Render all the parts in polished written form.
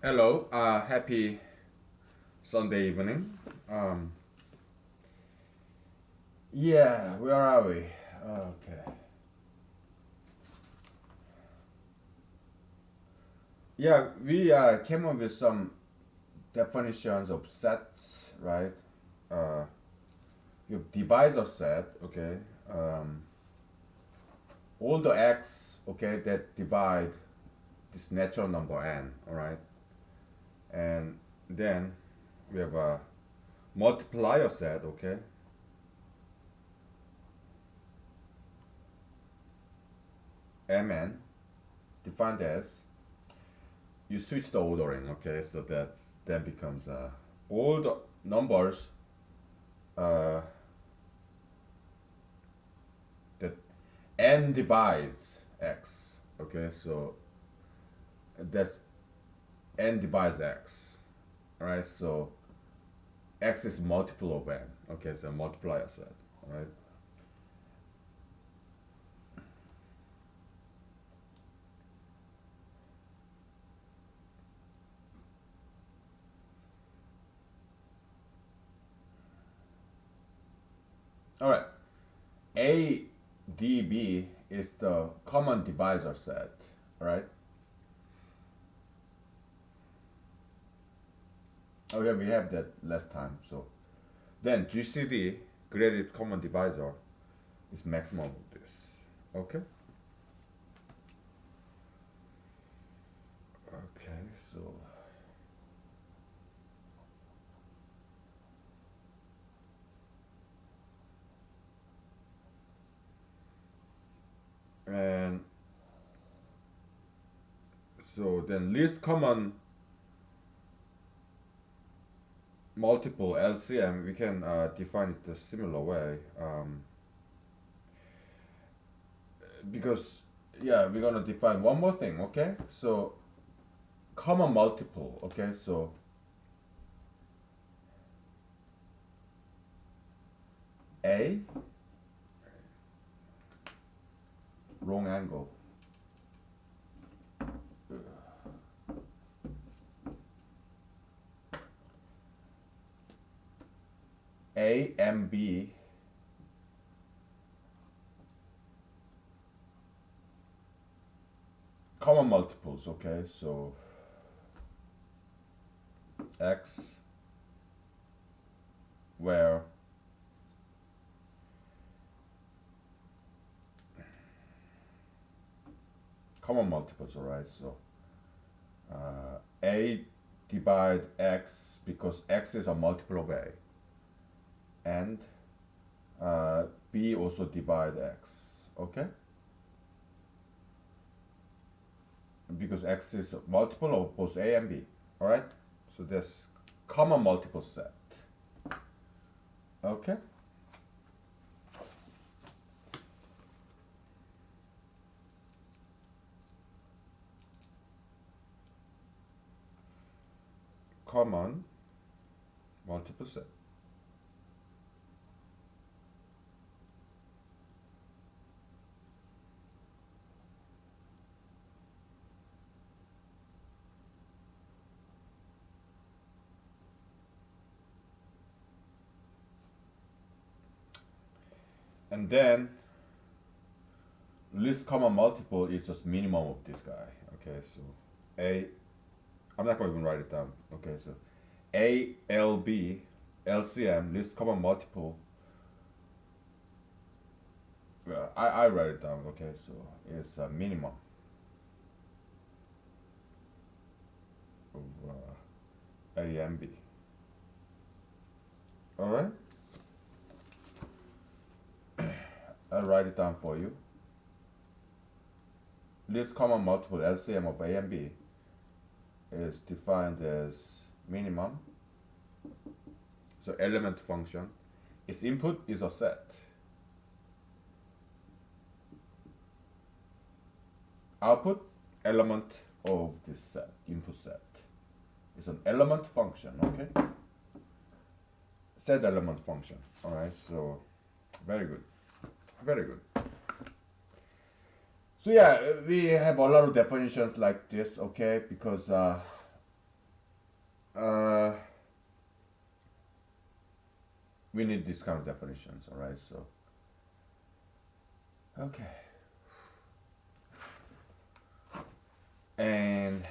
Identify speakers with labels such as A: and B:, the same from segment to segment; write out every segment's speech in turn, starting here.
A: Hello, happy Sunday evening. Um, yeah, where are we? Okay. Yeah, we came up with some definitions of sets, right? Uh, you have divisor set, okay? Um, all the x, okay, that divide this natural number n, all right? And then we have a multiplier set, okay? Mn defined as you switch the ordering, okay? So that becomes all the numbers uh, that n divides x, okay? So that's n divides x, all right? So x is multiple of n, okay? So multiplier set, all right? All right. A D B is the common divisor set, all right? Oh yeah, we have that last time. So then GCD, greatest common divisor, is maximum of this. Okay. Okay. So and so then least common multiple LCM we can define it a similar way because yeah we're gonna define one more thing. Okay. So common multiple. Okay. So A wrong angle A and B common multiples. Okay. So X where common multiples. All right. So A divide X because X is a multiple of A, and B also divide X. Okay. Because X is a multiple of both A and B. All right. So that's common multiple set. Okay. Common multiple set. And then least common multiple is just minimum of this guy. Okay. So A, I'm not going to even write it down. Okay. So A, L, B, LCM, least common multiple. Well, I write it down. Okay. So it's a minimum of A and B. All right. I'll write it down for you. Least common multiple LCM of A and B is defined as minimum. So element function. Its input is a set. Output element of this set, input set. It's an element function, okay? Set element function. Alright, so very good. Very good. So yeah, we have a lot of definitions like this, okay? Because uh, we need this kind of definitions, all right? So, okay. And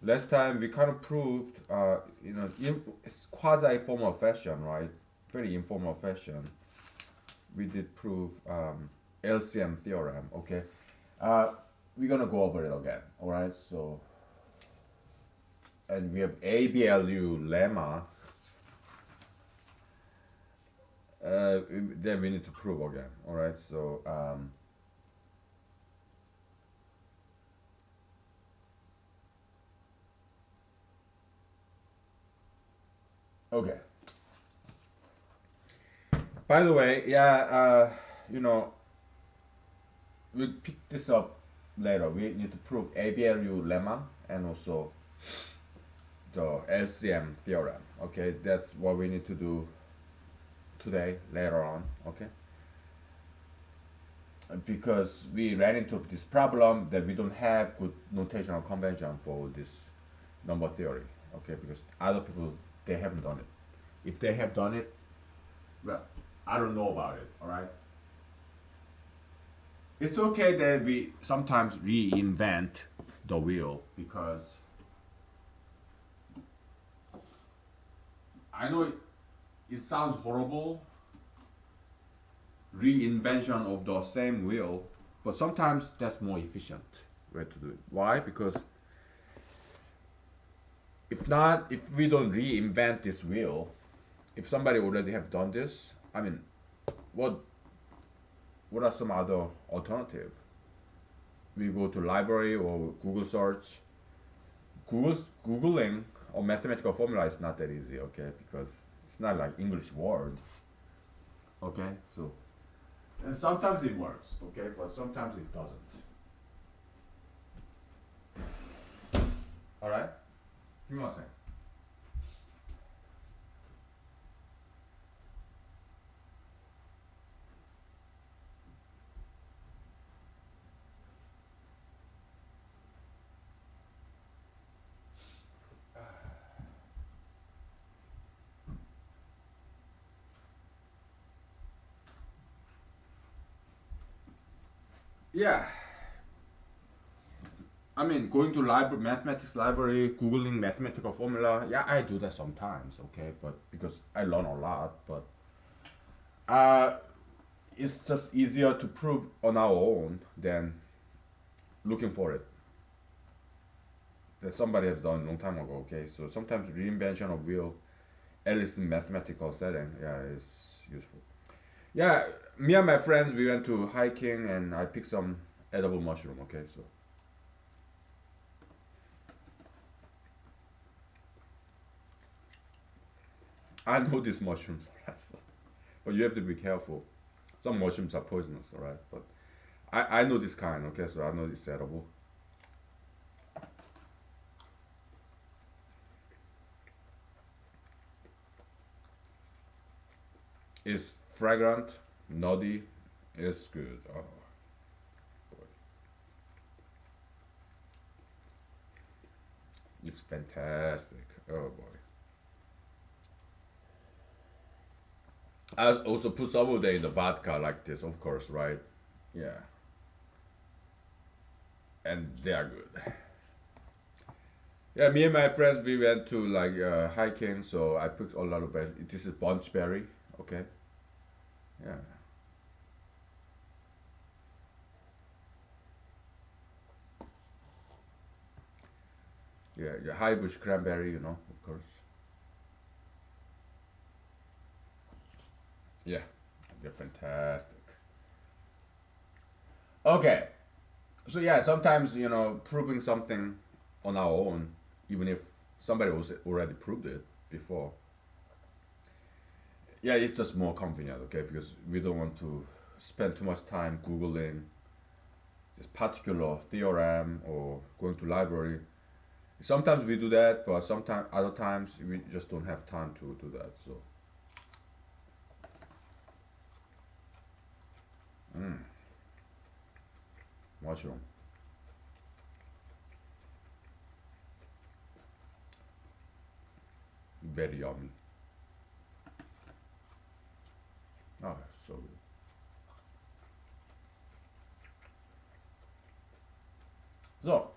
A: last time we kind of proved, it's quasi formal fashion, right? Very informal fashion. We did prove LCM theorem, okay? Uh, we're gonna go over it again, all right? So, and we have ABLU lemma. Then we need to prove again, all right? So, okay. By the way, yeah, you know, we'll pick this up later. We need to prove ABLU lemma and also the LCM theorem. Okay, that's what we need to do today, later on. Okay, because we ran into this problem that we don't have good notational convention for this number theory. Okay, because other people they haven't done it. If they have done it, well, I don't know about it. All right. It's okay that we sometimes reinvent the wheel because I know it sounds horrible, reinvention of the same wheel, but sometimes that's more efficient way to do it. Why? Because if we don't reinvent this wheel, if somebody already have done this, I mean, what what are some other alternative? We go to library or Google search. Googling a mathematical formula is not that easy, okay? Because it's not like English word, okay? So and sometimes it works, okay, but sometimes it doesn't. All right, give me one second. Yeah, I mean, going to library, mathematics library, googling mathematical formula. Yeah, I do that sometimes, okay, but because I learn a lot, but uh, it's just easier to prove on our own than looking for it that somebody has done a long time ago. Okay, so sometimes reinvention of wheel, at least in mathematical setting, yeah, is useful. Yeah, me and my friends we went to hiking and I picked some edible mushroom. Okay, so I know these mushrooms, but you have to be careful. Some mushrooms are poisonous, alright, but I know this kind. Okay, so I know it's edible. It's fragrant, nutty. It's good. Oh boy, it's fantastic. Oh boy. I also put some of them in the vodka like this, of course, right? Yeah, and they are good. Yeah, me and my friends we went to like hiking, so I picked a lot of berries. This is bunch berry. Okay. Yeah. Yeah, yeah. High bush cranberry, of course. Yeah, they're fantastic. Okay, so yeah, sometimes proving something on our own, even if somebody was already proved it before. Yeah, it's just more convenient, okay, because we don't want to spend too much time googling this particular theorem or going to library. Sometimes we do that, but sometimes other times we just don't have time to do that. So, mm, mushroom. very yummy. Oh, so good. So,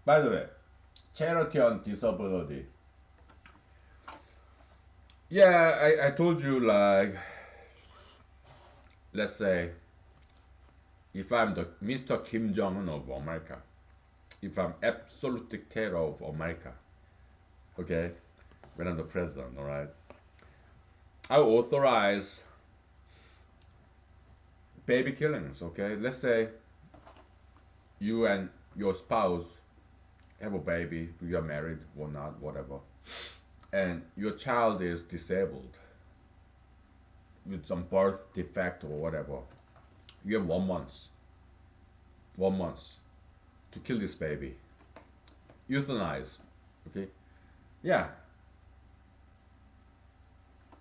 A: by the way, charity on disability. Yeah, I told you, like, let's say if I'm the Mr. Kim Jong Un of America, if I'm absolute dictator of America, okay, when I'm the president, all right, I will authorize baby killings. Okay, let's say you and your spouse have a baby, you are married or not, whatever, and your child is disabled with some birth defect or whatever. You have 1 month, 1 month to kill this baby, euthanize. Okay, yeah,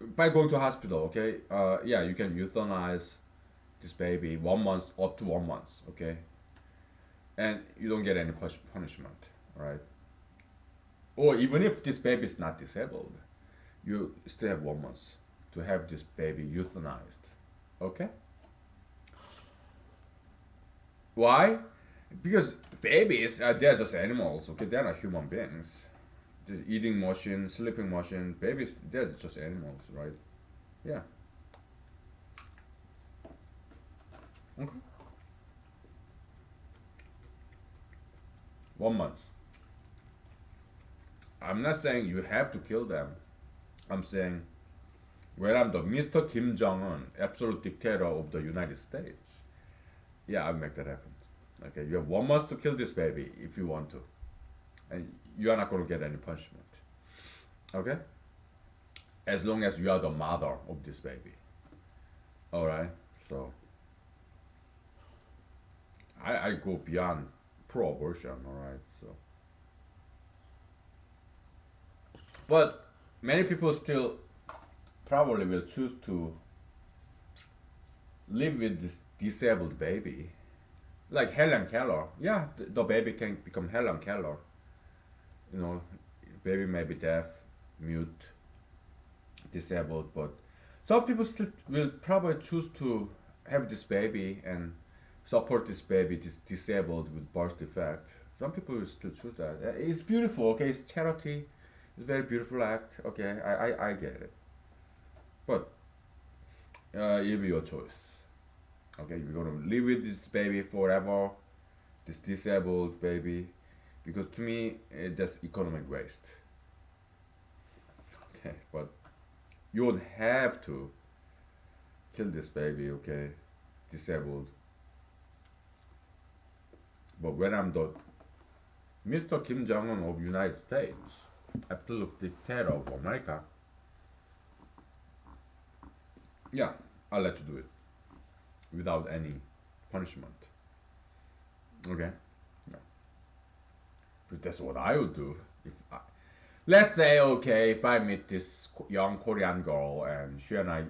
A: by going to hospital. Okay, yeah, you can euthanize this baby 1 month, up to 1 month. Okay, and you don't get any punishment, right? Or even if this baby is not disabled, you still have 1 month to have this baby euthanized. Okay? Why? Because babies, they're just animals. Okay, they're not human beings. The eating machine, sleeping machine, babies, they're just animals, right? Yeah. Okay. 1 month. I'm not saying you have to kill them. I'm saying when I'm the Mr. Kim Jong Un, absolute dictator of the United States, yeah, I'll make that happen. Okay, you have 1 month to kill this baby if you want to, and you are not going to get any punishment. Okay, as long as you are the mother of this baby. All right, so I go beyond pro-abortion. All right, so but many people still probably will choose to live with this disabled baby, like Helen Keller. Yeah, the baby can become Helen Keller. You know, baby may be deaf, mute, disabled, but some people still will probably choose to have this baby and support this baby, this disabled with birth defect. Some people will still choose that. It's beautiful, okay? It's charity. It's a very beautiful act. Okay, I get it. But it'll be your choice. Okay, you're gonna live with this baby forever, this disabled baby, because to me, it's just economic waste. Okay, but you won't have to kill this baby, okay, disabled. But when I'm the Mr. Kim Jong Un of United States, absolute dictator of America, yeah, I'll let you do it without any punishment. Okay, yeah, but that's what I would do if I, let's say, okay, if I meet this young Korean girl and she and I,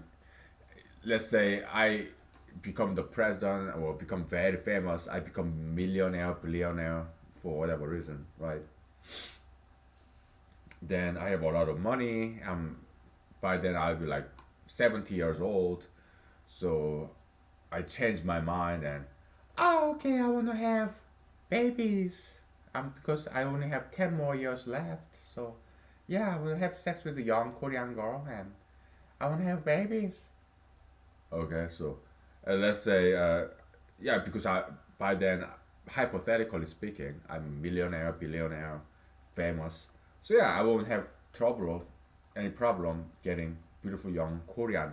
A: let's say I become the president or become very famous, I become millionaire, billionaire for whatever reason, right? Then I have a lot of money. By then I'll be like 70 years old. So I changed my mind and, oh, okay, I want to have babies. Because I only have 10 more years left. So yeah, I will have sex with a young Korean girl and I want to have babies. Okay, so let's say, yeah, because by then, hypothetically speaking, I'm millionaire, billionaire, famous. So yeah, I won't have any problem getting beautiful young Korean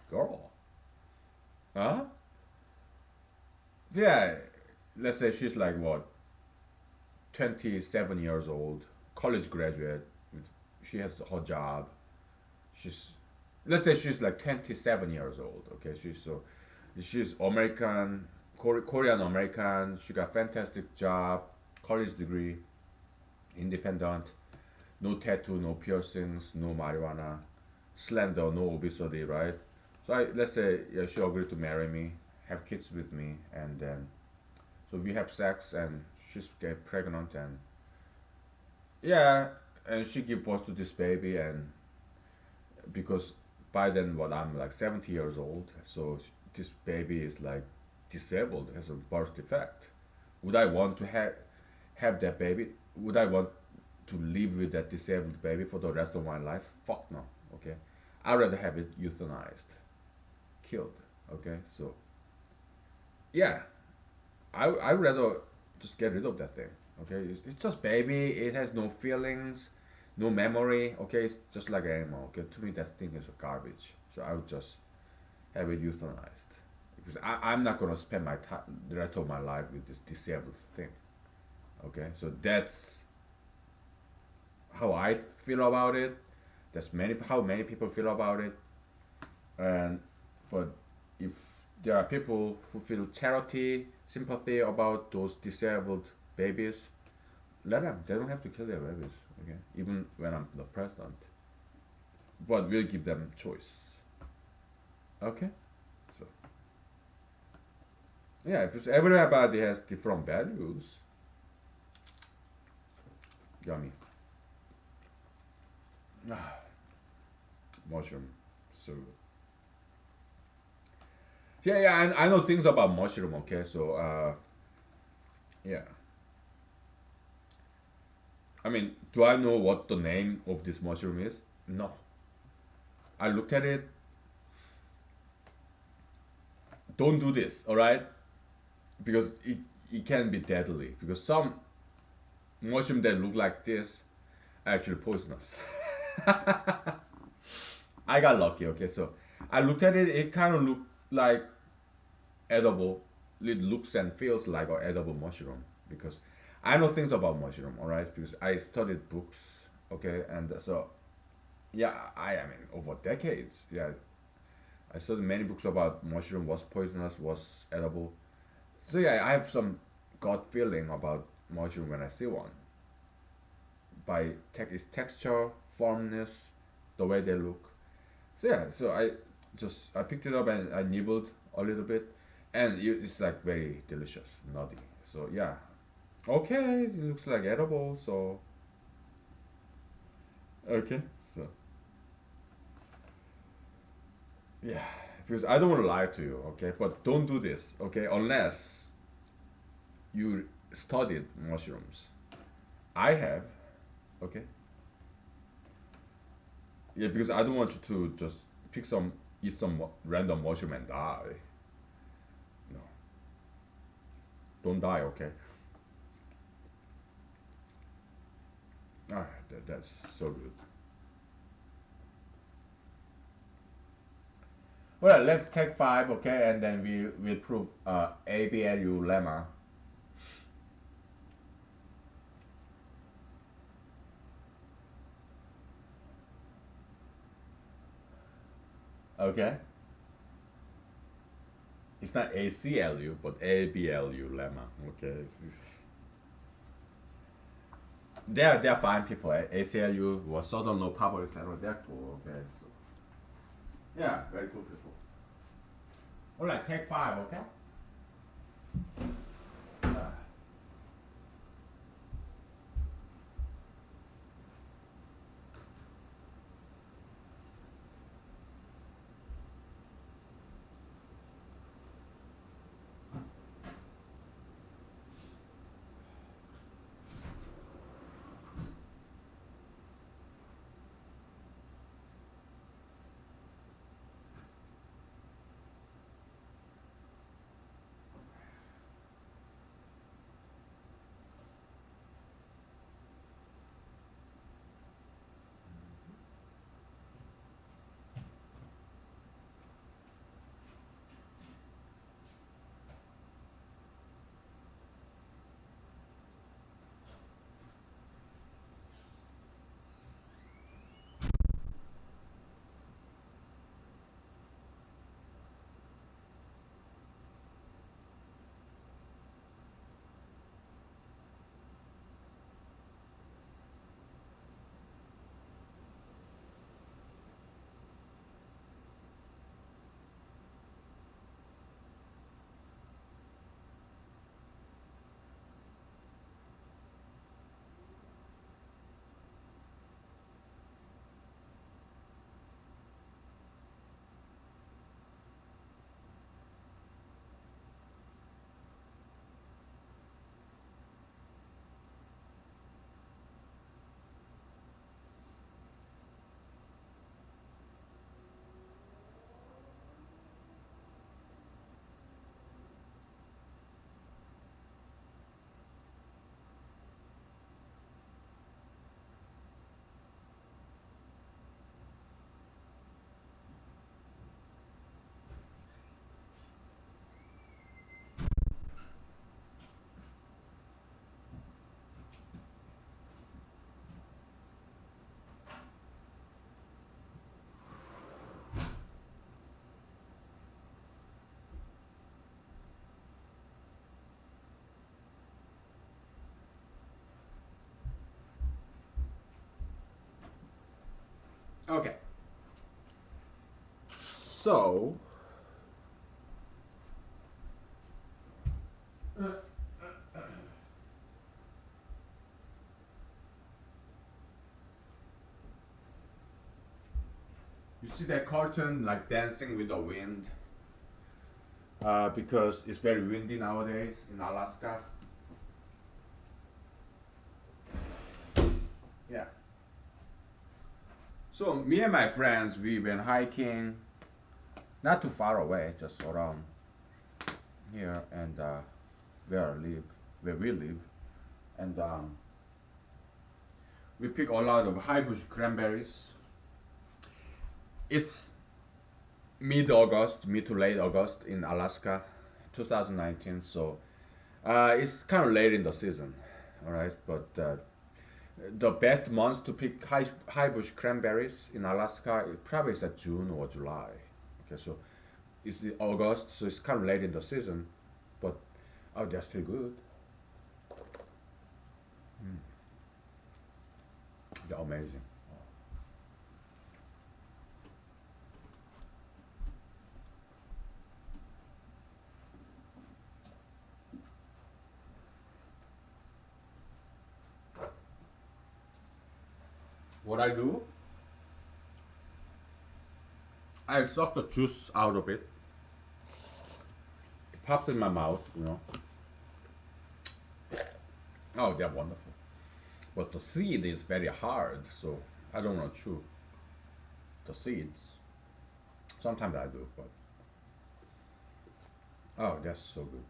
A: girl. Huh? Yeah, let's say she's like what, 27 years old, college graduate. She has her job. She's, let's say she's like 27 years old. Okay, she's American, Korean American. She got fantastic job, college degree, independent, no tattoo, no piercings, no marijuana, slender, no obesity, right? So let's say, yeah, she agreed to marry me, have kids with me, and then so we have sex, and she's get pregnant, and yeah, and she gave birth to this baby, and because by then what I'm like 70 years old, so this baby is like disabled, has a birth defect. Would I want to have that baby? Would I want to live with that disabled baby for the rest of my life? Fuck no. Okay, I'd rather have it euthanized, killed. Okay, so yeah, I rather just get rid of that thing. Okay, it's just baby. It has no feelings, no memory. Okay, it's just like an animal. Okay, to me that thing is garbage. So I would just have it euthanized because I'm not gonna spend my time the rest of my life with this disabled thing. Okay, so that's how I feel about it. That's many how many people feel about it. And but if there are people who feel charity, sympathy about those disabled babies, let them. They don't have to kill their babies. Okay, even when I'm the president, but we'll give them choice. Okay, so yeah, because everybody has different values. Yummy. Mushroom, so yeah, yeah, I know things about mushroom. Okay, so yeah, I mean, do I know what the name of this mushroom is? No. I looked at it. Don't do this, all right? Because it can be deadly. Because some mushroom that look like this are actually poisonous. I got lucky. Okay, so I looked at it. It kind of looked like edible. It looks and feels like an edible mushroom because I know things about mushroom. All right, because I studied books. Okay, and so yeah, I mean over decades. Yeah, I studied many books about mushroom. Was poisonous? Was edible? So yeah, I have some gut feeling about mushroom when I see one. By its texture, firmness, the way they look. So yeah, so I picked it up and I nibbled a little bit, and it's like very delicious, nutty. So yeah, okay, it looks like edible. So okay, so yeah, because I don't want to lie to you, okay, but don't do this, okay, unless you studied mushrooms. I have, okay, yeah, because I don't want you to just pick some, eat some random mushroom and die. No, don't die, okay. Ah, that's so good. Well, let's take five, okay, and then we prove ABLU lemma. Okay, it's not ACLU but ABLU lemma. Okay, they're fine people. ACLU was sort of no public center. They're cool. Okay, so yeah, very cool people. All right, take five, okay. So you see that cartoon like dancing with the wind, because it's very windy nowadays in Alaska. Yeah. So me and my friends, we went hiking, not too far away, just around here and where I live, where we live, and we pick a lot of high bush cranberries. It's mid to late August in Alaska, 2019. So it's kind of late in the season, all right. But the best months to pick high bush cranberries in Alaska it probably is at June or July. Okay, so it's the August, so it's kind of late in the season, but oh, they're still good. They're amazing. What I do, I suck the juice out of it. It pops in my mouth, you know. Oh, they're wonderful. But the seed is very hard, so I don't want to chew the seeds. Sometimes I do, but oh, that's so good.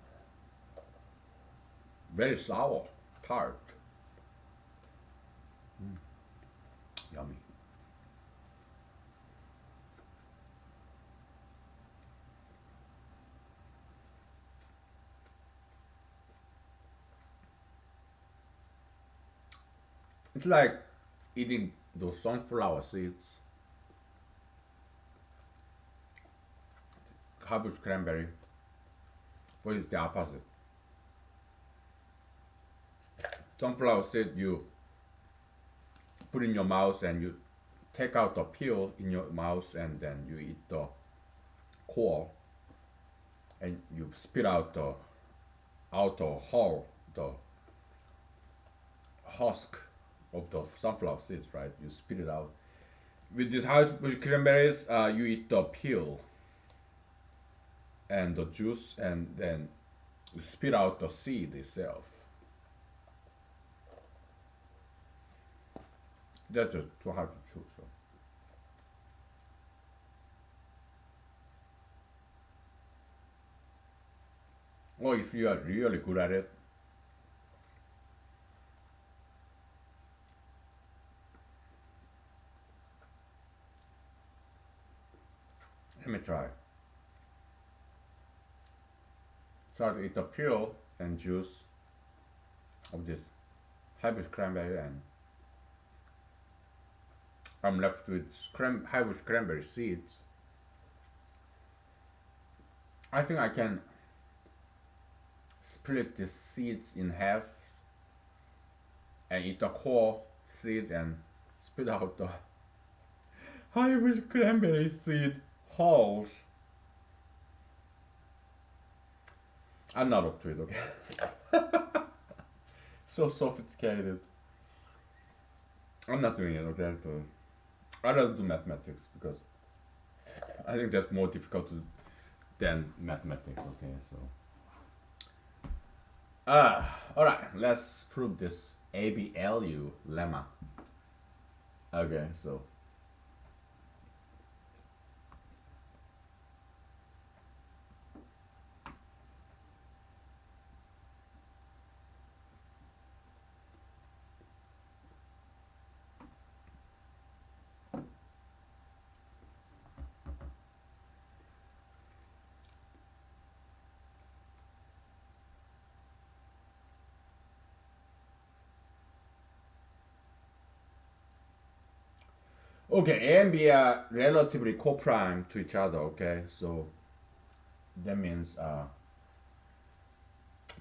A: Very sour, tart, yummy. It's like eating those sunflower seeds, cabbage cranberry, but it's the opposite. Sunflower seed you put in your mouth and you take out the peel in your mouth and then you eat the core and you spit out the outer hull, the husk of the sunflower seeds, right? You spit it out. With these house cranberries, you eat the peel and the juice, and then you spit out the seed itself. That's just too hard to chew. So, or if you are really good at it, let me try. Try to eat the peel and juice of this hybrid cranberry, and I'm left with hybrid cranberry seeds. I think I can split the seeds in half and eat the core seed and spit out the hybrid cranberry seed hulls. I'm not up to it, okay? So sophisticated. I'm not doing it, okay? I'd rather do mathematics because I think that's more difficult than mathematics, okay? So, all right, let's prove this ABLU lemma. Okay, so okay, A and B are relatively co-prime to each other, okay? So that means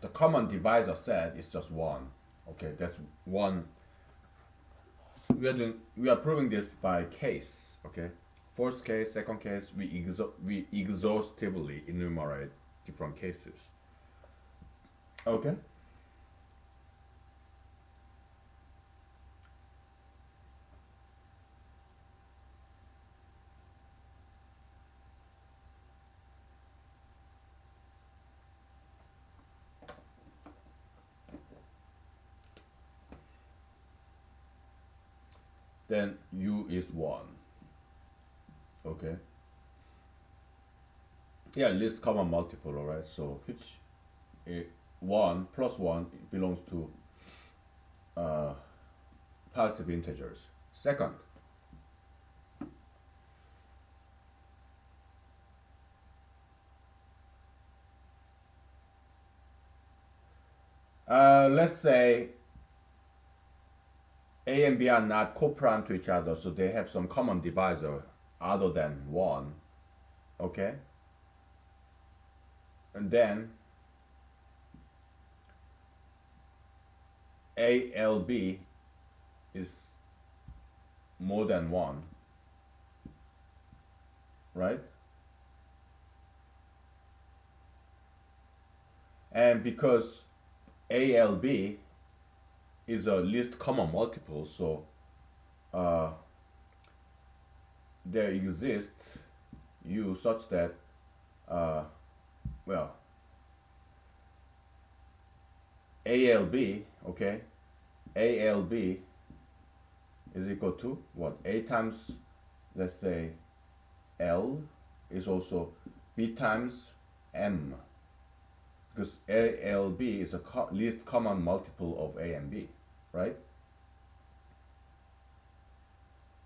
A: the common divisor set is just one. Okay, that's one. We are proving this by case. Okay, first case, second case, we exhaustively enumerate different cases. Okay. Then U is 1. Okay. Yeah, least common multiple, alright? So which 1 plus 1 belongs to positive integers. Second, let's say A and B are not co-prime to each other, so they have some common divisor other than 1. Okay? And then ALB is more than 1, right? And because ALB is a least common multiple, so there exists U such that, well, ALB, okay, ALB is equal to what? A times, let's say, L is also B times M, because ALB is a least common multiple of A and B, right?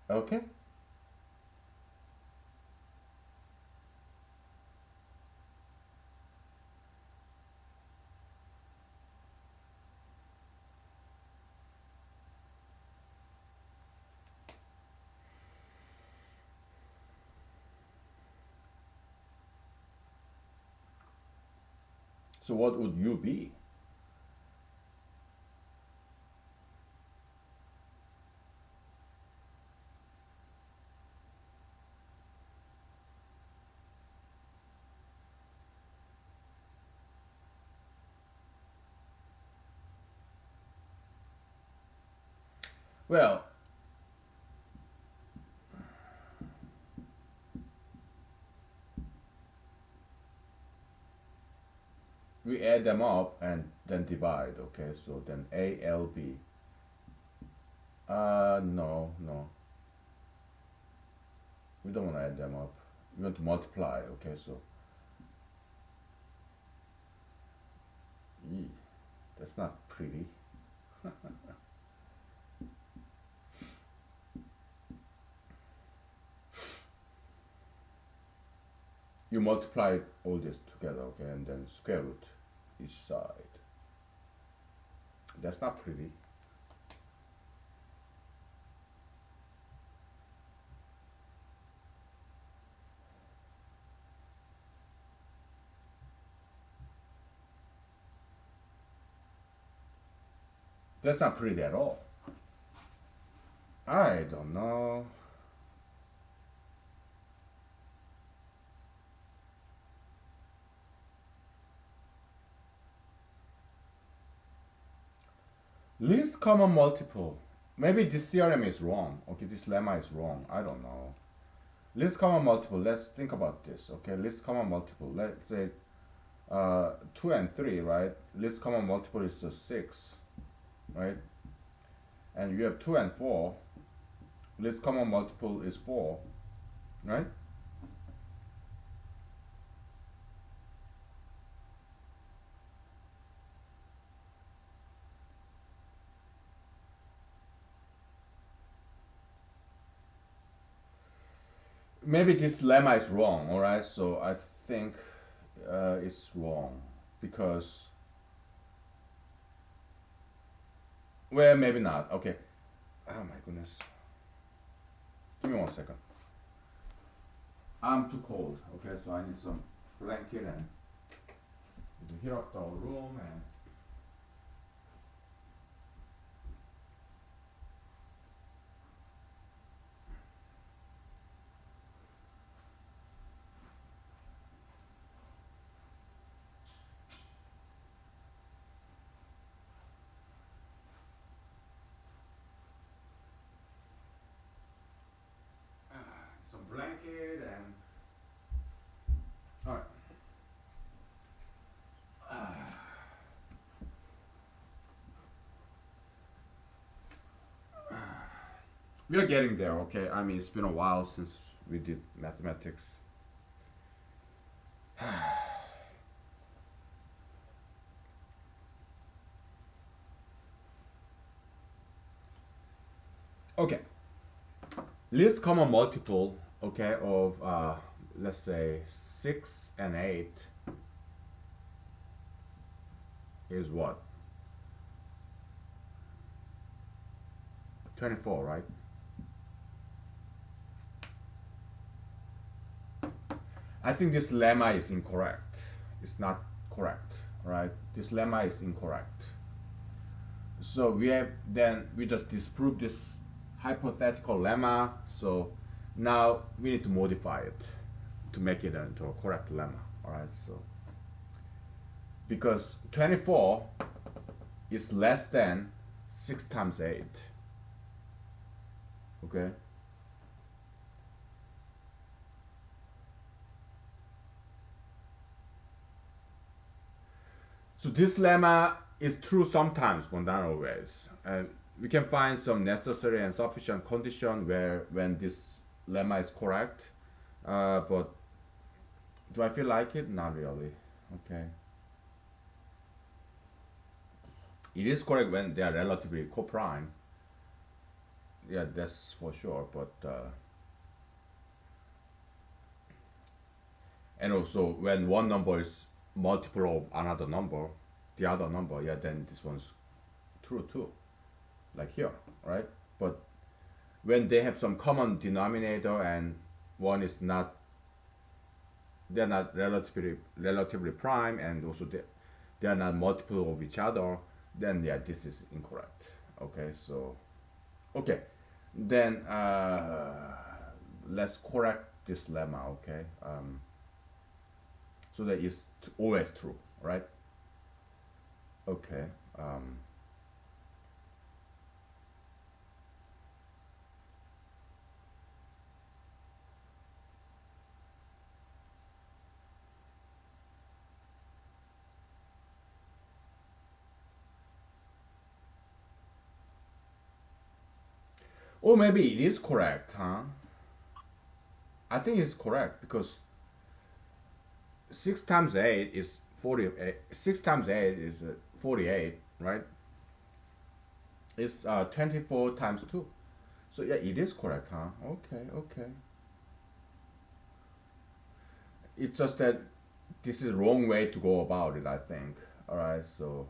A: Okay. So what would U be? Well, we add them up and then divide, okay? So then ALB. No. We don't want to add them up. We want to multiply, okay? So, that's not pretty. You multiply all this together, okay? And then square root each side. That's not pretty. That's not pretty at all. I don't know. Least common multiple. Maybe this theorem is wrong. Okay, this lemma is wrong. I don't know. Least common multiple. Let's think about this. Okay, least common multiple. Let's say 2 and 3, right? Least common multiple is 6, right? And you have 2 and 4. Least common multiple is 4, right? Maybe this lemma is wrong, alright? So I think it's wrong because, well, maybe not. Okay. Oh my goodness. Give me 1 second. I'm too cold, okay? So I need some blanket and heat up the room and We are getting there, okay? I mean, it's been a while since we did mathematics. Okay, least common multiple, okay, of let's say 6 and 8 is what? 24, right? I think this lemma is incorrect. It's not correct, right? This lemma is incorrect. So we just disprove this hypothetical lemma. So now we need to modify it to make it into a correct lemma. All right. So because 24 is less than 6 times 8. Okay. So this lemma is true sometimes, but not always. And we can find some necessary and sufficient condition where when this lemma is correct. But do I feel like it? Not really. Okay. It is correct when they are relatively coprime. Yeah, that's for sure. But and also when one number is multiple of another number, the other number, yeah, then this one's true too. Like here, right? But when they have some common denominator and one is not, they're not relatively prime, and also they are not multiple of each other, then yeah, this is incorrect. Okay, so okay, then let's correct this lemma. Okay, so that it's always true, right? Okay. Or maybe it is correct, huh? I think it's correct because 6 times 8 is 48. 6 times 8 is 48, right? It's 24 times 2. So yeah, it is correct, huh? Okay, okay. It's just that this is wrong way to go about it, I think. All right, so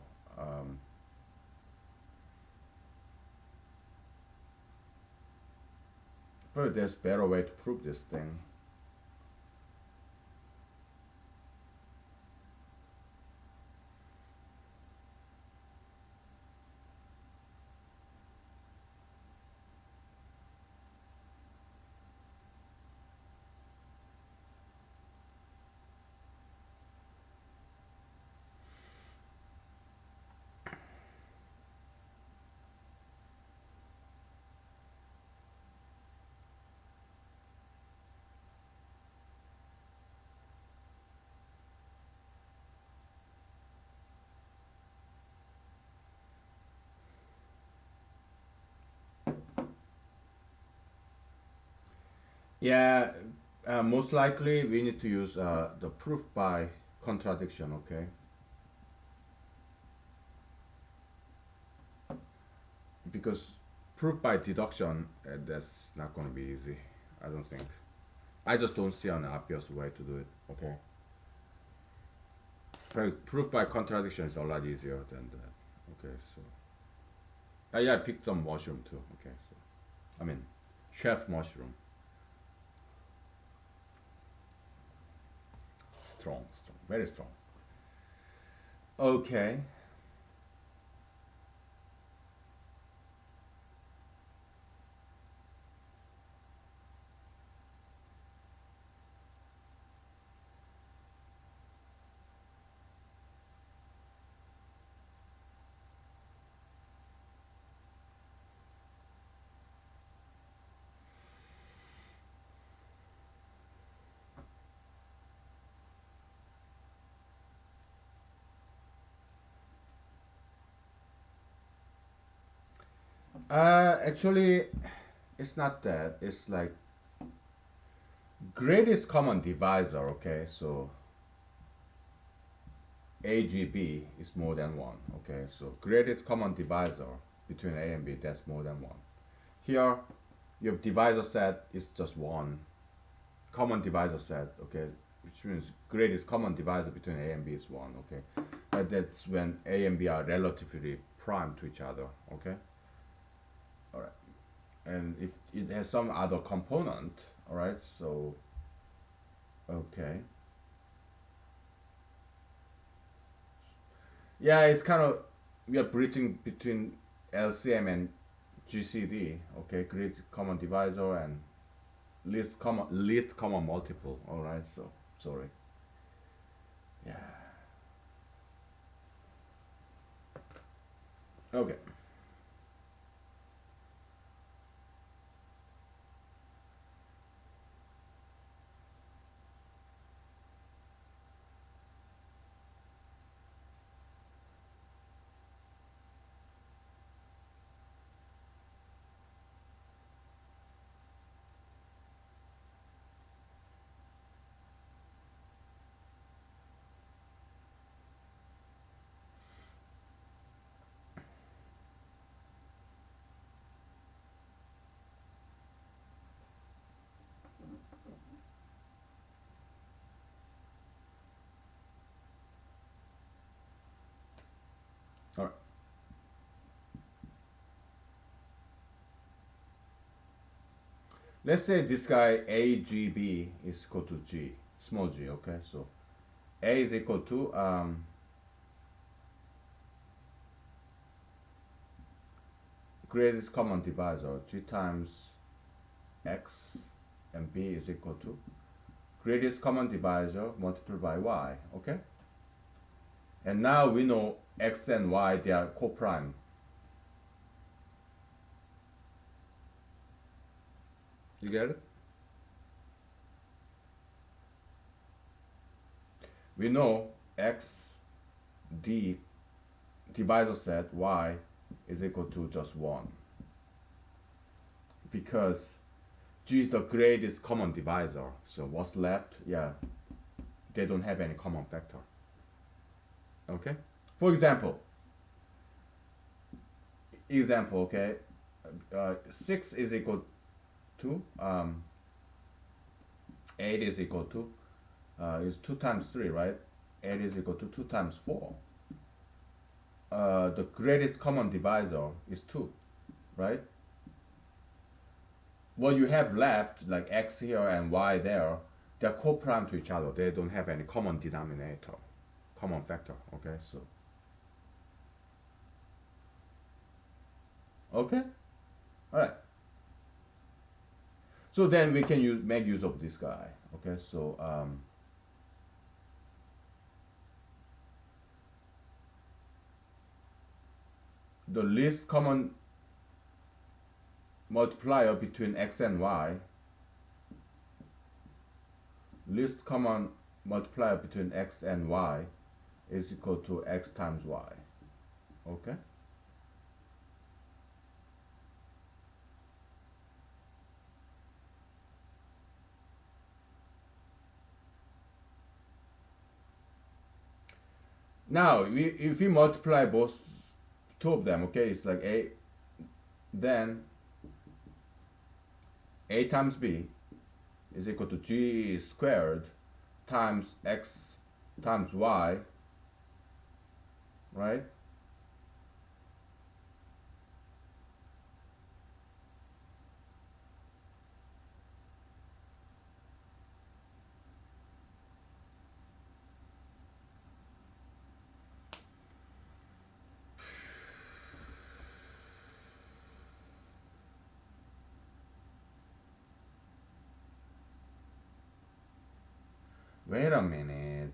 A: probably there's better way to prove this thing. Yeah, most likely we need to use the proof by contradiction, okay? Because proof by deduction, that's not going to be easy. I don't think. I just don't see an obvious way to do it. Okay. Proof by contradiction is a lot easier than that. Okay, so yeah, I picked some mushroom too. Okay, so I mean, chef mushroom, strong, strong, very strong. Okay. Actually, it's not that. It's like greatest common divisor. Okay, so AGB is more than one. Okay, so greatest common divisor between A and B, that's more than one. Here, your divisor set is just one. Common divisor set, okay, which means greatest common divisor between A and B is one. Okay, but that's when A and B are relatively prime to each other. Okay, all right, and if it has some other component, all right, so okay, yeah, it's kind of we are bridging between LCM and GCD. Okay, great common divisor and least common multiple. All right, so sorry. Yeah. Okay. All right. Let's say this guy AGB is equal to G, small g. Okay, so A is equal to greatest common divisor G times X, and B is equal to greatest common divisor multiplied by Y. Okay, and now we know X and Y, they are co-prime. You get it? We know X D divisor set Y is equal to just 1 because G is the greatest common divisor. So what's left? Yeah, they don't have any common factor. Okay. For example, okay, 6 is equal to 8 is equal to is 2 times 3, right? 8 is equal to 2 times 4. The greatest common divisor is 2, right? What you have left, like x here and y there, they're co-prime to each other. They don't have any common denominator, common factor. Okay, so okay, all right. So then we can make use of this guy. Okay, so the least common multiplier between x and y, least common multiplier between x and y is equal to x times y. Okay. Now, if we multiply both two of them, okay, it's like a, then a times b is equal to g squared times x times y, right? Wait a minute.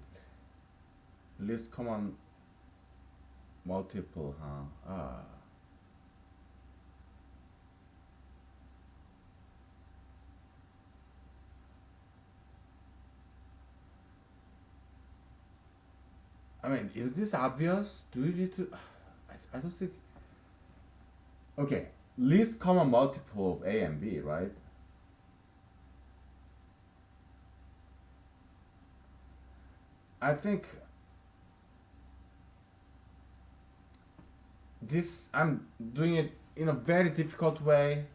A: Least common multiple, huh? Ah. I mean, is this obvious? Do you need to? I don't think. Okay. least common multiple of A and B, right? I think this I'm doing it in a very difficult way.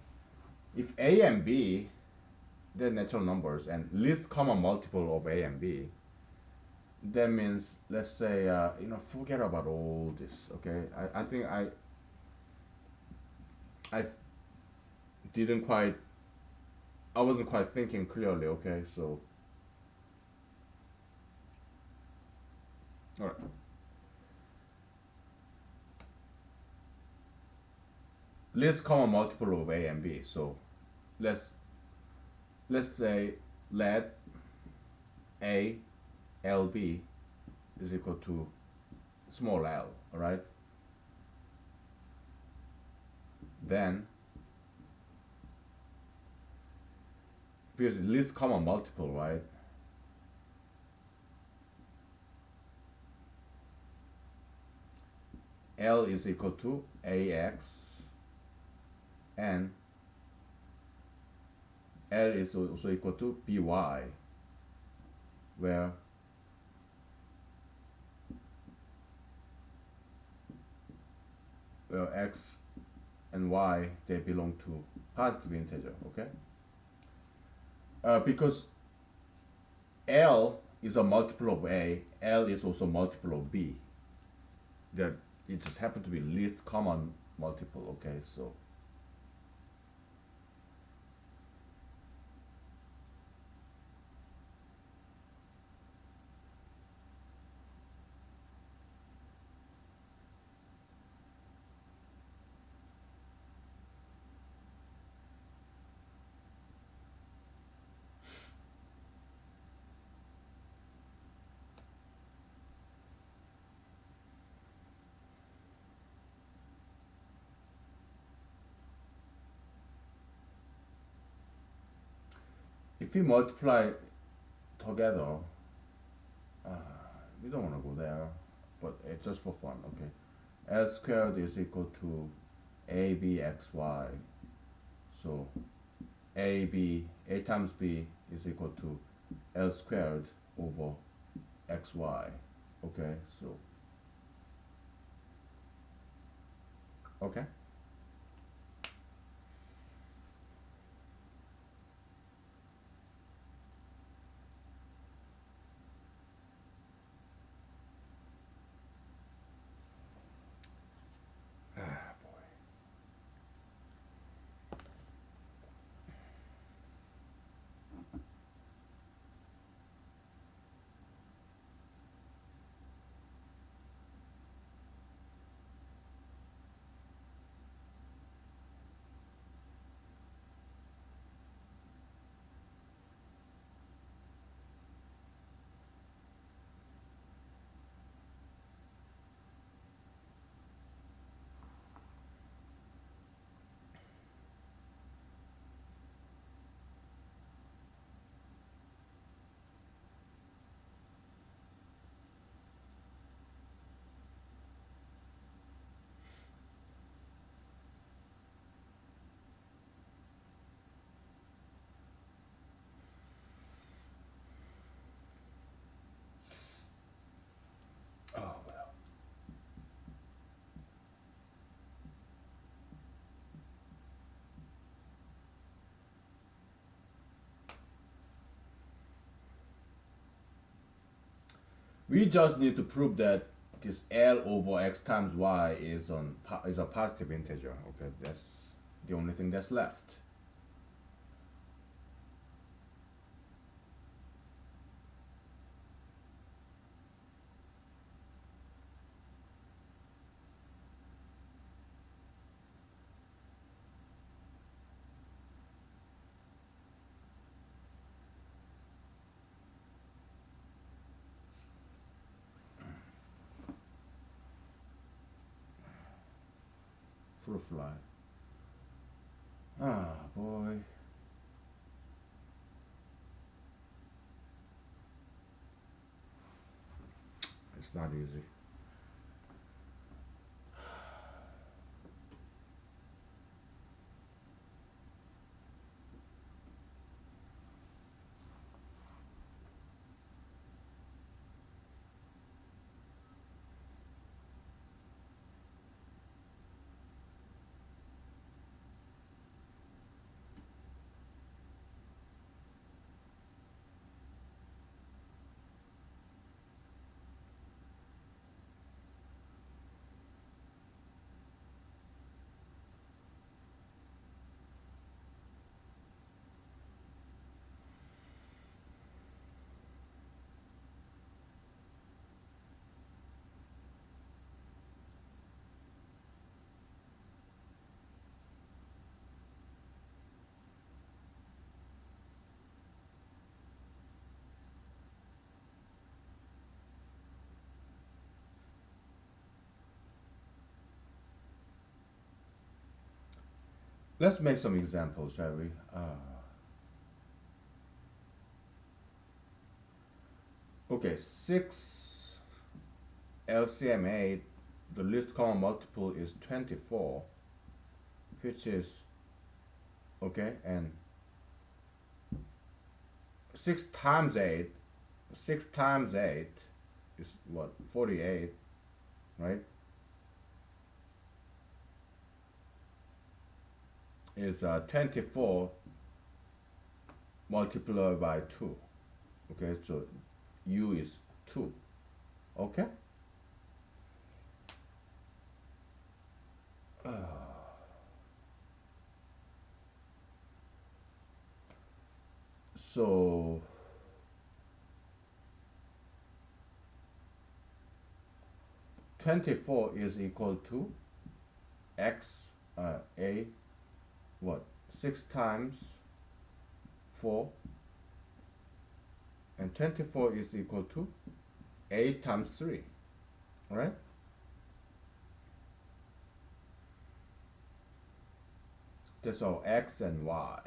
A: If A and B, they're natural numbers, and least common multiple of A and B, that means let's say forget about all this. Okay, I think I didn't quite I wasn't quite thinking clearly. Okay, so all right. Least common multiple of A and B. So let's let's say let A LB is equal to small l. All right. Then because least common multiple, right? L is equal to AX and L is also equal to BY, where X and Y they belong to positive integer. Okay, because L is a multiple of A, L is also a multiple of B. That it just happened to be least common multiple. Okay, so if we multiply together, uh, we don't want to go there, but it's just for fun. Okay, L squared is equal to ABXY. So A times B is equal to L squared over XY. Okay, so okay. Ah, boy. Oh well. We just need to prove that this L over X times Y is a positive integer. Okay, that's the only thing that's left. Fruit fly. Ah, boy. It's not easy. Let's make some examples, shall we? Okay, 6 LCM 8, the least common multiple is 24, which is, okay, and 6 times 8, 6 times 8 is what, 48, right? Is 24 multiplied by 2. Okay, so u is 2. Okay? So 24 is equal to x, a, what, 6 times 4, and 24 is equal to a times 3, right? That's all x and y.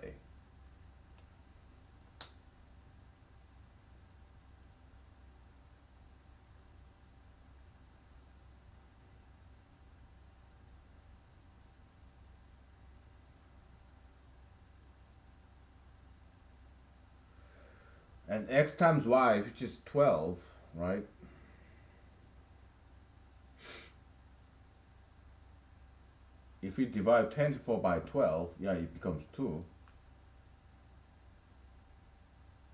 A: And x times y, which is 12, right? If we divide 24 by 12, yeah, it becomes 2,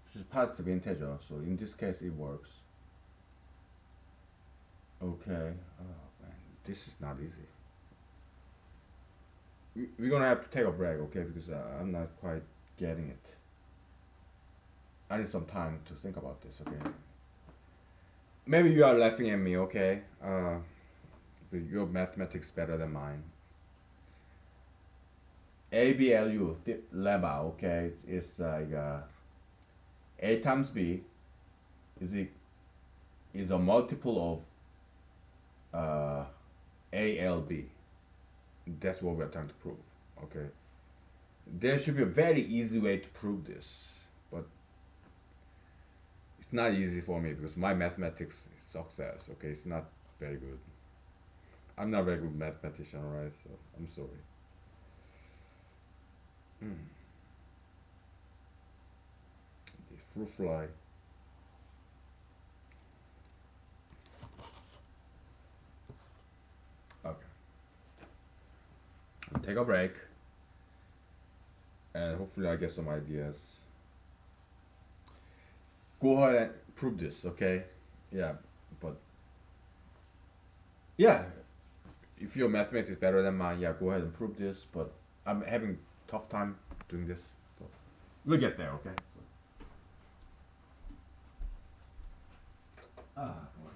A: which is positive integer, so in this case it works. Okay, oh man, this is not easy. We're gonna have to take a break, okay, because I'm not quite getting it. I need some time to think about this, okay? Maybe you are laughing at me, okay? But your mathematics better than mine. ABLU lemma, okay, is like A times B is a multiple of ALB. That's what we're trying to prove, okay? There should be a very easy way to prove this, but it's not easy for me because my mathematics success, okay, it's not very good. I'm not a very good mathematician, right? So I'm sorry. The fruit fly. Okay. Take a break, and hopefully I get some ideas. Go ahead and prove this, okay? Yeah, but yeah, if your mathematics is better than mine, yeah, go ahead and prove this. But I'm having tough time doing this. So we'll get there, okay? Ah, boy.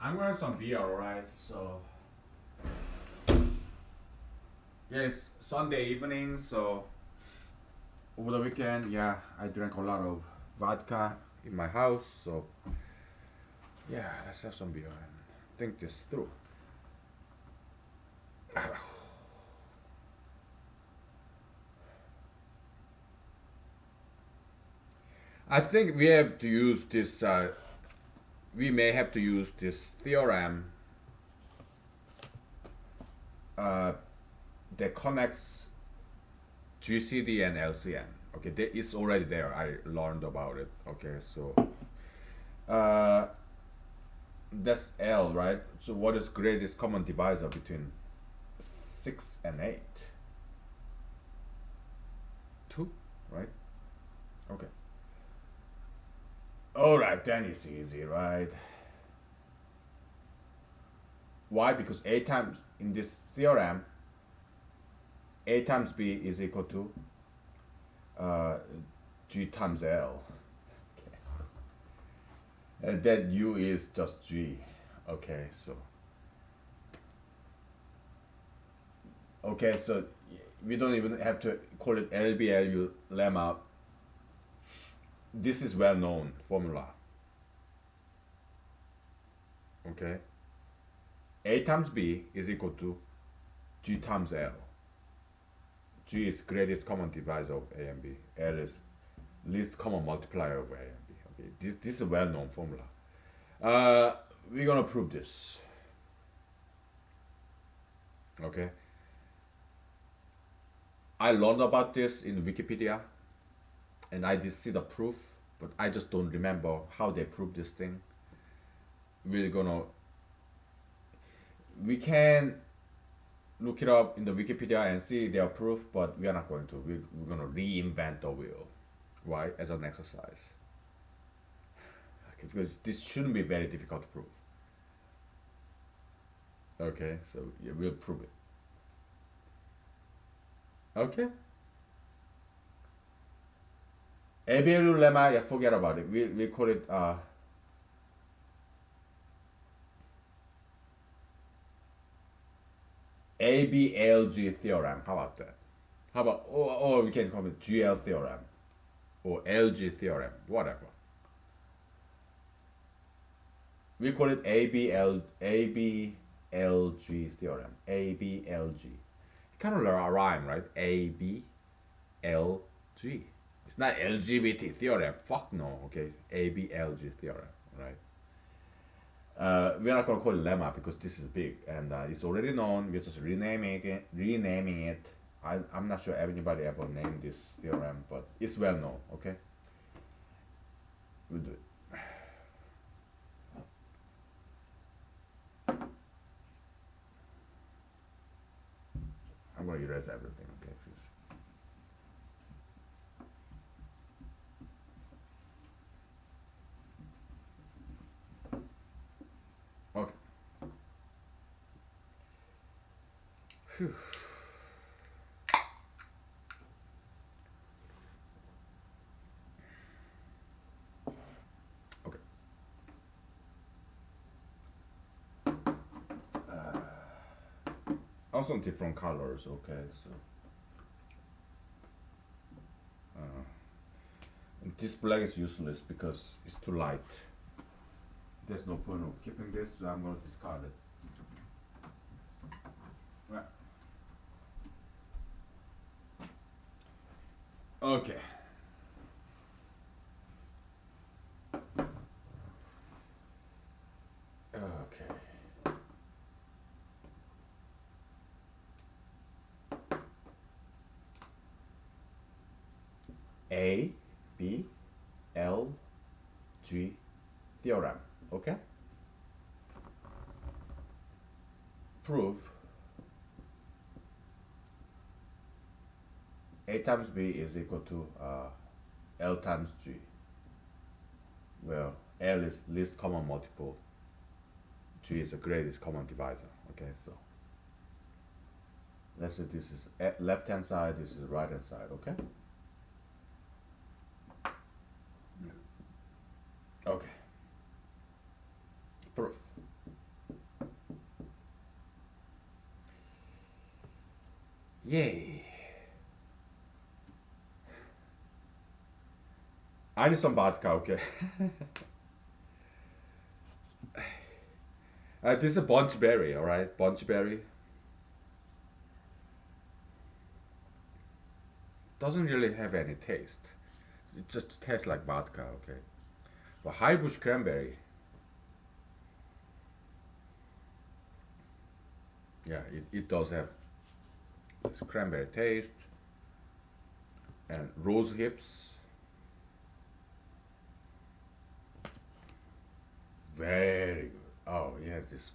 A: I'm gonna have some beer, alright? So yeah, it's Sunday evening, so over the weekend, yeah, I drank a lot of vodka in my house, so yeah, let's have some beer and think this through. I think we have to use this, we may have to use this theorem uh, that connects GCD and LCN. Okay, it's already there. I learned about it. Okay, so uh, that's L, right? So what is greatest common divisor between 6 and 8? 2, right? Okay. Alright, then it's easy, right? Why? Because A times, in this theorem, A times B is equal to G times L. Okay, so, and then U is just G. Okay, so we don't even have to call it LBLU lemma. This is well known formula. Okay, A times B is equal to G times L. G is greatest common divisor of A and B. L is least common multiplier of A and B. Okay, this is a well known formula. We're gonna prove this. Okay, I learned about this in Wikipedia, and I did see the proof, but I just don't remember how they proved this thing. We can look it up in the Wikipedia and see their proof, but we are not going to. We're gonna reinvent the wheel, right? As an exercise. Okay, because this shouldn't be very difficult to prove. Okay, so yeah, we'll prove it. Okay. ABLU lemma, yeah, forget about it. We call it ABLG theorem. How about that? How about, or we can call it GL theorem or LG theorem, whatever. We call it ABLG theorem. ABLG. It kind of a rhyme, right? ABLG. It's not LGBT theorem. Fuck no. Okay, ABLG theorem, right? We're not gonna call it lemma because this is big and it's already known. We're just renaming it. I'm not sure anybody ever named this theorem, but it's well known. Okay, we'll do it. I'm gonna erase everything. Okay, please. Okay. Phew. Okay. Also different colors. Okay, so this black is useless because it's too light. There's no point of keeping this, so I'm gonna discard it. Right. Okay. Okay. A, B, L, G theorem. Okay? Prove A times B is equal to L times G. Well, L is least common multiple. G is the greatest common divisor. Okay, so let's say this is left hand side, this is right hand side. Okay? Okay. Proof. Yay. I need some vodka, okay? This is a bunch berry, alright? Bunch berry. Doesn't really have any taste. It just tastes like vodka, okay? But high bush cranberry, yeah, it does have this cranberry taste. And rose hips, very good. Oh, yeah, this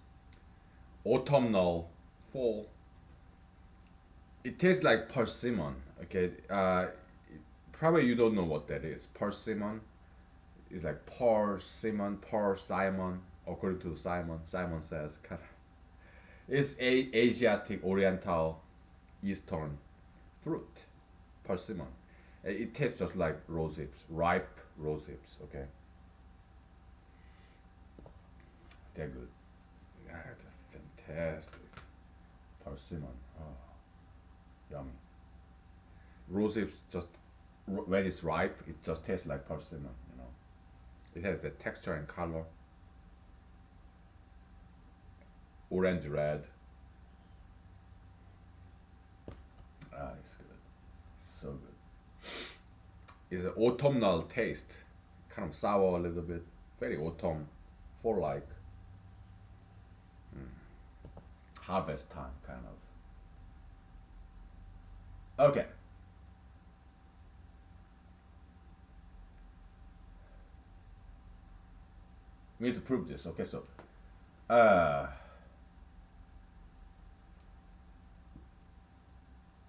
A: autumnal fall. It tastes like persimmon. Okay, probably you don't know what that is. Persimmon is like persimmon, persimmon. According to Simon, Simon says, kind of, it's a Asiatic, Oriental, Eastern fruit. Persimmon. It tastes just like rose hips, ripe rose hips. Okay, they're good. Yeah, they're fantastic. Persimmon. Oh, yummy. Rose hips just when it's ripe, it just tastes like persimmon. You know, it has the texture and color, orange red. Ah, it's good, so good. It's an autumnal taste, kind of sour a little bit, very autumn, for like harvest time kind of. Okay, we need to prove this. Okay, so uh,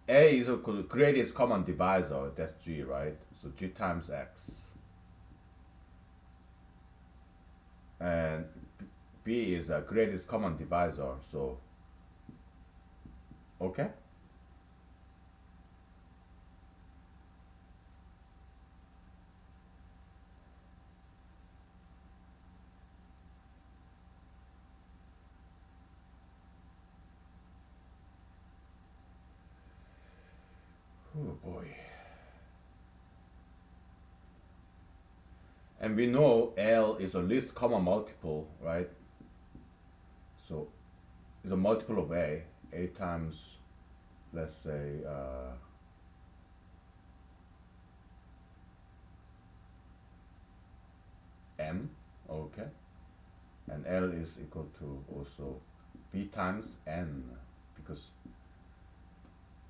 A: A is equal to greatest common divisor. That's G, right? So G times X, and B is a greatest common divisor. So okay. Oh boy. And we know L is a least common multiple, right? So it's a multiple of A. A times, let's say, M, okay? And L is equal to also B times N, because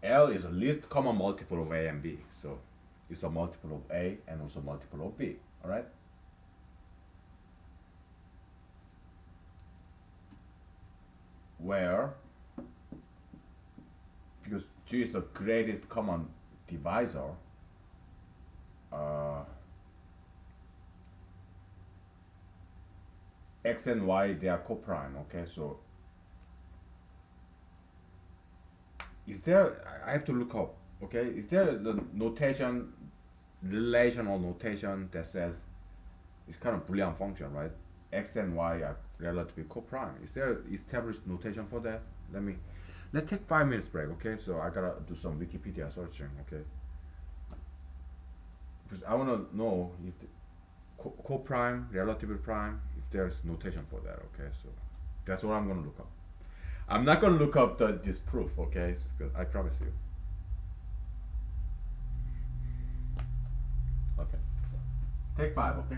A: L is a least common multiple of A and B. So it's a multiple of A and also multiple of B, all right? Where, because G is the greatest common divisor, uh, X and Y, they are coprime, okay? So is there, I have to look up, okay? Is there the notation, relational notation that says it's kind of Boolean function, right? X and Y are relatively coprime. Is there established notation for that? Let's take 5 minutes break, okay? So I gotta do some Wikipedia searching, okay? Because I wanna know if coprime, relatively prime, if there's notation for that, okay? So that's what I'm gonna look up. I'm not gonna look up this proof, okay? Because I promise you. Okay. So take 5, okay?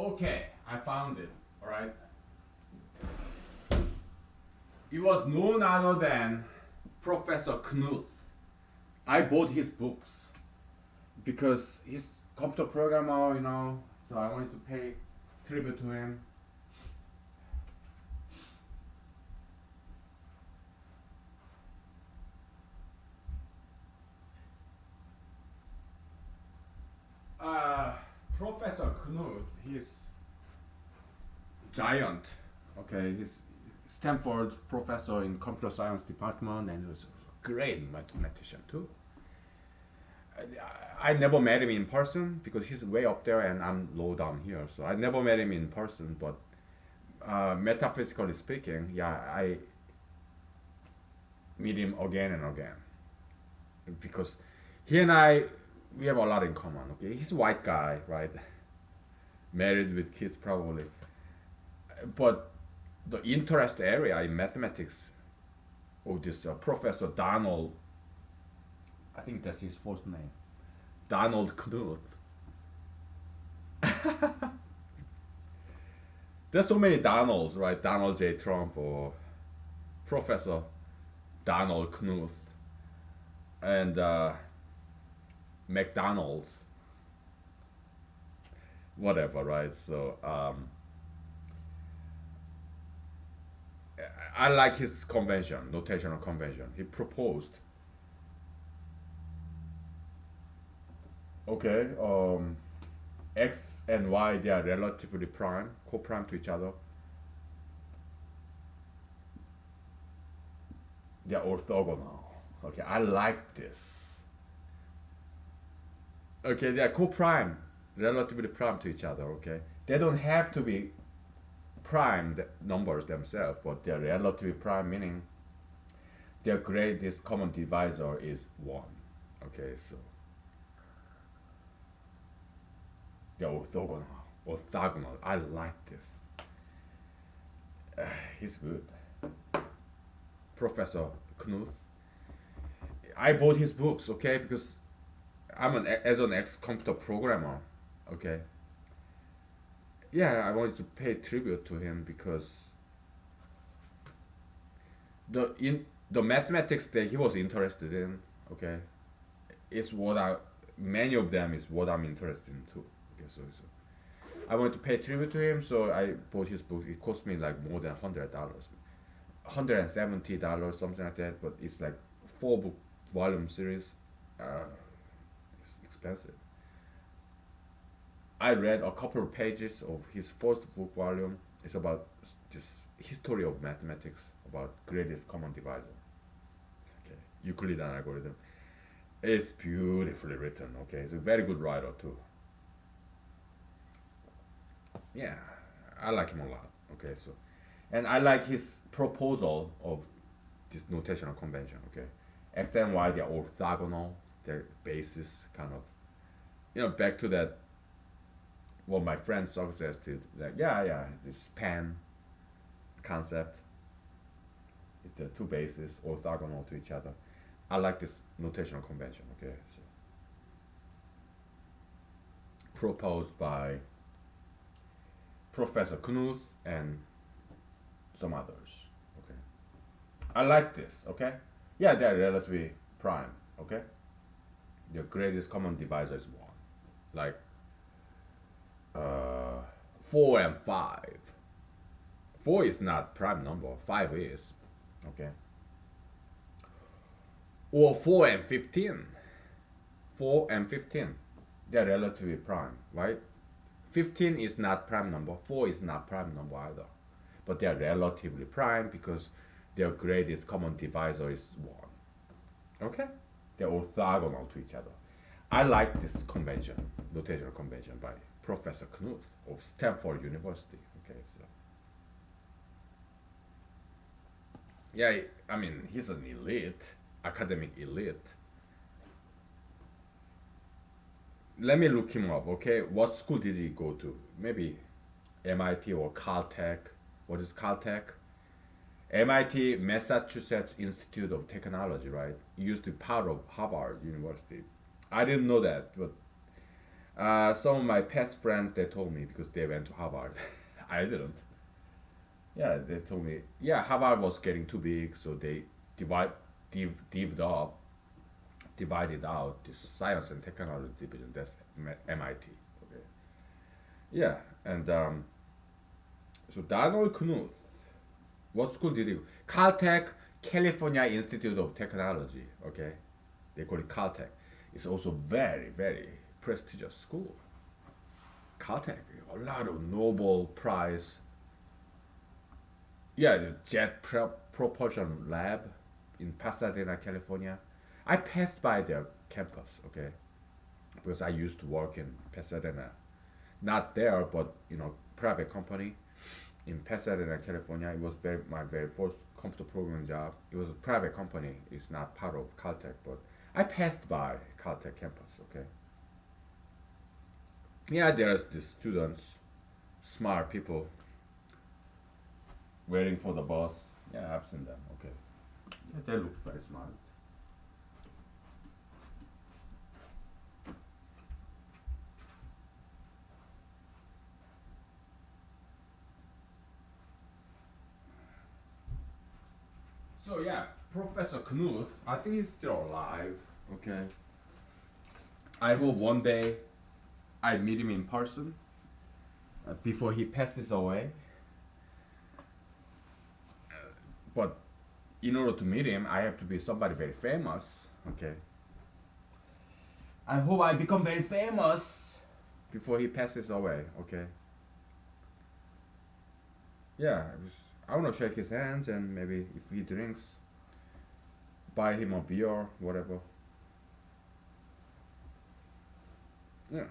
A: Okay, I found it. All right. It was none other than Professor Knuth. I bought his books because he's computer programmer, you know. So I wanted to pay tribute to him. Uh, Professor Knuth, he's giant. Okay, he's Stanford professor in computer science department, and he was a great mathematician too. I never met him in person because he's way up there and I'm low down here. So I never met him in person, but metaphysically speaking, yeah, I meet him again and again because he and I we have a lot in common. Okay, he's a white guy, right? Married with kids probably, but the interest area in mathematics of this Professor Donald, I think that's his first name, Donald Knuth. There's so many Donalds, right? Donald J. Trump or Professor Donald Knuth and McDonald's, whatever, right? So I like his convention, notational convention. He proposed. Okay, x and y they are relatively prime, co-prime to each other. They are orthogonal. Okay, I like this. Okay, they are co-prime, relatively prime to each other. Okay, they don't have to be prime numbers themselves, but they are relatively prime, meaning their greatest common divisor is one. Okay, so they're orthogonal. Orthogonal. I like this. He's good. Professor Knuth. I bought his books, okay, because as an ex-computer programmer, okay. Yeah, I wanted to pay tribute to him because the mathematics that he was interested in, okay, is what I many of them is what I'm interested in too. Okay, so I wanted to pay tribute to him, so I bought his book. It cost me like more than $100, $170, something like that. But it's like 4 book volume series. It's expensive. I read a couple of pages of his first book volume. It's about just history of mathematics, about greatest common divisor. Okay, Euclidean algorithm. It's beautifully written. Okay, he's a very good writer too. Yeah, I like him a lot. Okay, so, and I like his proposal of this notational convention. Okay, x and y they're orthogonal. Their basis kind of, back to that. What my friend suggested, like yeah, this span concept. The two bases orthogonal to each other. I like this notational convention. Okay, so proposed by Professor Knuth and some others. Okay, I like this. Okay, yeah, they're relatively prime. Okay, the greatest common divisor is one, like 4 and 5. 4 is not prime number. 5 is. Okay, or 4 and 15. 4 and 15, they're relatively prime, right? 15 is not prime number, 4 is not prime number either. But they are relatively prime because their greatest common divisor is 1. Okay? They're orthogonal to each other. I like this convention, notational convention by Professor Knuth of Stanford University. Okay, so yeah, I mean he's an elite, academic elite. Let me look him up. Okay, what school did he go to? Maybe MIT or Caltech. What is Caltech? MIT, Massachusetts Institute of Technology, right? It used to be part of Harvard University. I didn't know that, but Some of my past friends they told me because they went to Harvard. I didn't. Yeah, they told me. Yeah, Harvard was getting too big, so they divide, divvied up, divided out this science and technology division. That's MIT. Okay. Yeah, and so Donald Knuth, what school did he go? Caltech, California Institute of Technology. Okay, they call it Caltech. It's also very, very prestigious school. Caltech, a lot of Nobel Prize. Yeah, the Propulsion Lab in Pasadena, California. I passed by their campus, okay, because I used to work in Pasadena. Not there, but private company in Pasadena, California. It was my very first computer programming job. It was a private company. It's not part of Caltech, but I passed by Caltech campus. Okay. Yeah, there's the students, smart people waiting for the bus. Yeah, I've seen them. Okay. Yeah, they look very smart. So yeah, Professor Knuth, I think he's still alive. Okay. I hope one day I meet him in person before he passes away. But in order to meet him, I have to be somebody very famous. Okay. I hope I become very famous before he passes away. Okay. Yeah, I want to shake his hands and maybe if he drinks, buy him a beer, whatever. Yeah,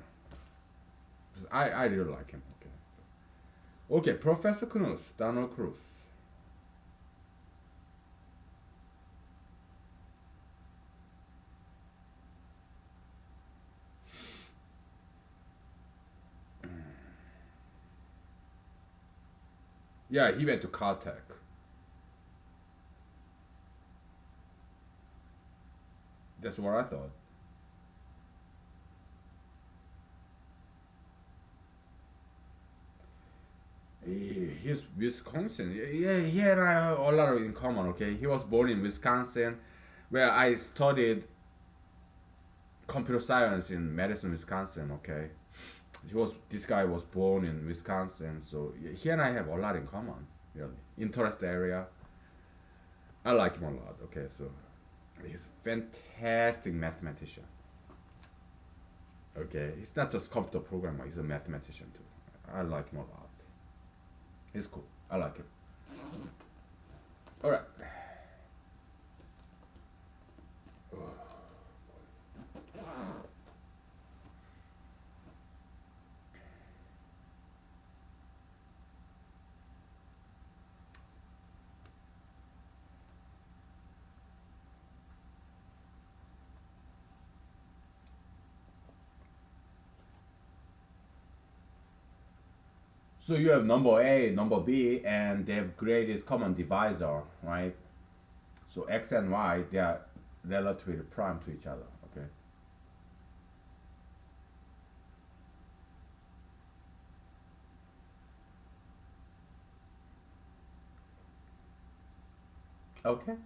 A: I really like him. Okay. Okay, Professor Cruz, Donald Cruz. Yeah, he went to Caltech. That's what I thought. He's Wisconsin. Yeah, he and I have a lot in common. Okay, he was born in Wisconsin, where I studied computer science in Madison, Wisconsin. Okay, this guy was born in Wisconsin, so he and I have a lot in common. Really, interest area. I like him a lot. Okay, so he's a fantastic mathematician. Okay, he's not just computer programmer. He's a mathematician too. I like him a lot. He's cool. I like him. All right. So you have number A, number B, and they have created common divisor, right? So X and Y, they are relatively prime to each other, okay? Okay.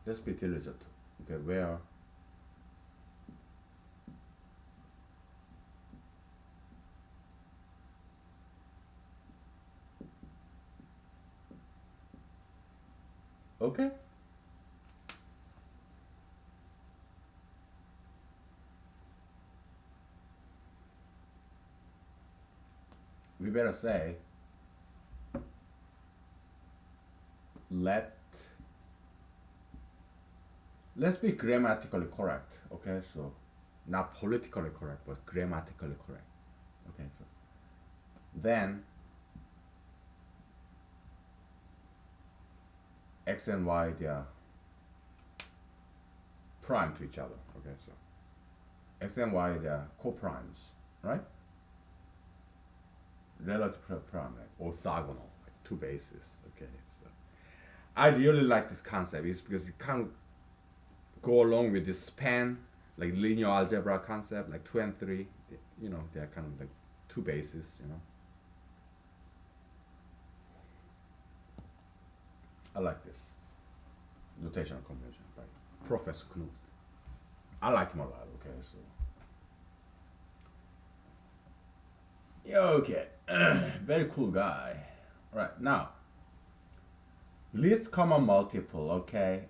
A: Let's be diligent. Okay, where? Okay. We better say, let, let's be grammatically correct, okay? So, not politically correct, but grammatically correct. Okay, so then X and Y, they are prime to each other, okay? So X and Y, they are coprimes, right? Relative prime, like orthogonal, like two bases. Okay, so I really like this concept. It's because it can go along with this span, like linear algebra concept, like 2 and 3. You know, they're kind of like two bases. You know, I like this notational convention by Professor Knut. I like him a lot. Okay, so yeah, okay, very cool guy. Right now, least common multiple. Okay,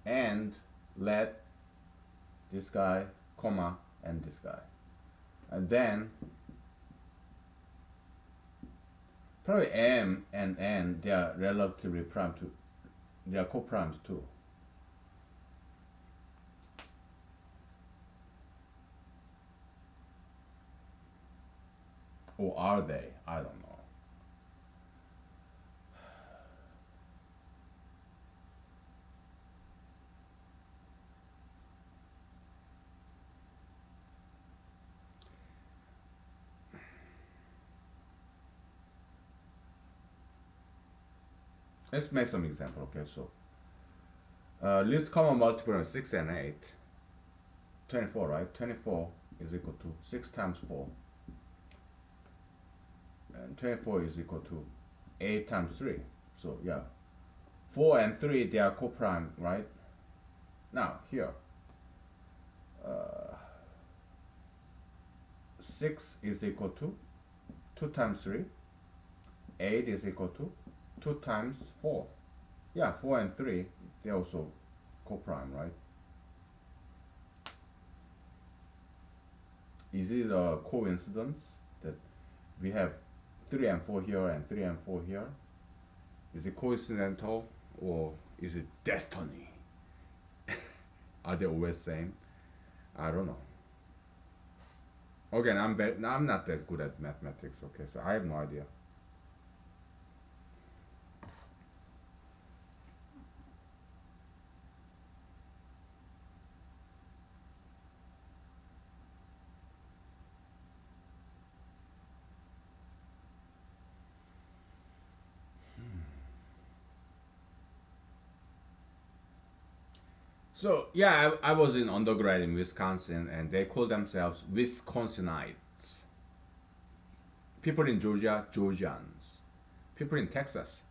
A: and let this guy, comma, and this guy. And then probably M and N, they are relatively prime to, they are co-primes too. Or are they? I don't know. Let's make some example. Okay, so least common multiple of 6 and 8. 24, right? 24 is equal to 6 times 4. And 24 is equal to 8 times 3. So yeah, 4 and 3, they are co-prime, right? Now here, uh, 6 is equal to 2 times 3. 8 is equal to 2 times 4. Yeah, 4 and 3, they also co-prime, right? Is it a coincidence that we have 3 and 4 here and 3 and 4 here? Is it coincidental or is it destiny? Are they always same? I don't know. Again, I'm not that good at mathematics. Okay, so I have no idea. So yeah, I was in undergrad in Wisconsin, and they call themselves Wisconsinites. People in Georgia, Georgians. People in Texas,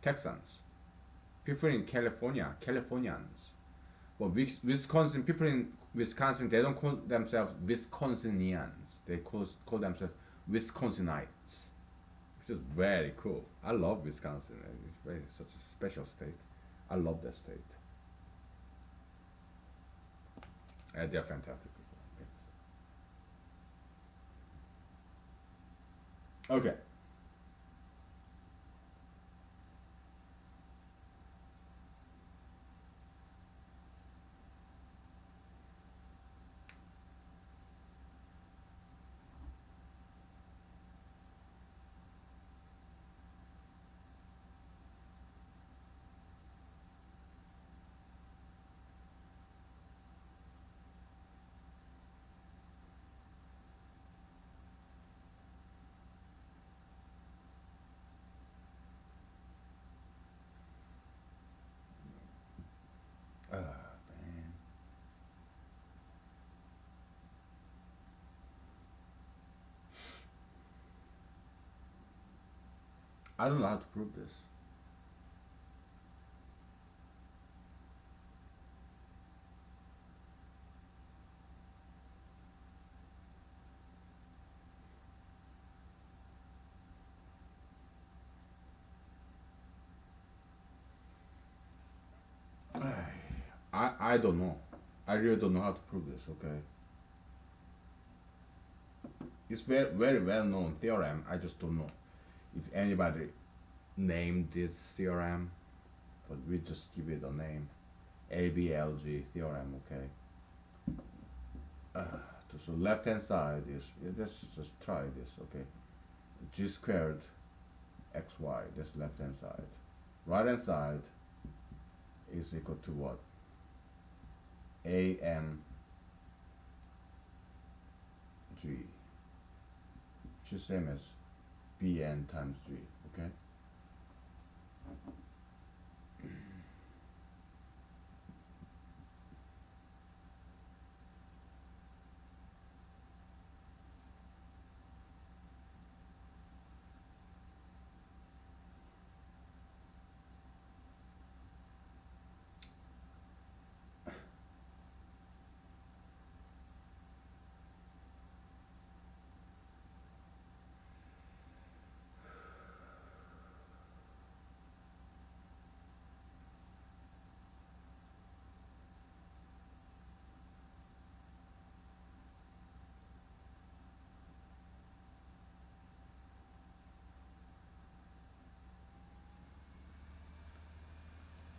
A: Texans. People in California, Californians. But Wisconsin people in Wisconsin, they don't call themselves Wisconsinians. They call themselves Wisconsinites, which is very cool. I love Wisconsin. It's very such a special state. I love that state. They're fantastic people. Okay. Man. I don't know how to prove this. I don't know. I really don't know how to prove this. Okay. It's very well known theorem. I just don't know if anybody named this theorem, but we just give it a name. ABLG theorem. Okay. So left hand side is, let's just try this. Okay. G squared xy. That's left hand side. Right hand side is equal to what? AM G, which is same as Bn times G. Okay.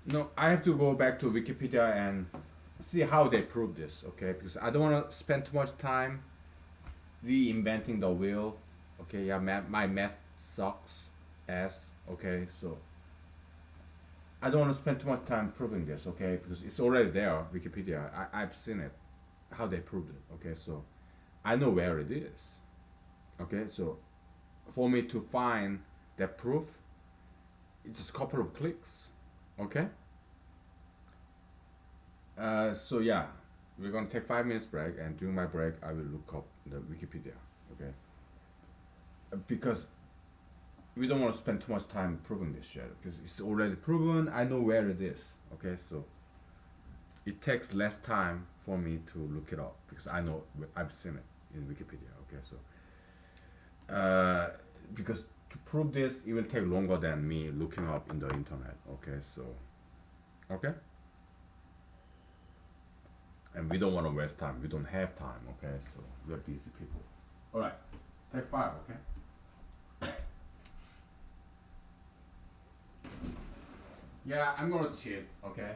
A: No, I have to go back to Wikipedia and see how they prove this, okay? Because I don't want to spend too much time reinventing the wheel. Okay, yeah, my math sucks ass. Okay, so I don't want to spend too much time proving this. Okay, because it's already there, Wikipedia. I've seen it, how they proved it. Okay, so I know where it is. Okay, so for me to find that proof, it's just a couple of clicks. Okay. So yeah, we're gonna take 5 minutes break, and during my break, I will look up the Wikipedia. Okay. Because we don't want to spend too much time proving this shit because it's already proven. I know where it is. Okay, so it takes less time for me to look it up because I know I've seen it in Wikipedia. Okay, so because to prove this, it will take longer than me looking up in the internet. Okay, so okay, and we don't want to waste time. We don't have time. Okay, so we're busy people. All right, take 5. Okay. Yeah, I'm gonna cheat. Okay.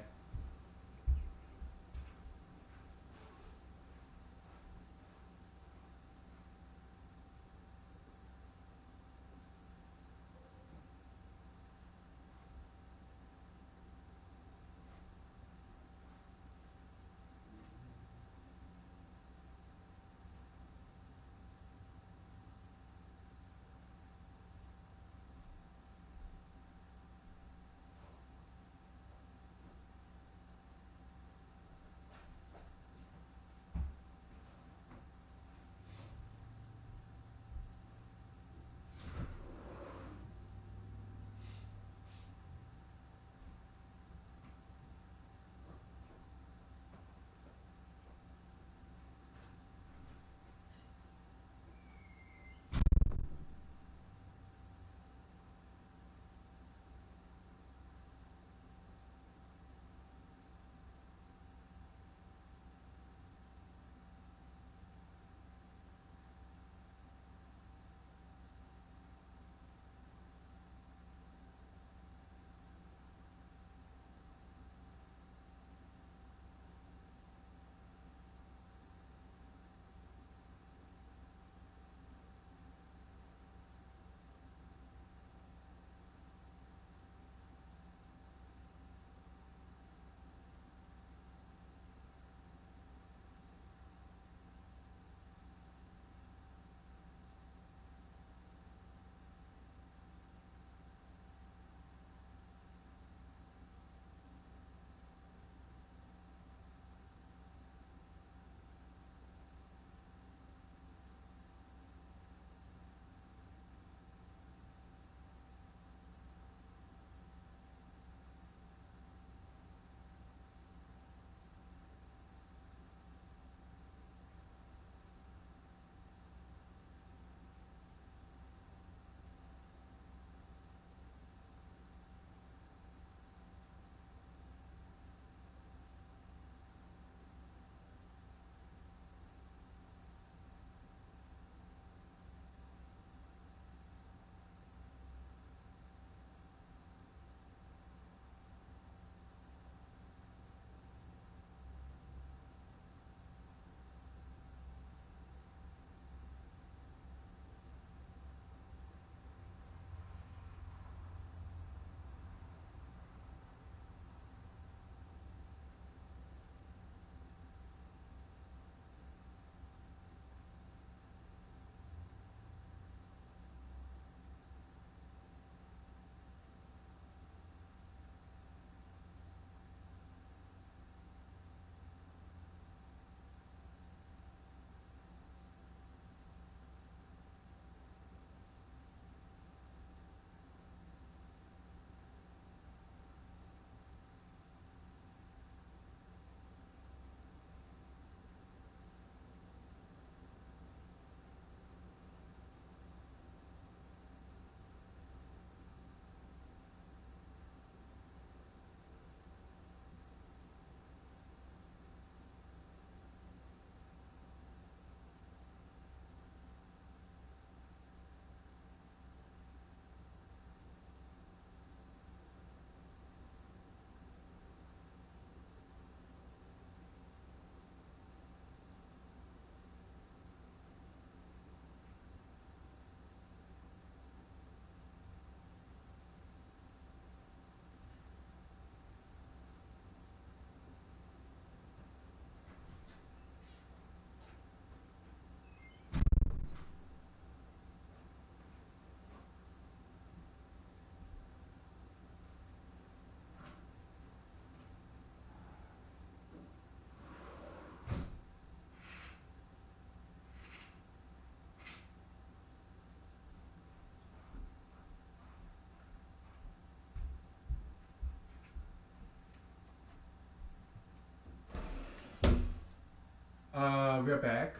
A: we're back.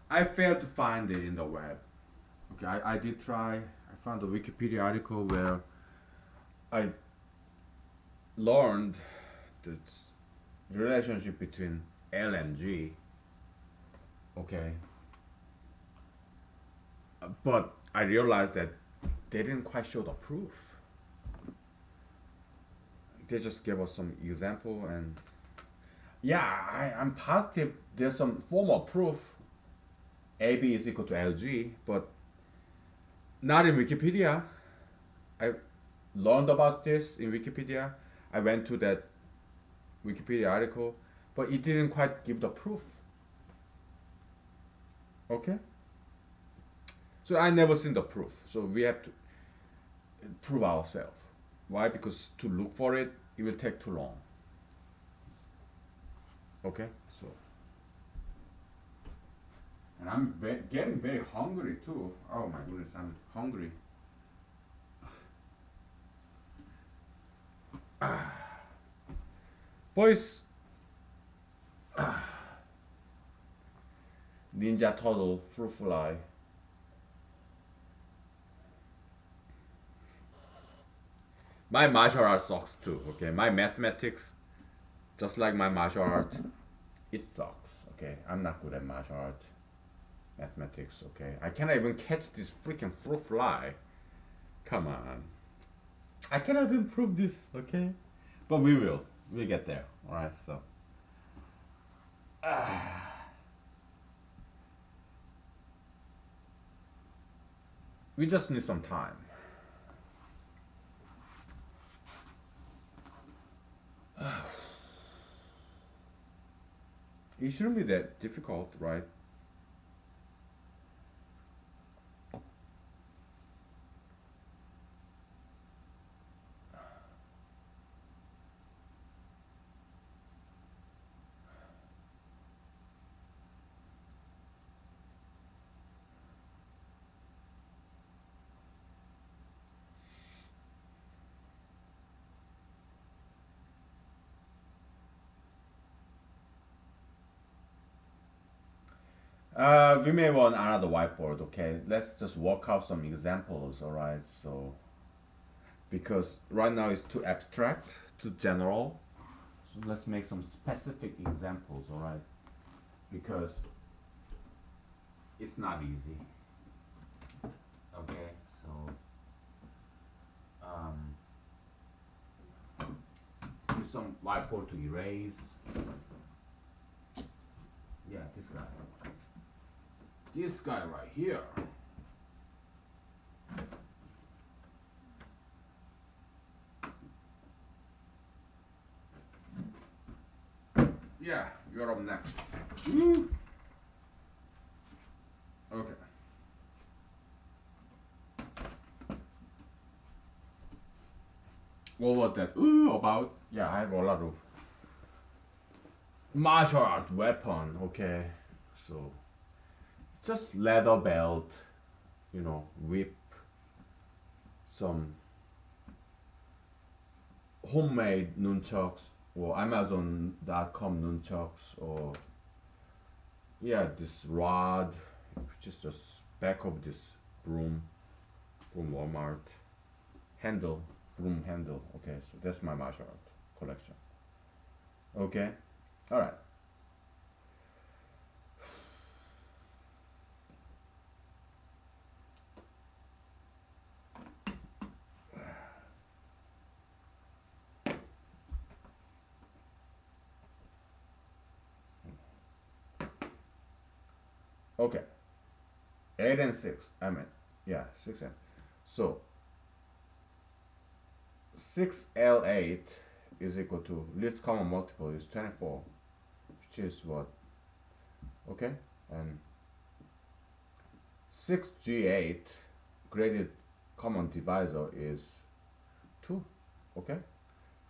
A: I failed to find it in the web. Okay, I did try. I found a Wikipedia article where I learned the relationship between L and G. Okay, but I realized that they didn't quite show the proof. They just gave us some example, and yeah, I'm positive there's some formal proof AB is equal to LG, but not in Wikipedia. I learned about this in Wikipedia. I went to that Wikipedia article, but it didn't quite give the proof. Okay? So I never seen the proof. So we have to prove ourselves. Why? Because to look for it, it will take too long. Okay? So, and I'm getting very hungry too. Oh my goodness, I'm hungry. Boys, Ninja Turtle, fruit fly. My martial art sucks too. Okay, my mathematics, just like my martial art, it sucks. Okay, I'm not good at martial art, mathematics. Okay, I cannot even catch this freaking fruit fly. Come on, I cannot even prove this. Okay, but we will. We'll get there. All right. So, we just need some time. It shouldn't be that difficult, right? We may want another whiteboard, okay? Let's just work out some examples, alright? So, because right now it's too abstract, too general. So let's make some specific examples, alright? Because it's not easy. Okay, so use some whiteboard to erase. Yeah, this guy. This guy right here. Yeah, you're up next. Woo. Okay. What was that? Ooh, about? Yeah, I have a lot of martial art weapon. Okay, so just leather belt, whip, some homemade nunchucks or Amazon.com nunchucks, or yeah, this rod, which is just back of this broom from Walmart, handle, broom handle. Okay, so that's my martial art collection. Okay, all right. Okay, 8 and 6. I mean, yeah, 6 and so 6L8 is equal to least common multiple is 24, which is what? Okay, and 6G8 graded common divisor is 2. Okay,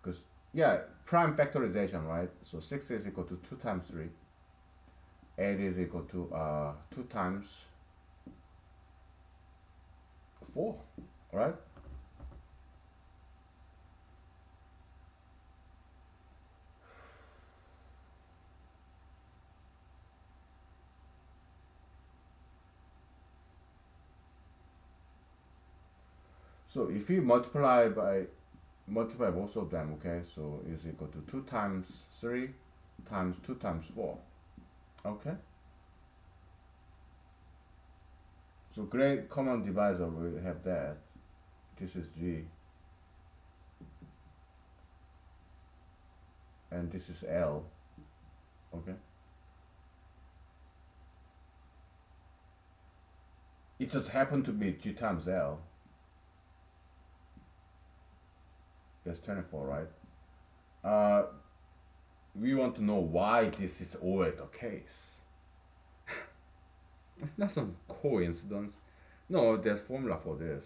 A: because yeah, prime factorization, right? So 6 is equal to 2 times 3. 8 is equal to 2 times 4, right? So if you multiply both of them, okay, so is equal to 2 times 3 times 2 times 4. Okay, so great common divisor, we have that. This is G and this is L. Okay, it just happened to be G times L. That's 24, right? uh, we want to know why this is always the case. It's not some coincidence. No, there's formula for this.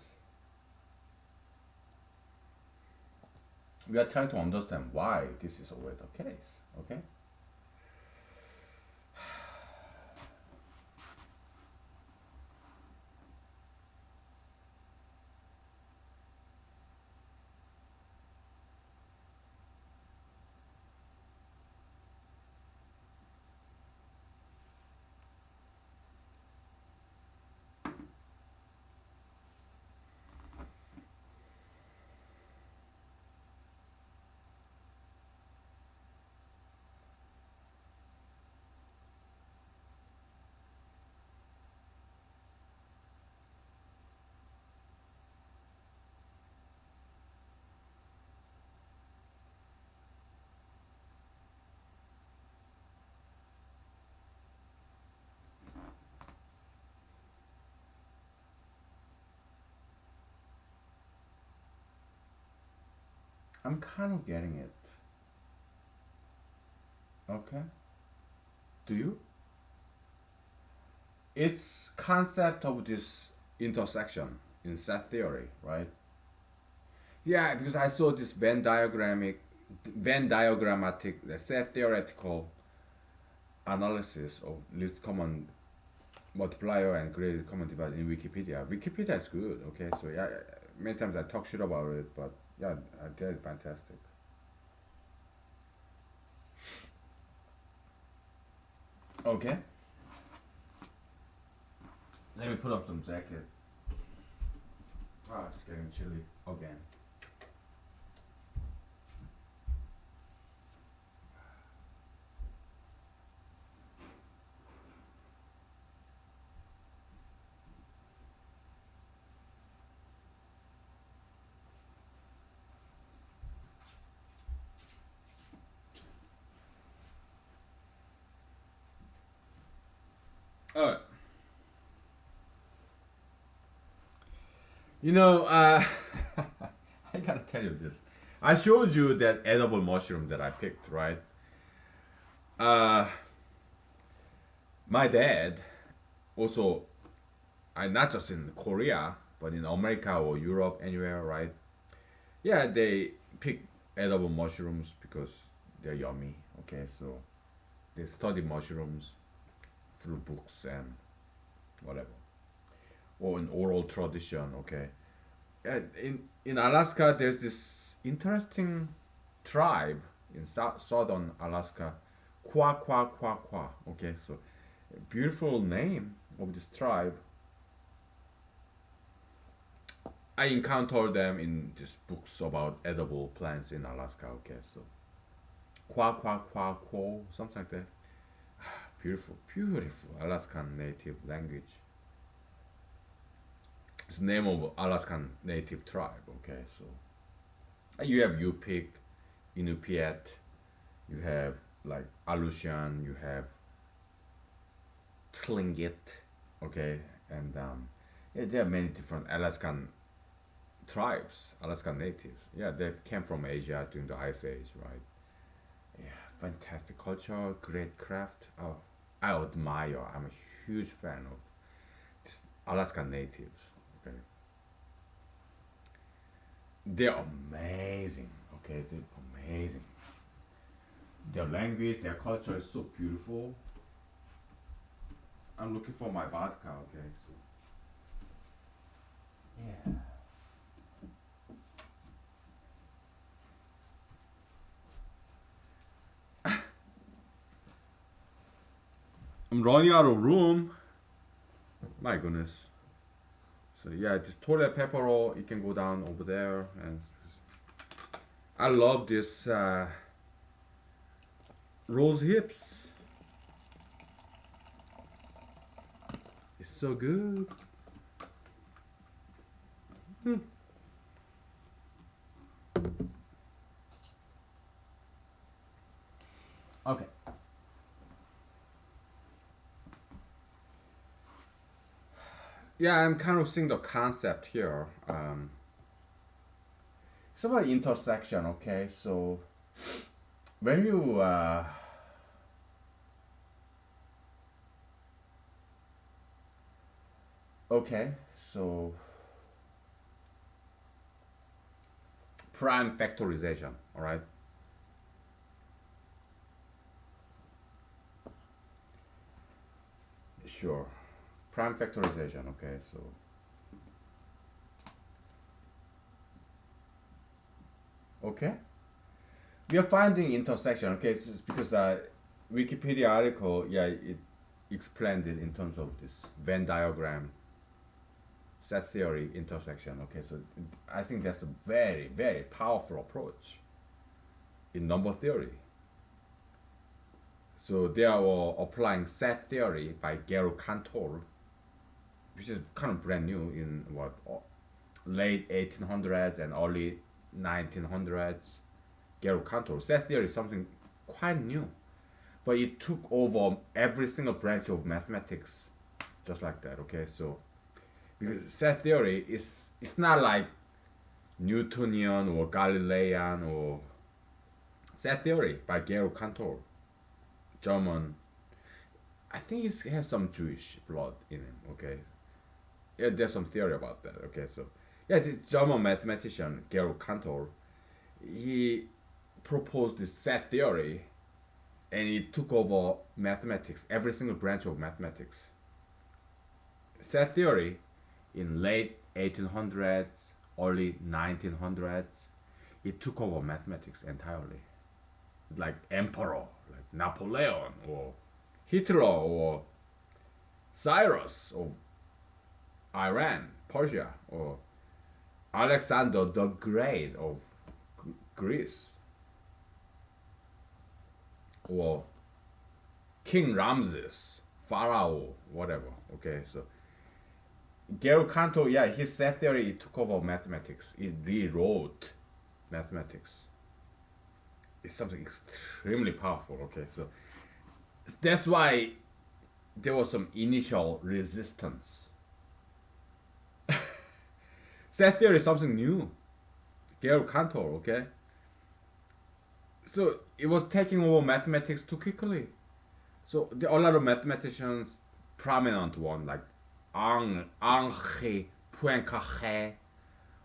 A: We are trying to understand why this is always the case. Okay. I'm kind of getting it. Okay. Do you? It's concept of this intersection in set theory, right? Yeah, because I saw this Venn diagrammatic, set theoretical analysis of least common multiplier and greatest common divisor in Wikipedia. Wikipedia is good, okay? So yeah, many times I talk shit about it, but yeah, they're fantastic. Okay. Let me put up some jacket. Ah, it's getting chilly again. Alright. You know, I gotta tell you this. I showed you that edible mushroom that I picked, right? Uh, my dad also, I not just in Korea, but in America or Europe, anywhere, right? Yeah, they pick edible mushrooms because they're yummy. Okay, so they study mushrooms through books and whatever, or an oral tradition. Okay, in Alaska, there's this interesting tribe in southern Alaska, Kwa Kwa Kwa Kwa. Okay, so beautiful name of this tribe. I encountered them in these books about edible plants in Alaska. Okay, so Kwa Kwa Kwa Kwa, something like that. Beautiful, beautiful Alaskan native language. It's the name of Alaskan native tribe. Okay, so you have Yupik, Inupiat, you have like Aleutian, you have Tlingit, okay, and yeah, there are many different Alaskan tribes, Alaskan natives. Yeah, they came from Asia during the Ice Age, right? Yeah, fantastic culture, great craft. Oh, I admire. I'm a huge fan of this Alaskan natives. Okay, they're amazing. Okay, they're amazing. Their language, their culture is so beautiful. I'm looking for my vodka. Okay, so yeah. I'm running out of room. My goodness. So yeah, this toilet paper roll, it can go down over there, and I love this rose hips. It's so good. Hmm. Okay. Yeah, I'm kind of seeing the concept here. It's about intersection, okay? So when you okay, so prime factorization, all right? Sure. Prime factorization, okay? So okay. We are finding intersection, okay? It's because Wikipedia article, yeah, it explained it in terms of this Venn diagram, set theory, intersection. Okay, so I think that's a very, very powerful approach in number theory. So they are applying set theory by Gero Cantor, which is kind of brand new in what late 1800s and early 1900s. Gero Cantor set theory is something quite new, but it took over every single branch of mathematics, just like that. Okay, so because set theory is it's not like Newtonian or Galilean or set theory by Gero Cantor, German. I think he has some Jewish blood in him. Okay, yeah, there's some theory about that. Okay, so yeah, this German mathematician Gero Cantor, he proposed this set theory, and it took over mathematics, every single branch of mathematics. Set theory in late 1800s, early 1900s, it took over mathematics entirely. Like emperor, like Napoleon or Hitler or Cyrus of Iran, Persia, or Alexander the Great of Greece, or King Ramses, Pharaoh, whatever. Okay, so Gero Cantor, yeah, his set theory it took over mathematics. It rewrote mathematics. It's something extremely powerful. Okay, so that's why there was some initial resistance. Set theory is something new. Gero Cantor, okay? So it was taking over mathematics too quickly. So there are a lot of mathematicians, prominent one like Henri Poincaré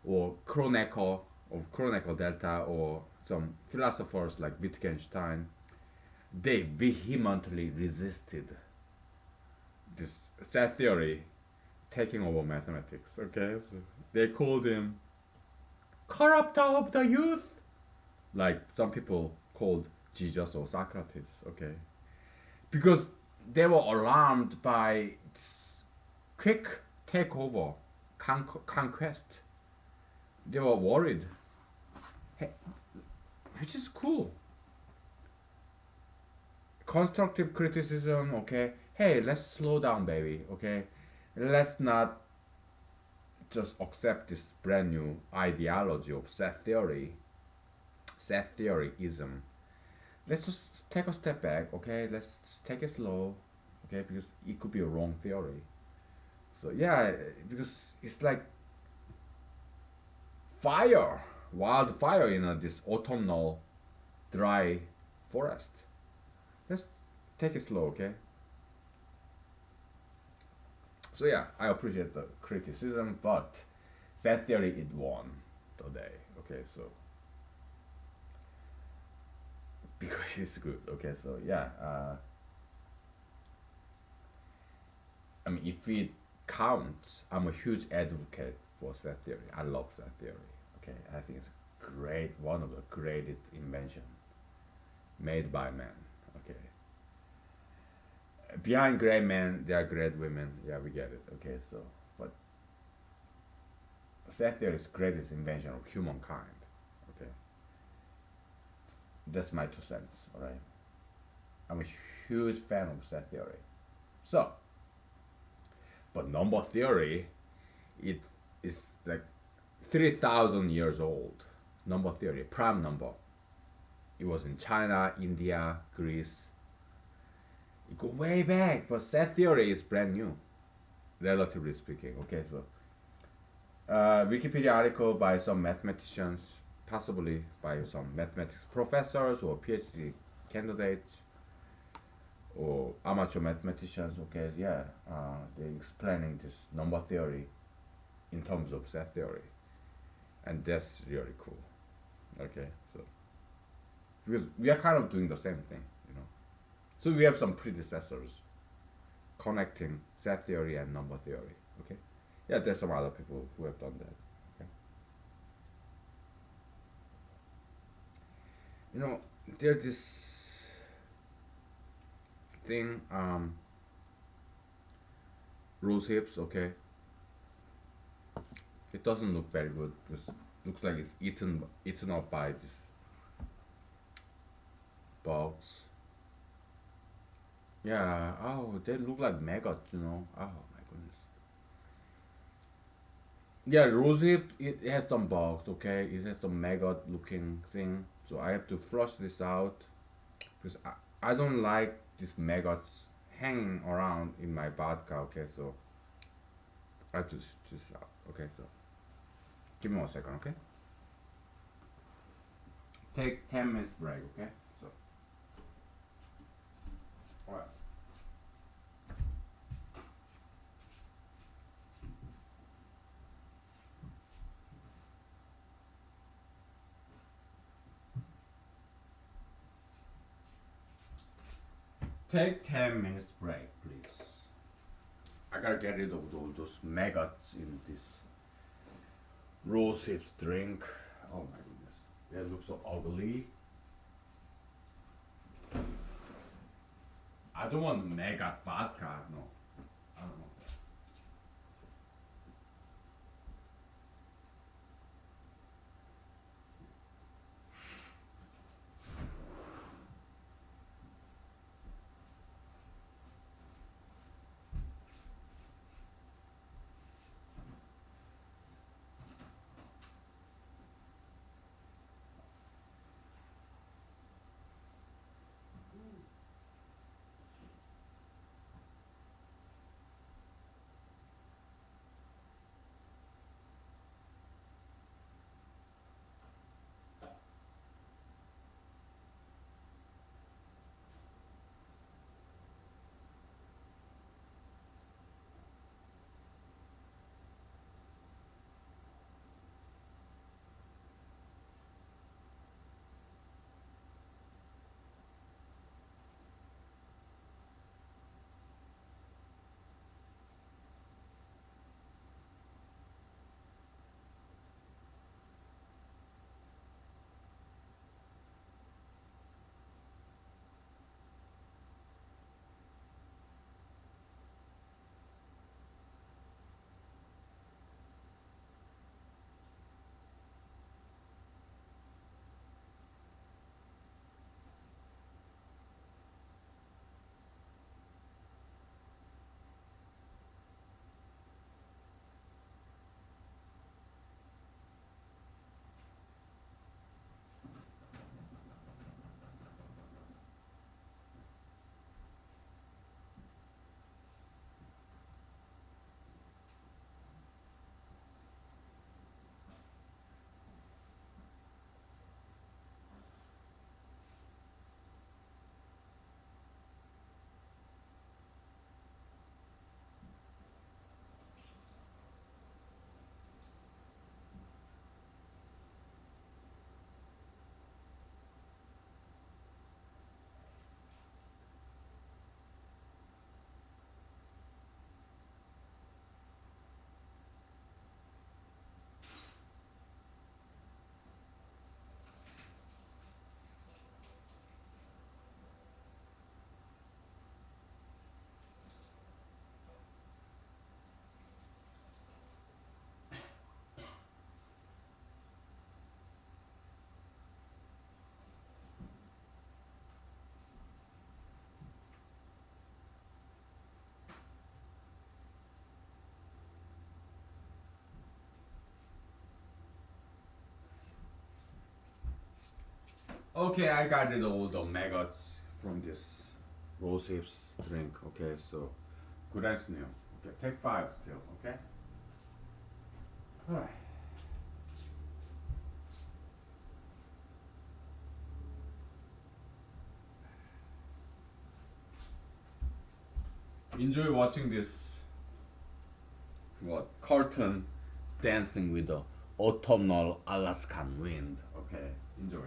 A: or Kronecker of Kronecker Delta or some philosophers like Wittgenstein. They vehemently resisted this set theory taking over mathematics. Okay, so they called him corrupter of the youth, like some people called Jesus or Socrates. Okay, because they were alarmed by this quick takeover, conquest. They were worried, hey, which is cool. Constructive criticism, okay. Hey, let's slow down, baby, okay. Let's not just accept this brand new ideology of set theoryism. Let's just take a step back, okay. Let's just take it slow, okay, because it could be a wrong theory. So yeah, because it's like fire, wildfire in this autumnal dry forest. Let's take it slow, okay? So yeah, I appreciate the criticism, but set theory it won today. Okay, so because it's good. Okay, so yeah, I mean if it counts, I'm a huge advocate for set theory. I love set theory. Okay, I think it's great, one of the greatest invention made by man. Okay, behind great men there are great women. Yeah, we get it. Okay, so but set theory is the greatest invention of humankind. Okay, that's my 2 cents. All right, I'm a huge fan of set theory. So, but number theory, it is like 3,000 years old. Number theory, prime number. It was in China, India, Greece. It go way back, but set theory is brand new, relatively speaking. Okay, so Wikipedia article by some mathematicians, possibly by some mathematics professors or PhD candidates or amateur mathematicians. Okay, yeah, they're explaining this number theory in terms of set theory, and that's really cool. Okay, so because we are kind of doing the same thing, you know. So we have some predecessors connecting set theory and number theory. Okay, yeah, there's some other people who have done that. Okay, you know, there's this thing, rose hips. Okay, it doesn't look very good because it looks like it's eaten up by these bugs. Yeah. Oh, they look like maggots. You know. Oh my goodness. Yeah, rose hip. It has some bugs. Okay, it has some maggot looking thing. So I have to flush this out because I don't like these maggots hanging around in my vodka. Okay, so I have to just out. Okay, so give me 1 second. Okay, take 10 minutes break. Okay, so all right. Take 10 minutes break, please. I gotta get rid of all those maggots in this rose hips drink. Oh my goodness, they look so ugly. I don't want maggot vodka. No, I don't know. Okay, I got rid of all the maggots from this rose hips drink. Okay, so good afternoon. Okay, take five still. Okay. All right. Enjoy watching this what curtain dancing with the autumnal Alaskan wind. Okay, enjoy.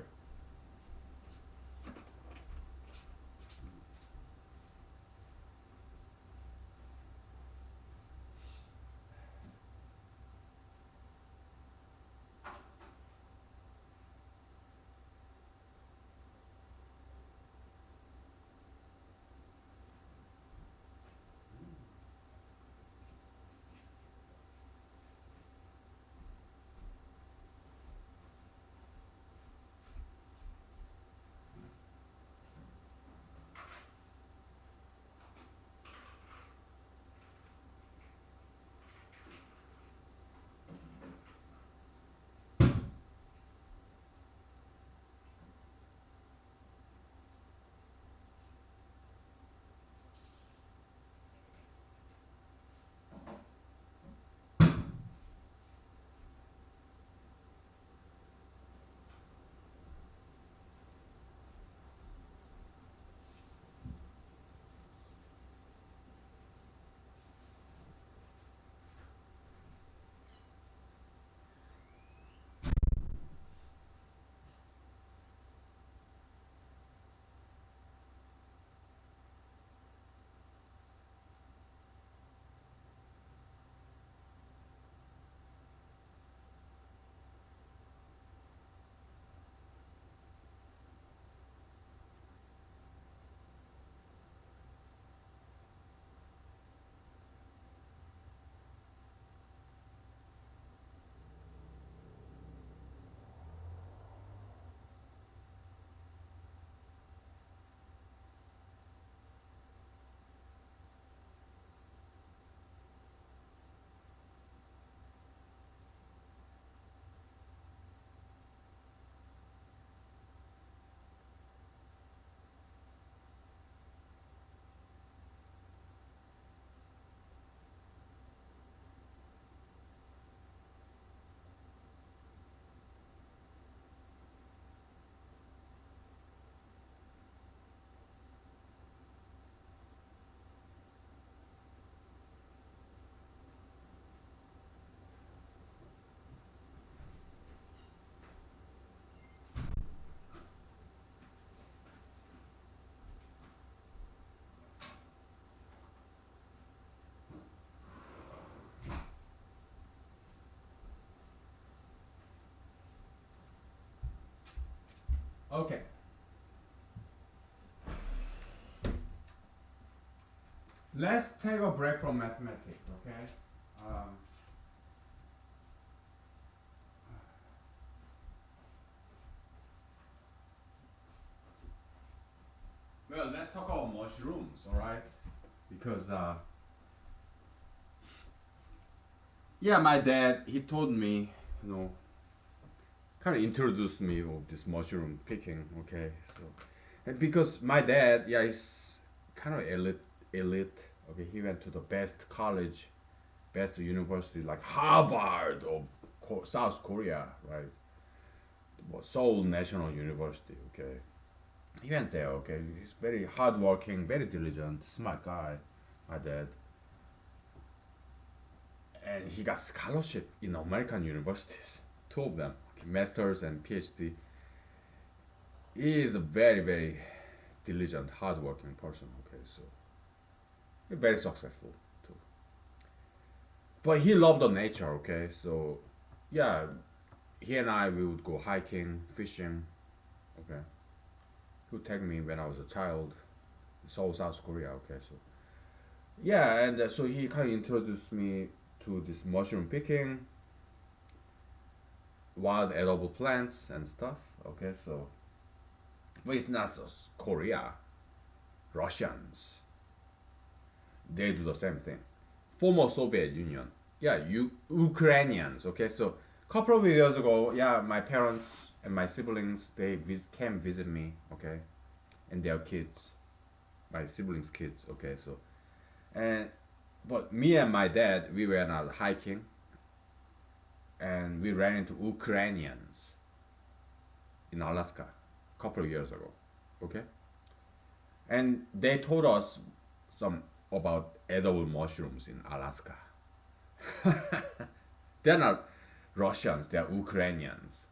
A: Okay. Let's take a break from mathematics. Okay. Um, well, let's talk about mushrooms. All right. Because yeah, my dad he told me, you know, kind of introduced me of this mushroom picking. Okay, so and because my dad, yeah, is kind of elite. Okay, he went to the best college, best university like Harvard of South Korea, right? Seoul National University. Okay, he went there. Okay, he's very hardworking, very diligent, smart guy. My dad, and he got scholarship in American universities, two of them, masters and PhD. He is a very diligent, hardworking person. Okay, so very successful too. But he loved the nature. Okay, so yeah, he and I we would go hiking, fishing. Okay, he would take me when I was a child, Seoul, South Korea. Okay, so yeah, and so he kind of introduced me to this mushroom picking, wild edible plants and stuff. Okay, so but it's not just Korea, Russians. They do the same thing. Former Soviet Union. Yeah, Ukrainians. Okay, so couple of years ago, yeah, my parents and my siblings came visit me, okay, and their kids, my siblings' kids, okay. So and but me and my dad, we were out hiking, and we ran into Ukrainians in Alaska a couple of years ago, okay, and they told us some about edible mushrooms in Alaska. They're not Russians, they're Ukrainians.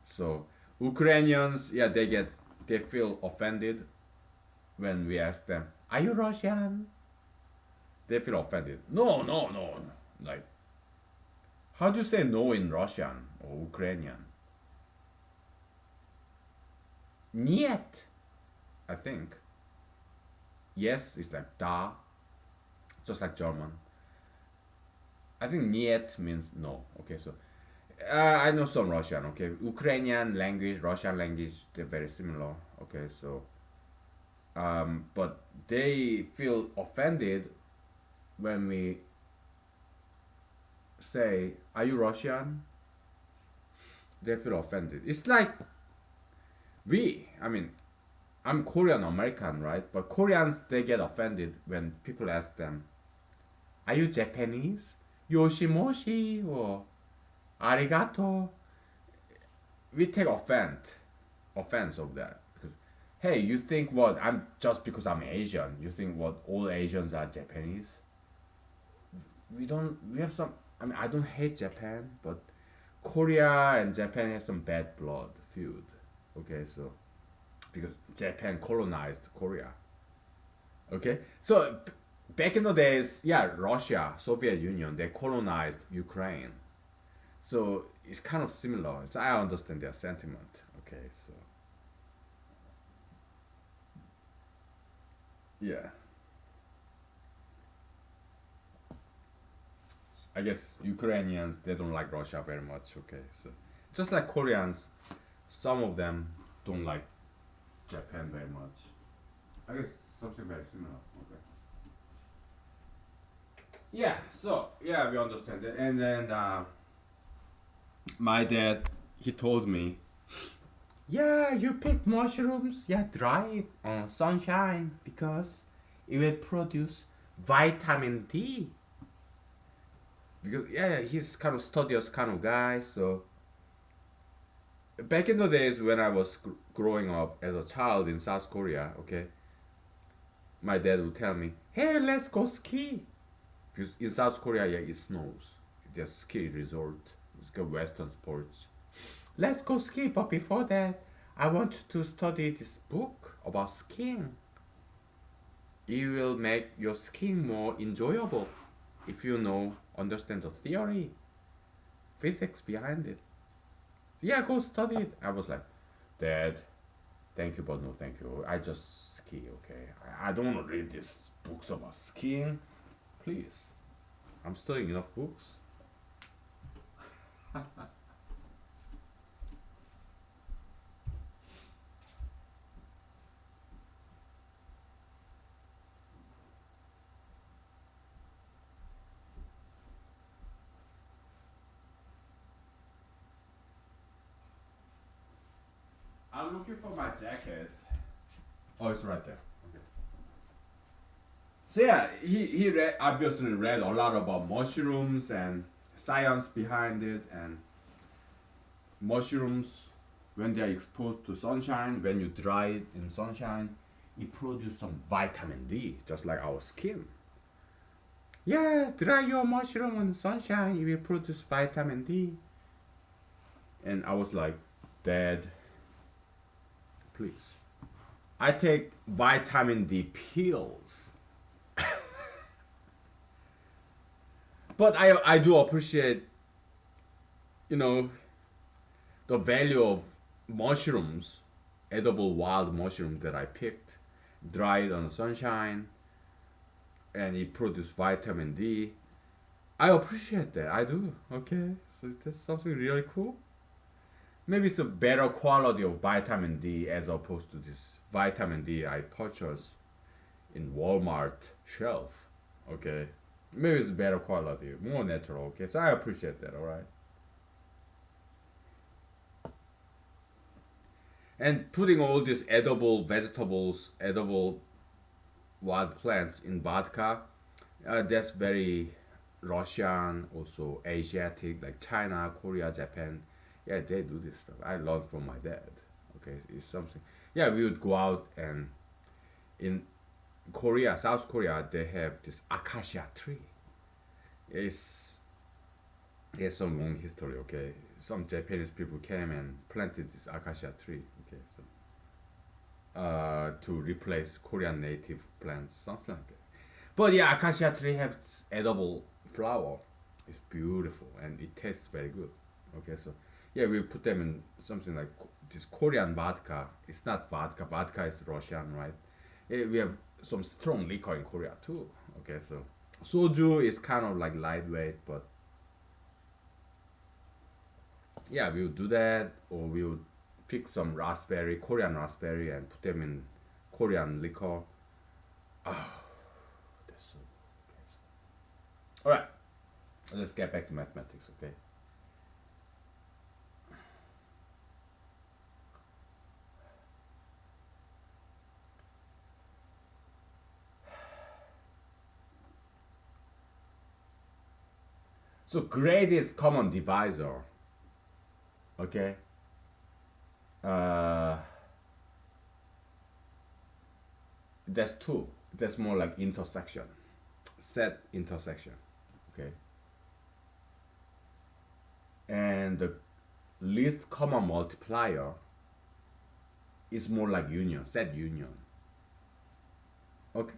A: So Ukrainians, yeah, they feel offended when we ask them, "Are you Russian?" They feel offended. No, no, no. Like, how do you say no in Russian or Ukrainian? Niet, I think. Yes is like da, just like German. I think niet means no. Okay, so I know some Russian. Okay, Ukrainian language, Russian language, they're very similar. Okay, so but they feel offended when we say, "Are you Russian?" They feel offended. It's like I mean, I'm Korean American, right? But Koreans, they get offended when people ask them, "Are you Japanese?" Yoshimoshi or arigato. We take offense of that. Because, hey, you think what? I'm just because I'm Asian. You think what? All Asians are Japanese? We don't. We have some. I mean, I don't hate Japan, but Korea and Japan has some bad blood feud. Okay, so because Japan colonized Korea. Okay, so back in the days, yeah, Russia, Soviet Union, they colonized Ukraine. So it's kind of similar. So I understand their sentiment. Okay, so yeah, I guess Ukrainians, they don't like Russia very much. Okay, so just like Koreans, some of them don't like Japan very much. I guess something very similar. Okay. Yeah. So yeah, we understand that. And then my dad, he told me, "Yeah, you pick mushrooms. Yeah, dry it on sunshine because it will produce vitamin D." Because yeah, he's kind of studious kind of guy. So back in the days when I was growing up as a child in South Korea, okay, my dad would tell me, "Hey, let's go ski." Because in South Korea, yeah, it snows. There's ski resort. It's got Western sports. "Let's go ski, but before that, I want to study this book about skiing. It will make your skiing more enjoyable if you understand the theory, physics behind it. Yeah, go study it." I was like, "Dad, thank you, but no thank you. I just ski, okay? I don't want to read these books about skiing. Please. I'm studying enough books." I'm looking for my jacket. Oh, it's right there. Okay. So yeah, obviously read a lot about mushrooms and science behind it, and mushrooms, when they are exposed to sunshine, when you dry it in sunshine, it produces some vitamin D, just like our skin. Yeah, dry your mushroom on sunshine, it will produce vitamin D. And I was like, "Dad, please." I take vitamin D pills. But I do appreciate, you know, the value of mushrooms, edible wild mushroom that I picked, dried on the sunshine, and it produces vitamin D. I appreciate that. I do. Okay, so that's something really cool. Maybe it's a better quality of vitamin D as opposed to this vitamin D I purchased in Walmart shelf. Okay, maybe it's better quality, more natural. Okay, so I appreciate that. All right. And putting all these edible vegetables, edible wild plants in vodka, that's very Russian, also Asiatic, like China, Korea, Japan. Yeah, they do this stuff. I learned from my dad. Okay, it's something. Yeah, we would go out, and in Korea, South Korea, they have this acacia tree. It's it's some long history. Okay, some Japanese people came and planted this acacia tree. Okay, so to replace Korean native plants, something like that. But yeah, acacia tree has edible flower. It's beautiful and it tastes very good. Okay, so yeah, we put them in something like this Korean vodka. It's not vodka. Vodka is Russian, right? We have some strong liquor in Korea too. Okay, so soju is kind of like lightweight, but yeah, we would do that, or we would pick some raspberry, Korean raspberry, and put them in Korean liquor. Ah, that's so good. All right, let's get back to mathematics. Okay. So grade is common divisor. Okay. Uh, that's two. That's more like intersection. Set intersection. Okay. And the least common multiplier is more like union. Set union. Okay.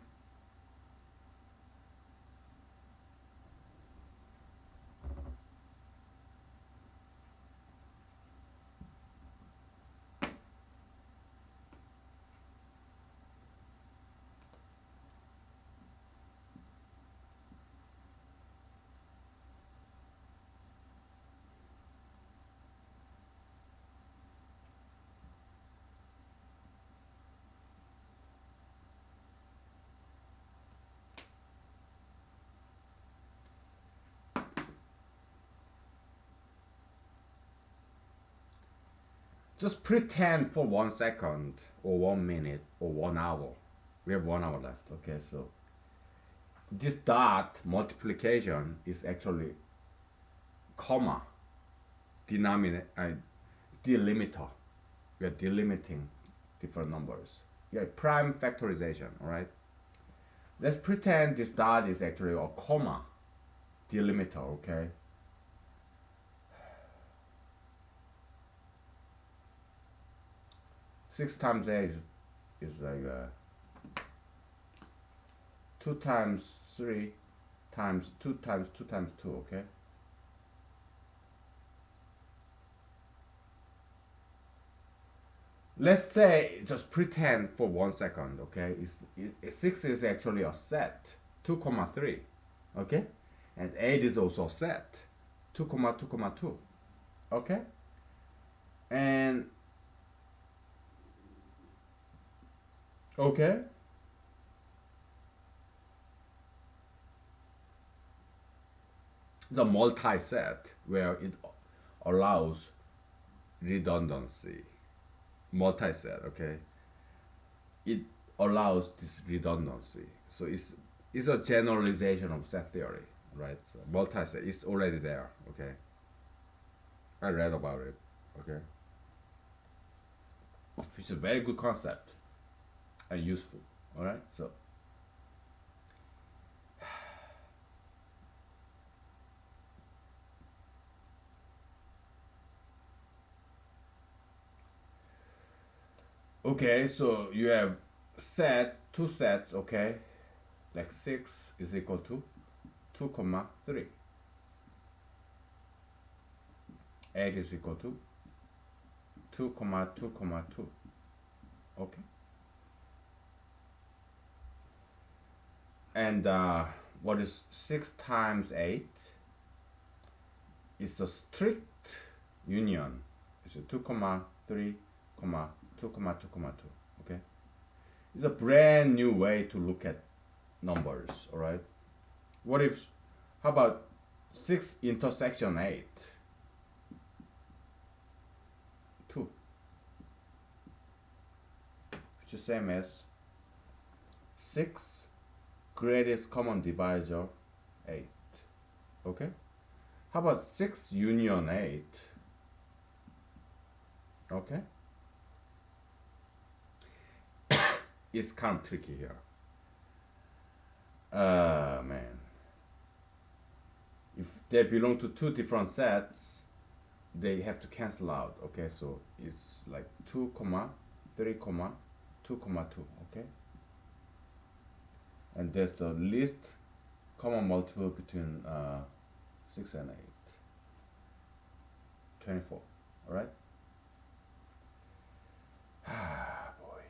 A: Just pretend for 1 second or 1 minute or 1 hour. We have 1 hour left. Okay, so this dot multiplication is actually comma delimiter. We are delimiting different numbers. Yeah, prime factorization. All right. Let's pretend this dot is actually a comma delimiter. Okay. 6 times 8 is like 2 times 3 times 2 times 2 times 2, okay? Let's say, just pretend for 1 second, okay? 6 is actually a set, 2 comma 3, okay? And 8 is also a set, 2 comma 2 comma 2, okay? And, okay? The multi-set where it allows redundancy. Multi-set, okay? It allows this redundancy. So it's a generalization of set theory, right? So multi-set is already there, okay? I read about it, okay? It's a very good concept and useful, all right? So okay, so you have two sets, okay? Like 6 is equal to 2 comma 3. 8 is equal to 2 comma 2 comma 2. Okay. And what is 6 times 8 is a strict union. It's a 2 comma 3 comma 2 comma 2 comma 2. Okay. It's a brand new way to look at numbers. All right. What if? How about 6 intersection 8? 2. the same as 6 greatest common divisor 8. Okay? How about 6 union 8? Okay? It's kind of tricky here. Man. If they belong to two different sets, they have to cancel out. Okay, so it's like 2 comma 3 comma 2 comma 2. Okay, and that's the least common multiple between 6 and 8. 24. All right. Ah, boy.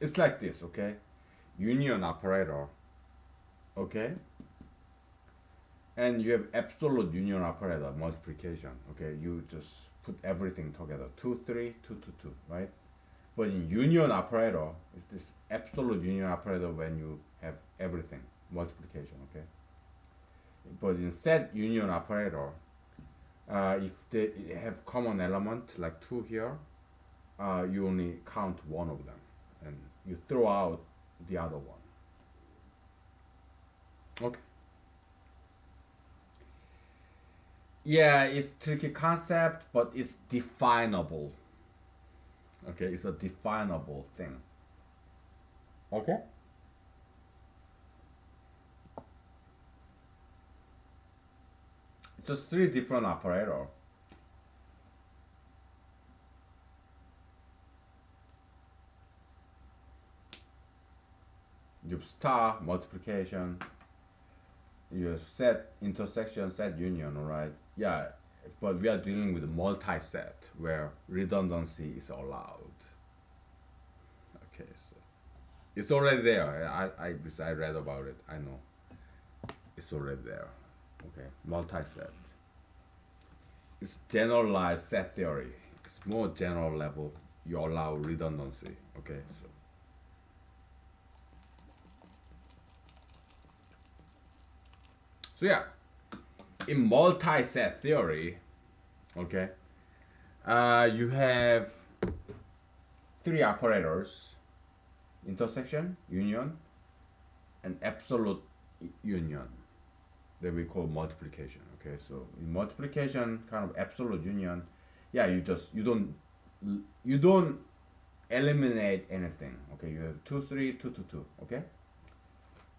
A: It's like this, okay? Union operator, okay? And you have absolute union operator multiplication, okay? You just put everything together. 2, 3, 2, 2, 2, right? But in union operator, it's this absolute union operator when you have everything, multiplication, okay? But in set union operator, if they have common element like 2 here, you only count one of them and you throw out the other one. Okay. Yeah, it's tricky concept, but it's definable. Okay, it's a definable thing. Okay. It's just 3 different operator. You have star multiplication, you have set intersection, set union, alright? Yeah, but we are dealing with a multi-set where redundancy is allowed. Okay, so it's already there. I read about it. I know it's already there. Okay, multi-set. It's generalized set theory. It's more general level. You allow redundancy. Okay, so yeah, in multi-set theory, okay, you have 3 operators: intersection, union, and absolute union that we call multiplication. Okay, so in multiplication, kind of absolute union, yeah, you don't eliminate anything. Okay, you have 2, 3, 2, 2, 2. Okay,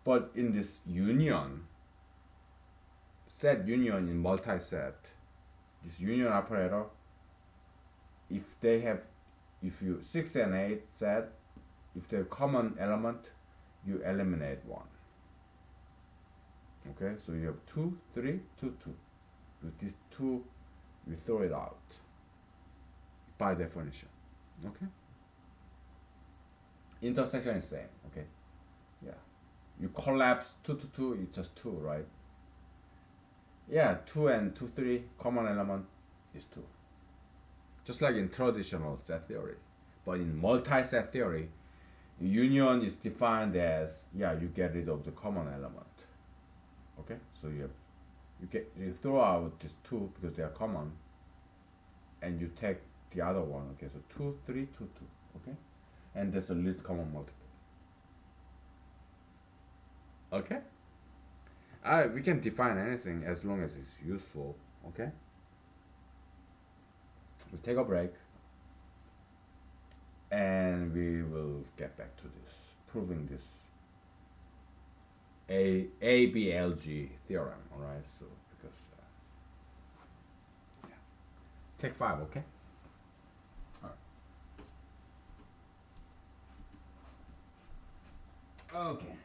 A: but in this union, set union in multi-set, this union operator, if they have, if you 6 and 8 set, if they're common element, you eliminate one. Okay, so you have 2, 3, 2, 2. With these 2, you throw it out by definition. Okay, intersection is same. Okay, yeah, you collapse 2 to 2, it's just 2, right? Yeah, 2 and 2, 3 common element is 2, just like in traditional set theory. But in multi-set theory, union is defined as, yeah, you get rid of the common element. Okay, so you throw out these 2 because they are common, and you take the other one. Okay, so 2, 3, 2, 2. Okay, and that's the least common multiple. Okay, we can define anything as long as it's useful. Okay, we'll take a break and we will get back to this, proving this ABLG theorem. All right, so because yeah. Take 5. Okay. All right. Okay.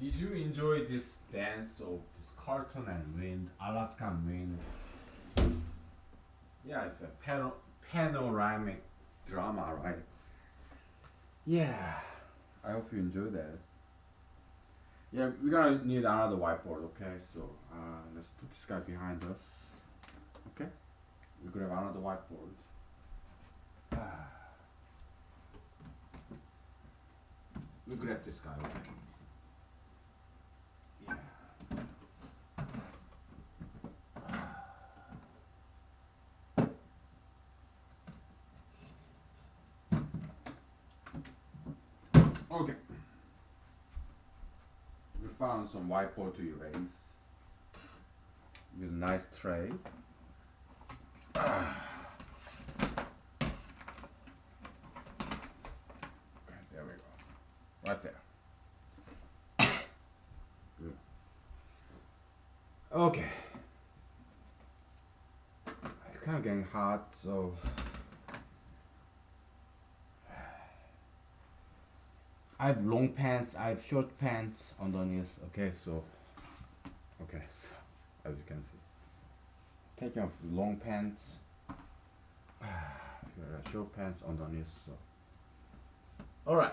A: Did you enjoy this dance of this curtain and wind, Alaskan wind? Yeah, it's a panoramic drama, right? Yeah, I hope you enjoy that. Yeah, we're gonna need another whiteboard, okay? So let's put this guy behind us, okay? We grab another whiteboard. We grab this guy, okay? Yeah. Okay. We found some whiteboard to erase with a nice tray. Okay, there we go. Right there. Good. Okay. It's kind of getting hot, so I have long pants, I have short pants underneath. Okay, so as you can see, taking off long pants, here are short pants underneath. So, all right.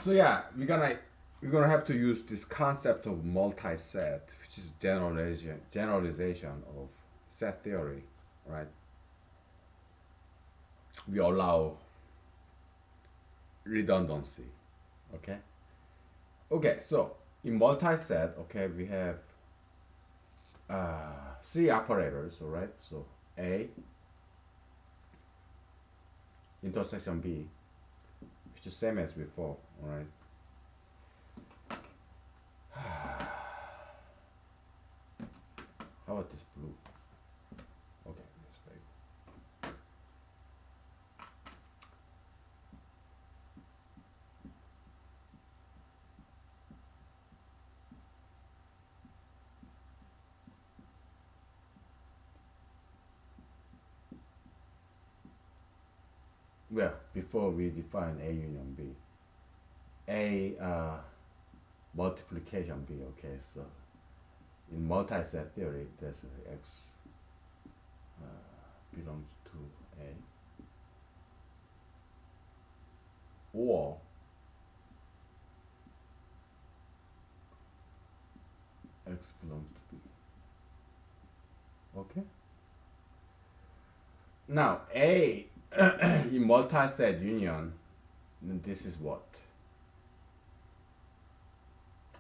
A: So yeah, we're gonna have to use this concept of multi-set, which is generalization of set theory, right? We allow redundancy, okay? Okay, so in multi-set, okay, we have three operators, all right? So A intersection B, which is same as before, all right? How about this blue? Okay, this fake. Well, before we define A union B, A multiplication B, okay, so in multi-set theory, there's X belongs to A, or X belongs to B. Okay? Now, A in multi-set union, then this is what?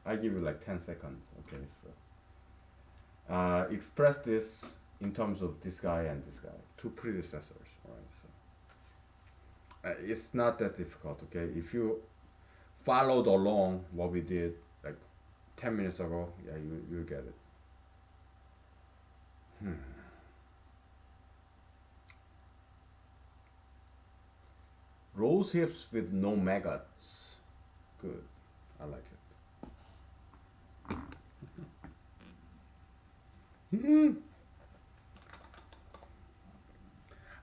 A: I give you like 10 seconds, okay? So, express this in terms of this guy and this guy, two predecessors, right? So, it's not that difficult, okay? If you followed along what we did like 10 minutes ago, yeah, you get it. Rose hips with no maggots. Good. I like it.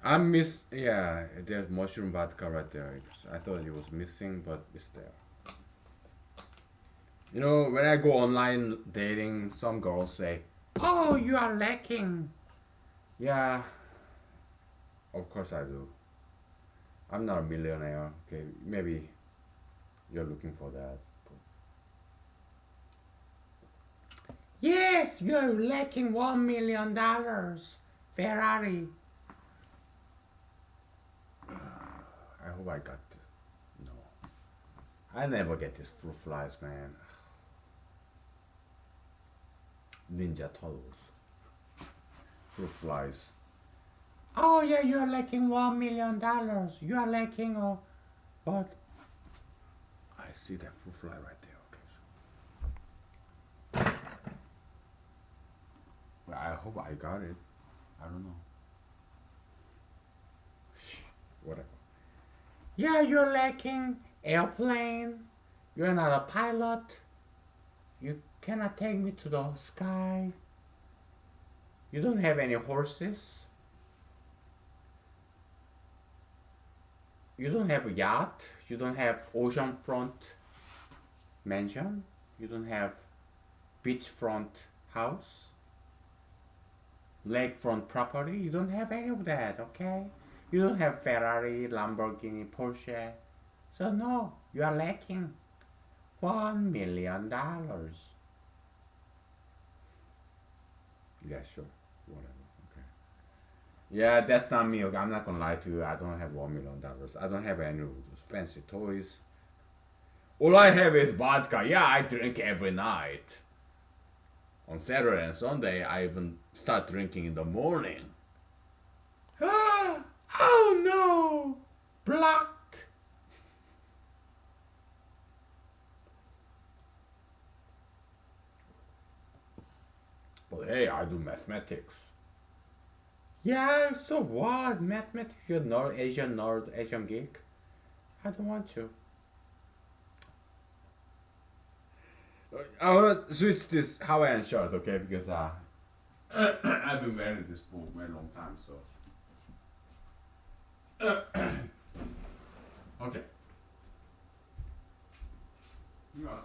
A: I miss, yeah, there's mushroom vodka right there. I thought it was missing, but it's there. You know, when I go online dating, some girls say, "Oh, you are lacking." Yeah, of course I do. I'm not a millionaire. Okay, maybe you're looking for that. Yes, you're lacking $1 million. Ferrari. I hope I got this. No. I never get these fruit flies, man. Ninja Turtles. Fruit flies. Oh yeah, you're lacking $1 million. You are lacking what? I see that fruit fly right there. Okay. Well, I hope I got it. I don't know. Whatever. Yeah, you're lacking airplane. You're not a pilot. You cannot take me to the sky. You don't have any horses. You don't have a yacht. You don't have oceanfront mansion. You don't have beachfront house, lakefront property. You don't have any of that, okay? You don't have Ferrari, Lamborghini, Porsche. So no, you are lacking $1 million. Yeah, sure. Whatever. Okay. Yeah, that's not me. Okay? I'm not gonna lie to you. I don't have $1 million. I don't have any of those fancy toys. All I have is vodka. Yeah, I drink every night. On Saturday and Sunday, I even start drinking in the morning. Oh no! Blocked! But hey, I do mathematics. Yeah, so what? Mathematics? You're nerd, Asian geek? I don't want to. I wanna switch this Hawaiian shirt, okay? Because I've been wearing this for a very long time, so. Okay. You are alright.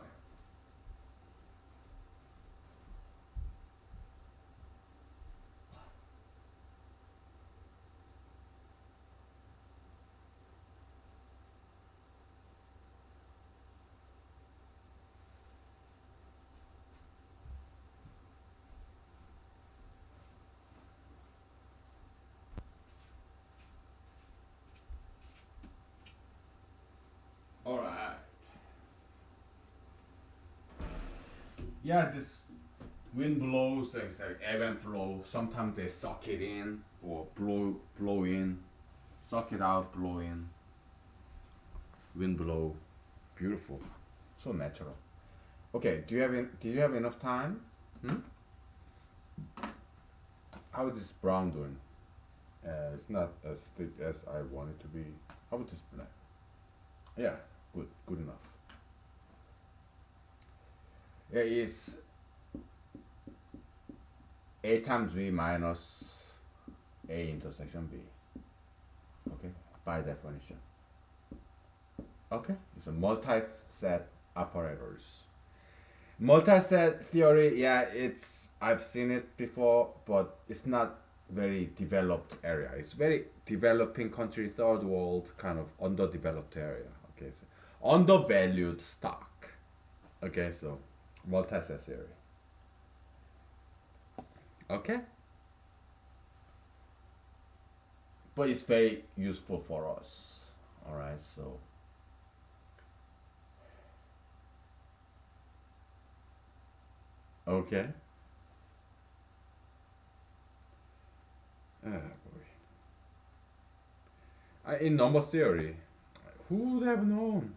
A: Yeah, this wind blows, there's like ebb and flow. Sometimes they suck it in or blow in, suck it out, blow in. Wind blow, beautiful, so natural. Okay, did you have enough time? Hmm? How is this brown doing? It's not as thick as I want it to be. How about this black? Yeah, good enough. It is A times B minus A intersection B. Okay, by definition. Okay, it's a multi-set operators. Multi-set theory, yeah, it's I've seen it before, but it's not very developed area. It's very developing country, third world, kind of underdeveloped area. Okay, so undervalued stock. Okay, so multi-set theory. Okay, but it's very useful for us. All right, so okay. Boy. In number theory, who would have known?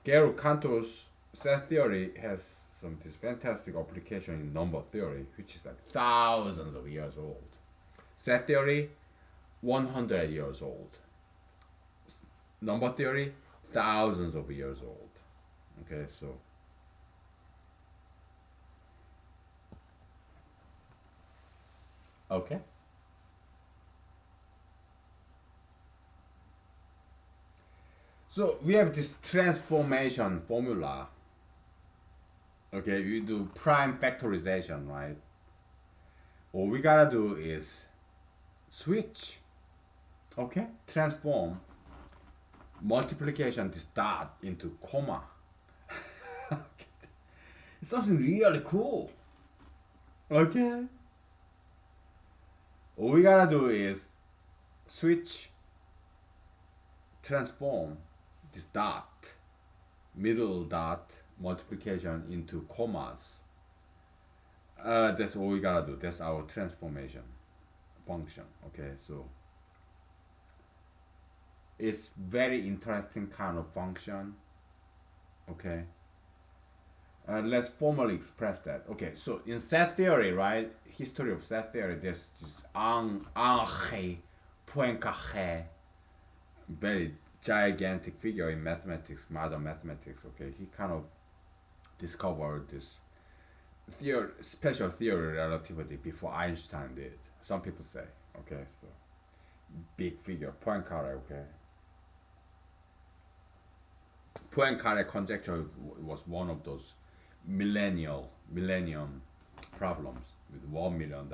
A: Gero Cantor's set theory has some this fantastic application in number theory, which is like thousands of years old. Set theory, 100 years old. Number theory, thousands of years old. Okay, so okay. So we have this transformation formula. Okay, we do prime factorization, right? All we gotta do is switch. Okay, transform multiplication this dot into comma. It's something really cool. Okay. All we gotta do is switch, transform this dot, middle dot multiplication into commas. That's all we gotta do. That's our transformation function. Okay, so it's very interesting kind of function. Okay, let's formally express that. Okay, so in set theory, right? History of set theory. There's this Henri Poincaré, very gigantic figure in mathematics, modern mathematics. Okay, he kind of discovered this theory, special theory relativity before Einstein did. Some people say. Okay, so big figure, Poincaré. Okay, Poincare conjecture was one of those millennium problems with $1 million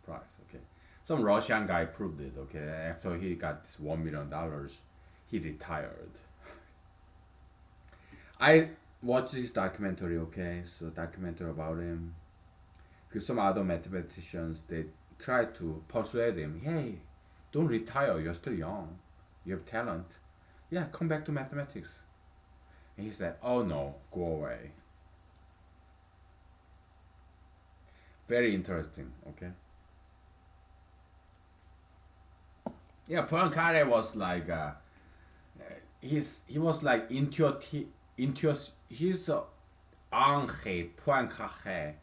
A: price. Okay, some Russian guy proved it. Okay, after he got this $1 million, he retired. I watched this documentary. Okay, so documentary about him. Because some other mathematicians they try to persuade him, hey, don't retire. You're still young. You have talent. Yeah, come back to mathematics. And he said, oh no, go away. Very interesting. Okay. Yeah, Poincaré was like he was like he's Henri Poincaré,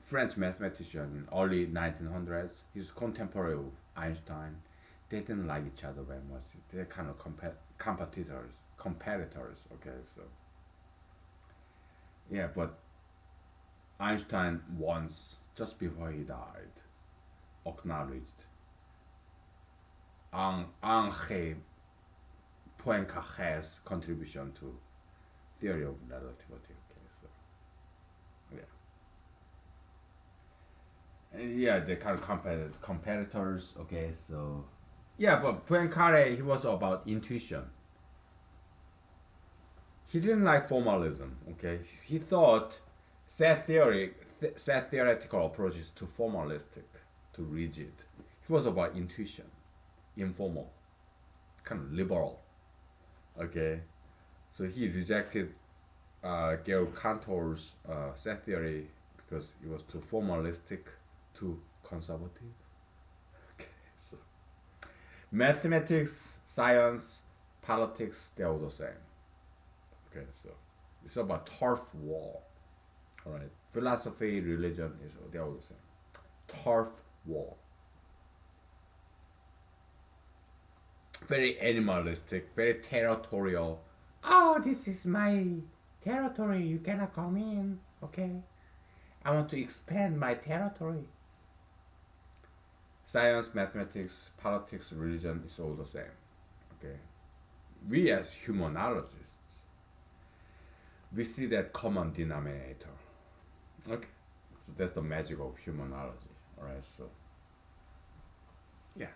A: French mathematician in early 1900s. He's contemporary of Einstein. They didn't like each other very much. They're kind of competitors. Okay, so yeah, but Einstein once, just before he died, acknowledged Henri Poincaré's contribution to theory of relativity. Okay, so yeah, yeah, they kind of competitors. Okay, so yeah, but Poincaré he was about intuition. He didn't like formalism. Okay, he thought set theoretical approaches too formalistic, too rigid. He was about intuition, informal, kind of liberal. Okay, so he rejected Georg Cantor's set theory because it was too formalistic, too conservative. Okay, so mathematics, science, politics, they're all the same. Okay, so it's about turf war. All right, philosophy, religion is they're all the same. Turf war. Very animalistic, very territorial. Oh, this is my territory. You cannot come in. Okay, I want to expand my territory. Science, mathematics, politics, religion is all the same. Okay, we as humanologists, we see that common denominator. Okay, so that's the magic of humanology. All right, so yeah,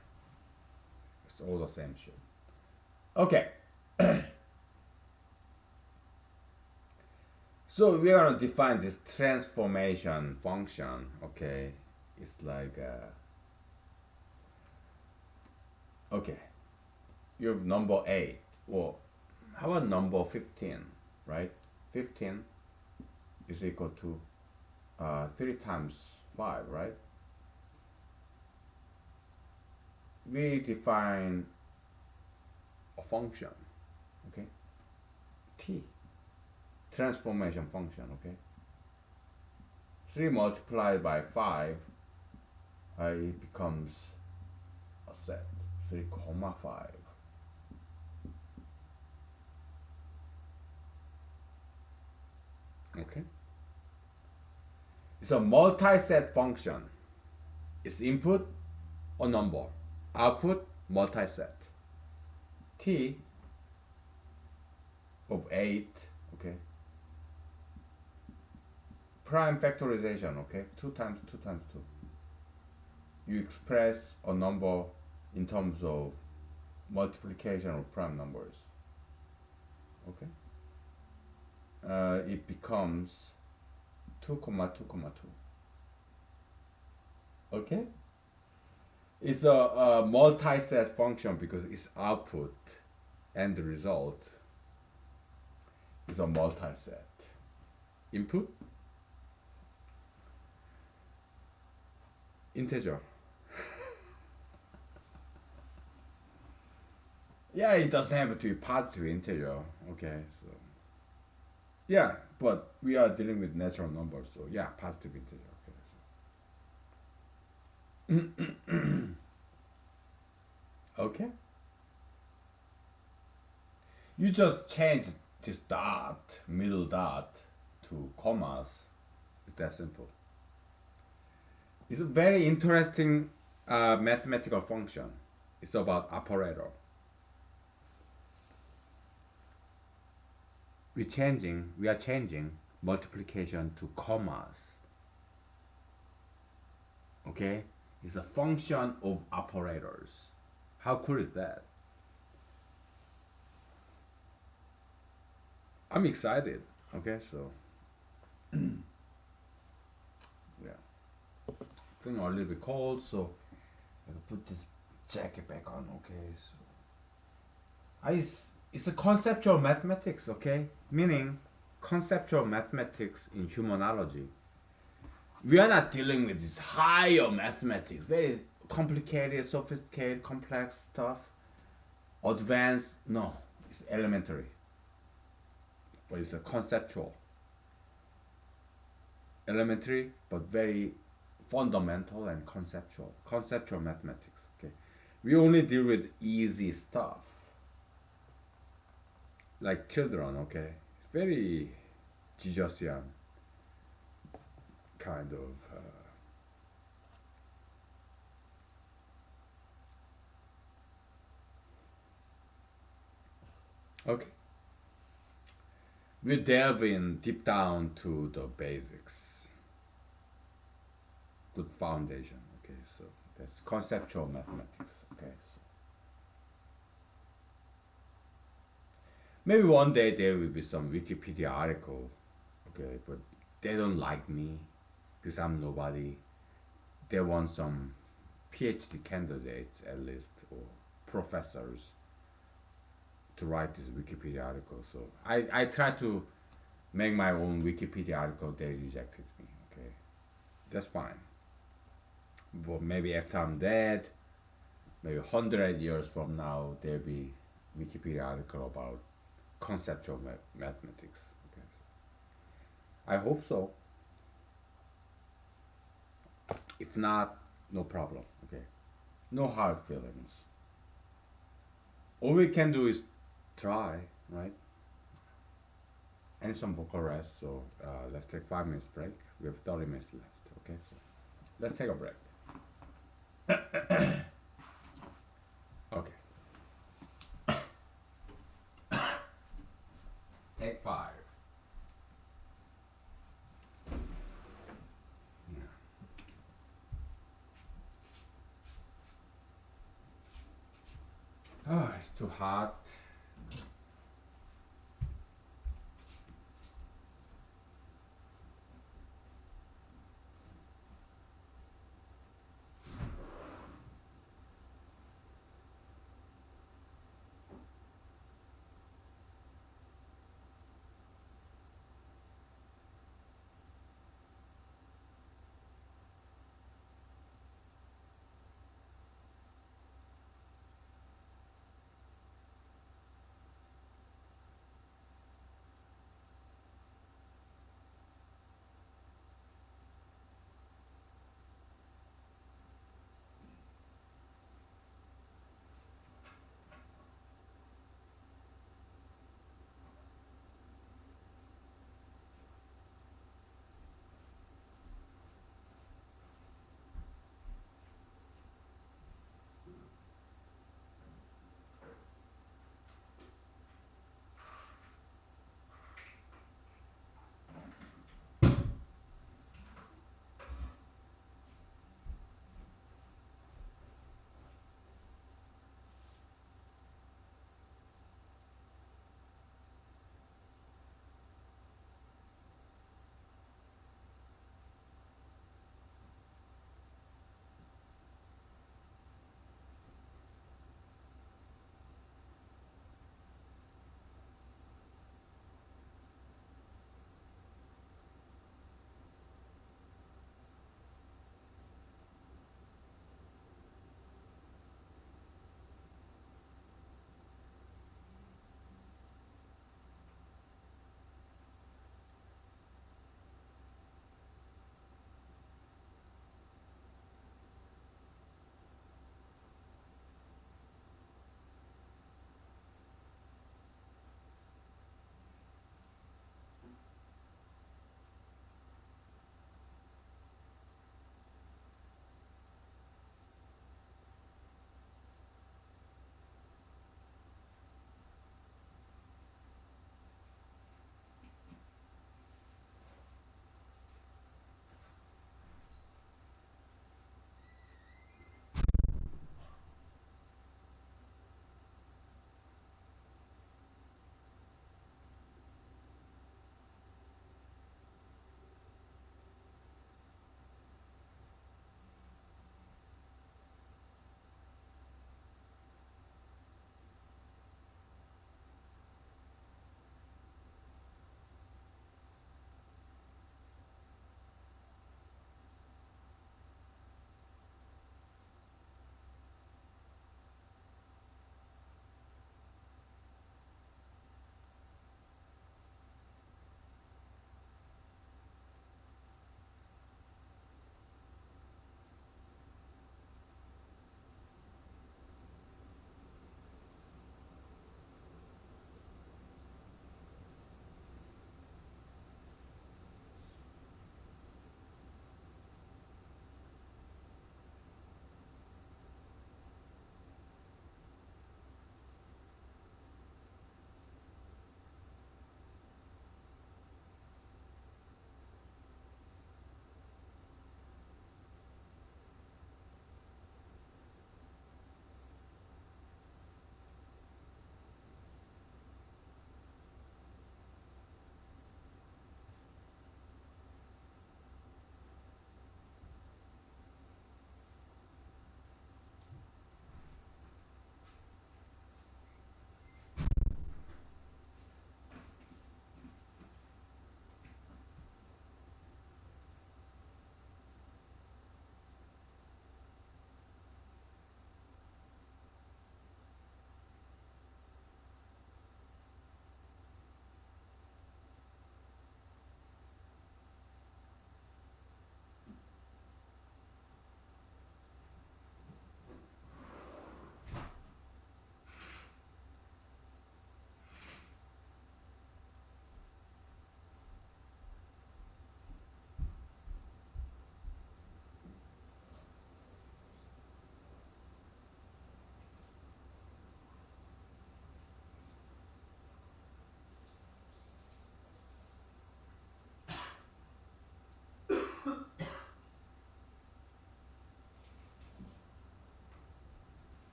A: it's all the same shit. Okay, so we're gonna define this transformation function. Okay, it's like okay, you have number 8. Well, how about number 15? Right, 15 is equal to 3 times 5, right? We define a function, okay? T, transformation function, okay? 3 multiplied by 5, it becomes a set, 3 comma 5. Okay? It's a multi-set function. It's input a number, output multi-set. T of 8, okay? Prime factorization, okay? 2 times 2 times 2. You express a number in terms of multiplication of prime numbers, okay? It becomes 2 comma 2 comma 2. Okay, it's a multi-set function because its output and the result is a multi-set. Input integer. Yeah, it doesn't have to be positive integer. Okay, so yeah, but we are dealing with natural numbers, so yeah, positive integer. Okay. Okay. You just change this dot, middle dot, to commas. It's that simple. It's a very interesting mathematical function. It's about operator. we are changing multiplication to commas. Okay? It's a function of operators. How cool is that? I'm excited. Okay, so yeah. Feeling a little bit cold, so I can put this jacket back on. Okay, so it's a conceptual mathematics. Okay, meaning conceptual mathematics in humanology. We are not dealing with this higher mathematics, very complicated, sophisticated, complex stuff, advanced. No, it's elementary, but it's a conceptual, elementary, but very fundamental and conceptual mathematics. Okay, we only deal with easy stuff, like children. Okay, very Jesusian kind of. Okay. We delve in deep down to the basics. Good foundation. Okay, so that's conceptual mathematics. Okay, so maybe one day there will be some Wikipedia article. Okay, but they don't like me because I'm nobody. They want some PhD candidates at least or professors to write this Wikipedia article. So I tried to make my own Wikipedia article. They rejected me. Okay, that's fine. But maybe after I'm dead, maybe 100 years from now, there'll be Wikipedia article about conceptual mathematics. Okay, so I hope so. If not, no problem. Okay, no hard feelings. All we can do is try, right? And some vocal rest. So let's take 5 minutes break. We have 30 minutes left. Okay, so let's take a break. Okay, take 5. Oh, it's too hot.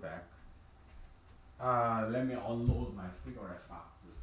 A: back. Let me unload my cigarette boxes.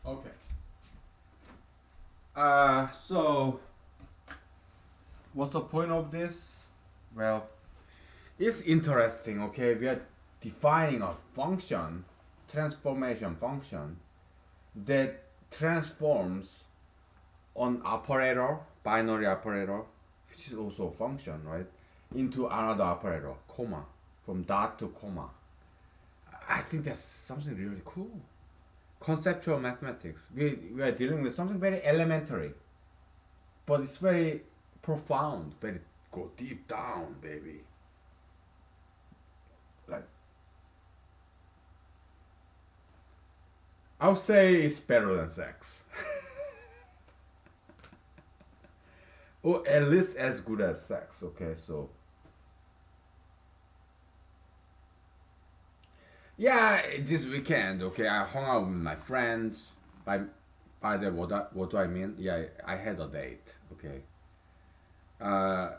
A: Okay. Okay. So what's the point of this? Well, it's interesting. Okay, we are defining a function, transformation function that transforms an operator, binary operator, which is also a function, right, into another operator, comma, from dot to comma. I think that's something really cool. Conceptual mathematics. We are dealing with something very elementary, but it's very profound, very go deep down, baby. Like, I'll say it's better than sex. Or at least as good as sex, okay? So, yeah, this weekend, okay, I hung out with my friends. By the what do I mean? Yeah, I had a date, okay? Uh,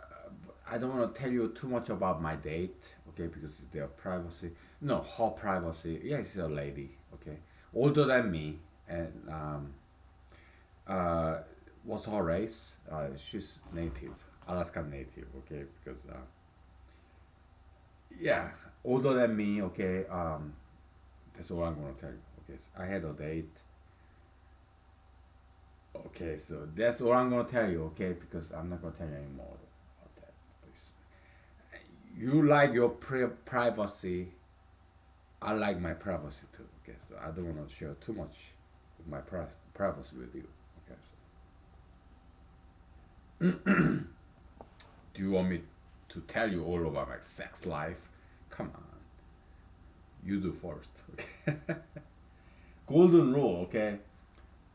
A: I don't want to tell you too much about my date, okay, because their privacy. No, her privacy. Yeah, she's a lady, okay, older than me, and uh, what's her race? She's native, Alaskan native, okay, because yeah, older than me, okay. That's all I'm gonna tell you. Okay, so I had a date. Okay, so that's all I'm gonna tell you, okay, because I'm not gonna tell you anymore about that. Please. You like your privacy. I like my privacy too. Okay, so I don't want to share too much of my privacy with you. Okay, so do you want me to tell you all about my sex life? Come on, you do first. Okay. Golden rule. Okay,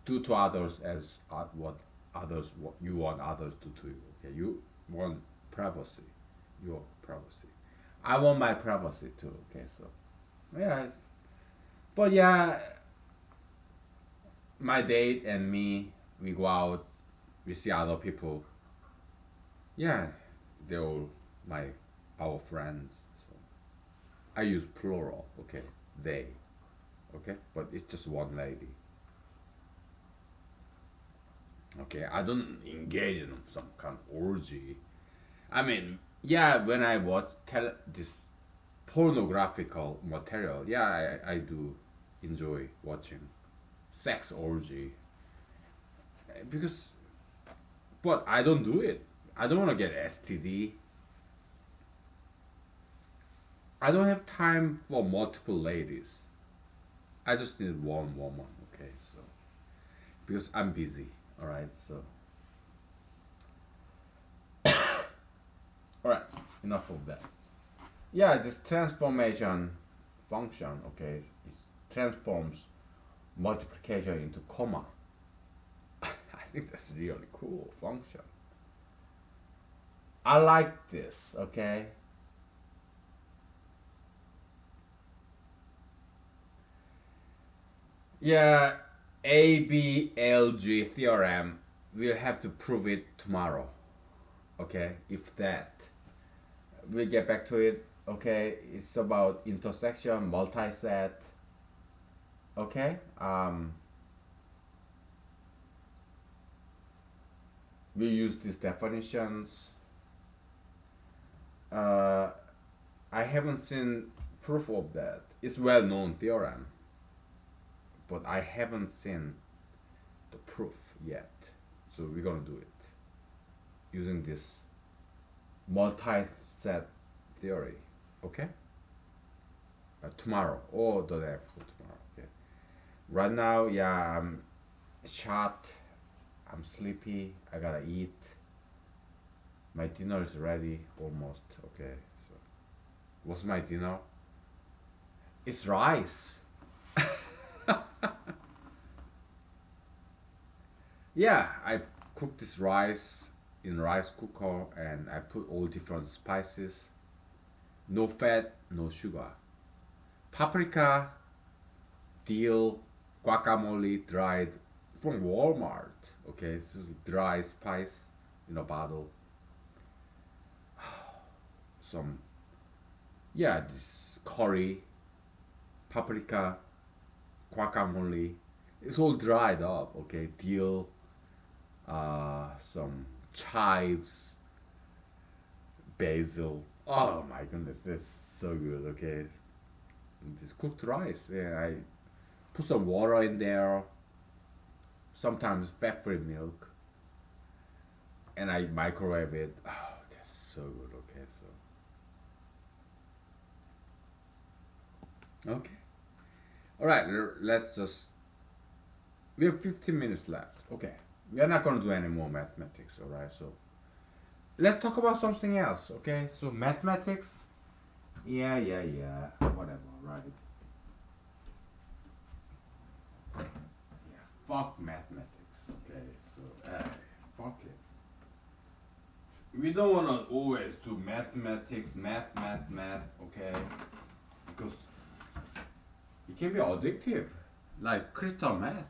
A: do to others as what you want others to do. Okay, you want privacy, your privacy. I want my privacy too. Okay, so yeah, but yeah, my date and me, we go out, we see other people. Yeah, they're all my our friends. So I use plural. Okay, they. Okay, but it's just one lady. Okay, I don't engage in some kind of orgy. I mean, yeah, when I watch this pornographical material, yeah, I do enjoy watching sex orgy because, but I don't do it. I don't want to get STD. I don't have time for multiple ladies. I just need one woman. Okay, so because I'm busy. All right, so all right, enough of that. Yeah, this transformation function. Okay, it transforms multiplication into comma. I think that's really cool function. I like this. Okay. Yeah, ABLG theorem. We'll have to prove it tomorrow. Okay, if that. We'll get back to it. Okay, it's about intersection, multi-set. Okay. We use these definitions. Uh, I haven't seen proof of that. It's well-known theorem, but I haven't seen the proof yet. So we're gonna do it using this multi-set theory. Okay. Tomorrow or the day after tomorrow. Okay. Right now, yeah, I'm shot. I'm sleepy. I gotta eat. My dinner is ready almost. Okay. So, what's my dinner? It's rice. Yeah, I cook this rice in rice cooker and I put all different spices. No fat, no sugar. Paprika, dill, guacamole dried from Walmart. Okay, this is dry spice in a bottle. Some, yeah, this curry, paprika, guacamole. It's all dried up. Okay, dill, some chives, basil. Oh my goodness, that's so good. Okay, this cooked rice. Yeah, I put some water in there. Sometimes fat-free milk, and I microwave it. Oh, that's so good. Okay. All right. Let's just. We have 15 minutes left. Okay. We are not gonna do any more mathematics. All right. So let's talk about something else. Okay. So mathematics. Yeah, yeah, yeah. Whatever. Right. Yeah. Fuck mathematics. Okay. So fuck it. We don't wanna always do mathematics, math. Okay. Because it can be addictive, like crystal meth.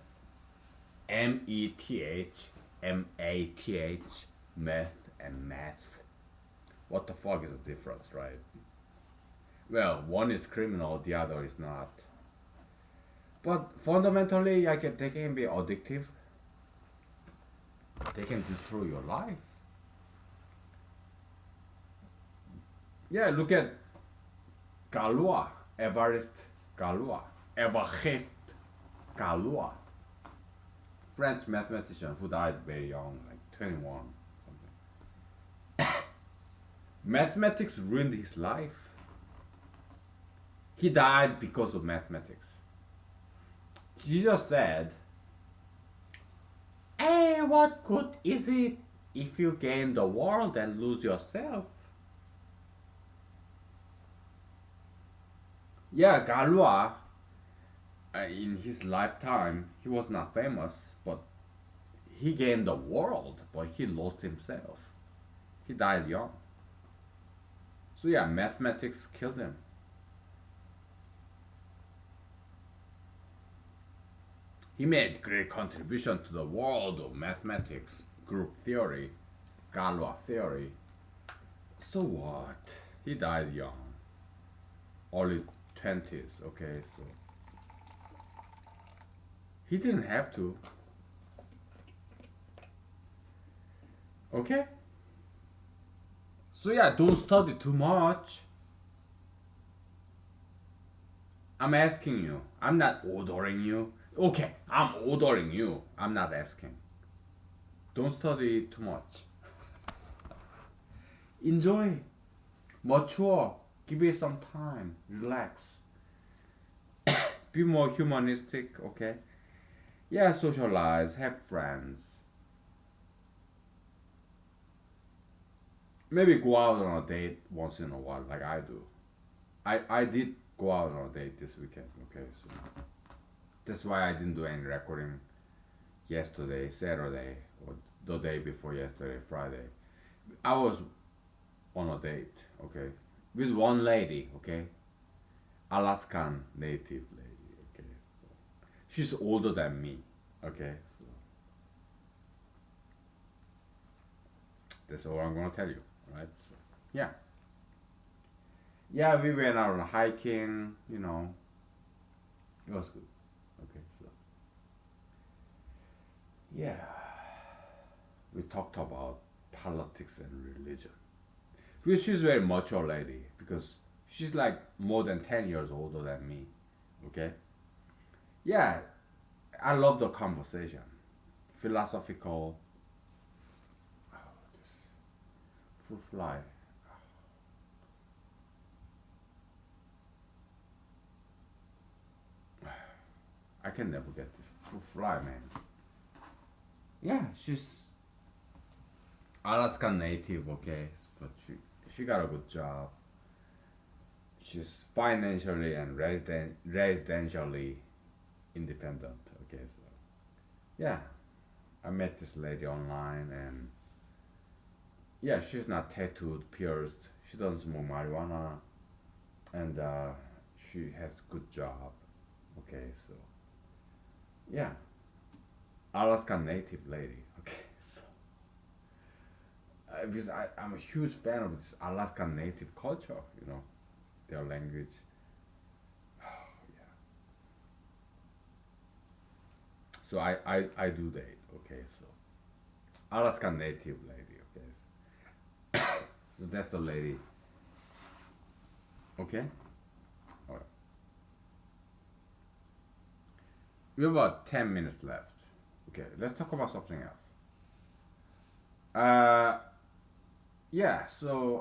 A: meth, meth and math. What the fuck is the difference, right? Well, one is criminal, the other is not. But fundamentally, they can be addictive. They can destroy your life. Yeah, look at Galois, Évariste Galois, French mathematician who died very young, like 21 something. Mathematics ruined his life. He died because of mathematics. Jesus said, "Hey, what good is it if you gain the world and lose yourself?" Yeah, Galois, in his lifetime, he was not famous, but he gained the world, but he lost himself. He died young. So yeah, mathematics killed him. He made great contribution to the world of mathematics, group theory, Galois theory. So what? He died young, early 20s. Okay, so he didn't have to. Okay. So yeah, don't study too much. I'm asking you. I'm not ordering you. Okay, I'm ordering you. I'm not asking. Don't study too much. Enjoy. Mature. Give it some time. Relax. Be more humanistic, okay? Yeah, socialize. Have friends. Maybe go out on a date once in a while, like I do. I did go out on a date this weekend, okay? So that's why I didn't do any recording yesterday, Saturday, or the day before yesterday, Friday. I was on a date, okay, with one lady, okay, Alaskan native lady, okay. So she's older than me, okay. So that's all I'm gonna tell you, right? So, yeah, yeah, we went out on hiking, it was good, okay. So yeah, we talked about politics and religion. Because she's a very mature lady. Because she's like more than 10 years older than me. Okay? Yeah, I love the conversation. Philosophical. Oh, this fruit fly. I can never get this fruit fly, man. Yeah, she's Alaska native, okay? But she got a good job. she's financially and residentially independent. Okay, so yeah, I met this lady online, and yeah, she's not tattooed, pierced. She doesn't smoke marijuana, and she has good job. Okay, so yeah, Alaskan native lady. Okay, so because I'm a huge fan of this Alaskan native culture. Their language. Yeah. So I do date. Okay, so Alaskan native lady. Okay, so that's the lady. Okay, all right. We have about 10 minutes left. Okay, let's talk about something else. Uh, yeah. So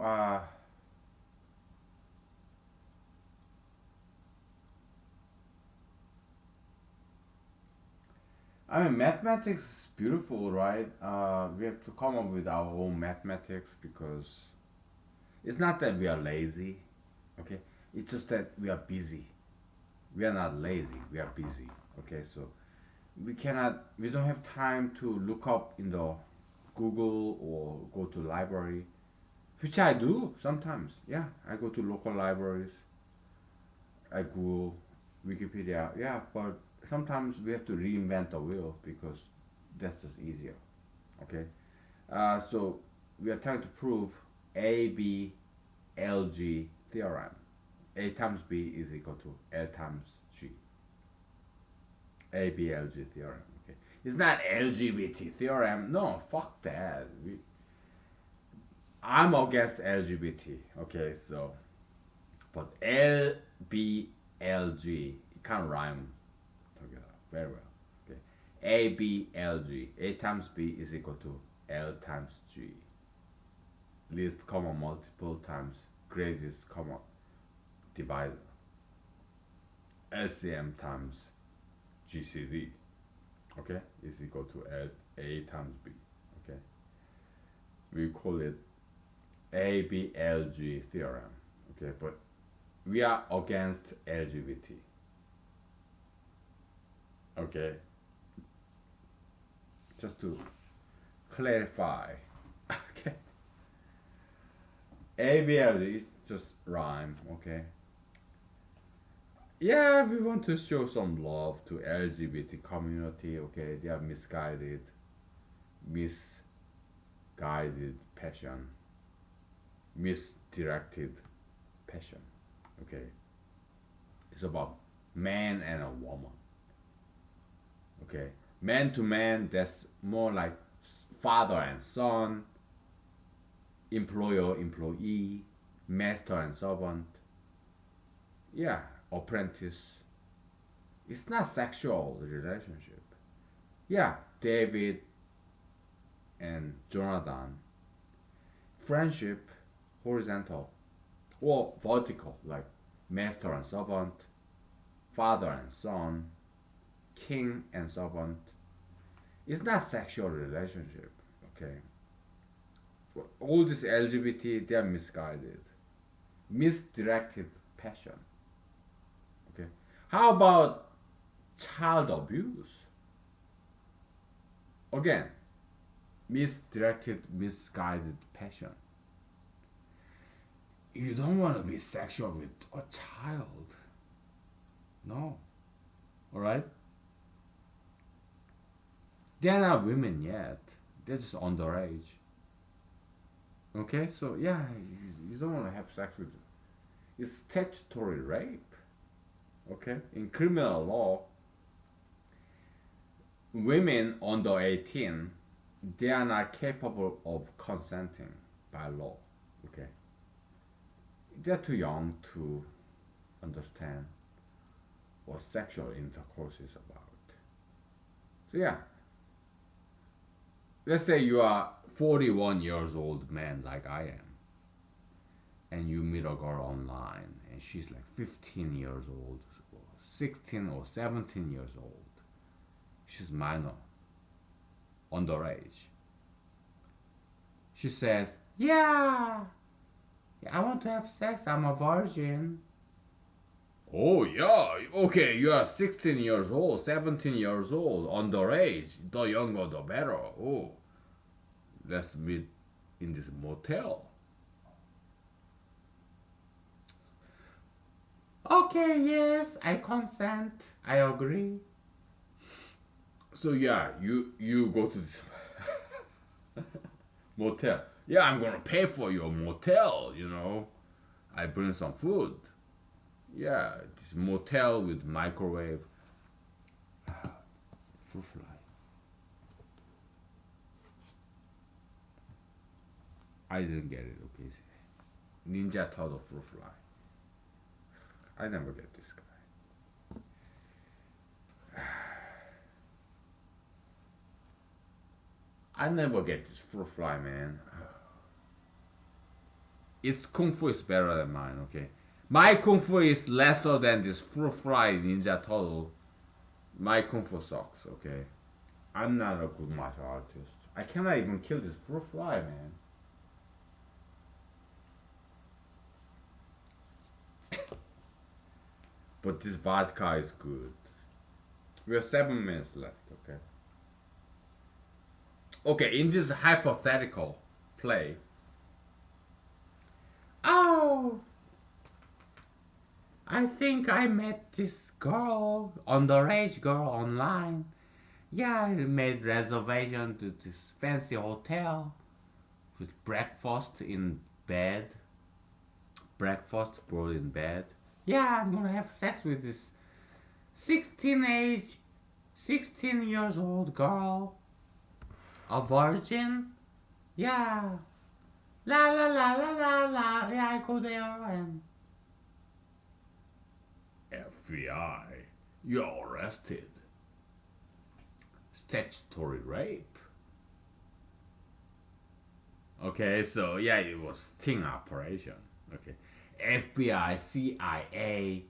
A: I mean, mathematics is beautiful, right? We have to come up with our own mathematics because it's not that we are lazy, okay? It's just that we are busy. We are not lazy. We are busy, okay? So we don't have time to look up in the Google or go to library, which I do sometimes. Yeah, I go to local libraries. I Google Wikipedia. Yeah, but sometimes we have to reinvent the wheel because that's just easier. Okay, so we are trying to prove A B L G theorem. A times B is equal to L times G. A B L G theorem. Okay, it's not LGBT theorem. No, fuck that. I'm against LGBT. Okay, so but L B L G it can rhyme together very well. Okay, A B L G. A times B is equal to L times G. Least common multiple times greatest common divisor. LCM times GCD. Okay, is equal to L A times B. Okay, we call it ABLG theorem. Okay, but we are against LGBT. Okay, just to clarify. Okay, ABLG is just rhyme. Okay, yeah, we want to show some love to LGBT community. Okay, they are misguided passion, misdirected passion. Okay, it's about man and a woman. Okay, man to man, that's more like father and son, employer employee, master and servant. Yeah, apprentice. It's not sexual relationship. Yeah, David and Jonathan. Friendship, horizontal or vertical, like master and servant, father and son, king and servant. It's not sexual relationship. Okay, all this LGBT, they are misguided, misdirected passion. Okay, how about child abuse? Again, misdirected, misguided passion. You don't want to be sexual with a child. No. Alright? They're not women yet. They're just underage. Okay? So, yeah, you don't want to have sex with. It's statutory rape. Okay? In criminal law, women under 18, they are not capable of consenting by law. Okay? They're too young to understand what sexual intercourse is about. So yeah, let's say you are 41 years old man like I am, and you meet a girl online, and she's like 15 years old, or 16 or 17 years old. She's minor, underage. She says, "Yeah, I want to have sex. I'm a virgin." Oh yeah, okay, you are 16 years old, 17 years old, underage. The younger the better. Oh, let's meet in this motel. Okay, yes, I consent. I agree. So yeah, you go to this motel. Yeah, I'm gonna pay for your motel. I bring some food. Yeah, this motel with microwave. Fruit fly. I didn't get it. Okay, Ninja Turtle fruit fly. I never get this guy. I never get this fruit fly, man. Its kung fu is better than mine. Okay, my kung fu is lesser than this fruit fly Ninja Turtle. My kung fu sucks. Okay, I'm not a good martial artist. I cannot even kill this fruit fly, man. But this vodka is good. We have 7 minutes left. Okay. Okay, in this hypothetical play. Oh, I think I met this girl, underage girl, online. Yeah, I made reservation to this fancy hotel with breakfast in bed. Breakfast brought in bed. Yeah, I'm gonna have sex with this 16 age, 16 years old girl, a virgin. Yeah, la la la la la la. Yeah, I go there and FBI, you're arrested. Statutory rape. Okay, so yeah, it was sting operation. Okay, FBI, CIA,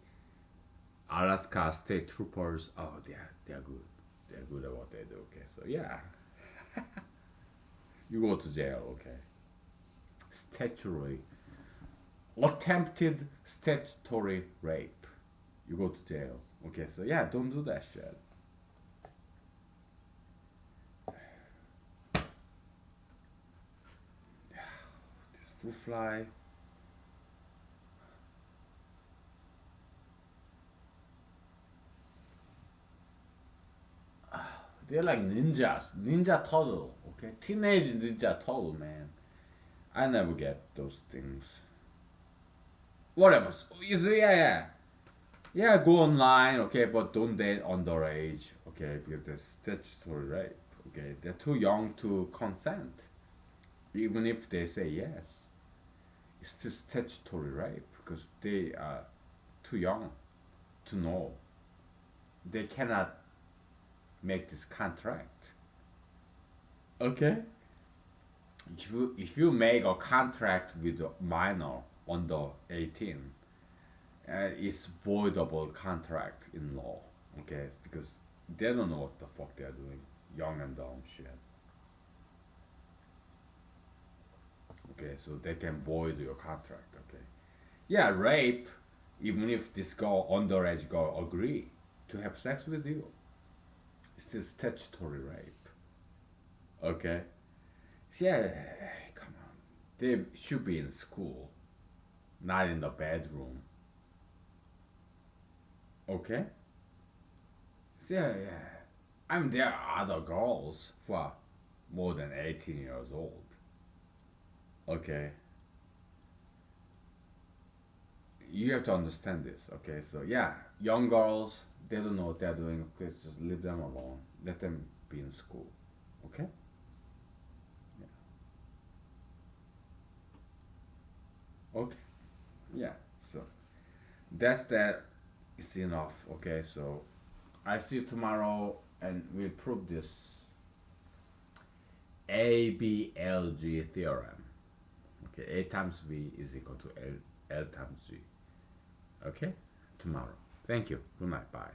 A: Alaska State Troopers. Oh, they're good. They're good at what they do. Okay, so yeah, you go to jail. Okay, statutory attempted statutory rape. You go to jail. Okay, so yeah, don't do that shit. This fruit fly. They're like ninjas, ninja turtle. Okay, teenage ninja turtle, man. I never get those things. Whatever. So, yeah. Yeah, go online, okay, but don't date underage, okay, because that's statutory rape, okay. They're too young to consent, even if they say yes. It's still statutory rape because they are too young to know. They cannot make this contract, okay. If you make a contract with a minor under 18, it's voidable contract in law, okay? Because they don't know what the fuck they're doing, young and dumb shit. Okay, so they can void your contract, okay? Yeah, rape, even if this girl, underage girl, agree to have sex with you, it's still statutory rape, okay? So yeah, come on, they should be in school, not in the bedroom, okay? So yeah. I mean, there are other girls who are more than 18 years old. Okay. You have to understand this. Okay. So, yeah, young girls, they don't know what they're doing. Okay. Just leave them alone. Let them be in school. Okay. Yeah. Okay. Yeah. So, that's that. It's enough. Okay. So, I see you tomorrow and we'll prove this ABLG theorem. Okay, A times B is equal to L times G. Okay, tomorrow. Thank you. Good night. Bye.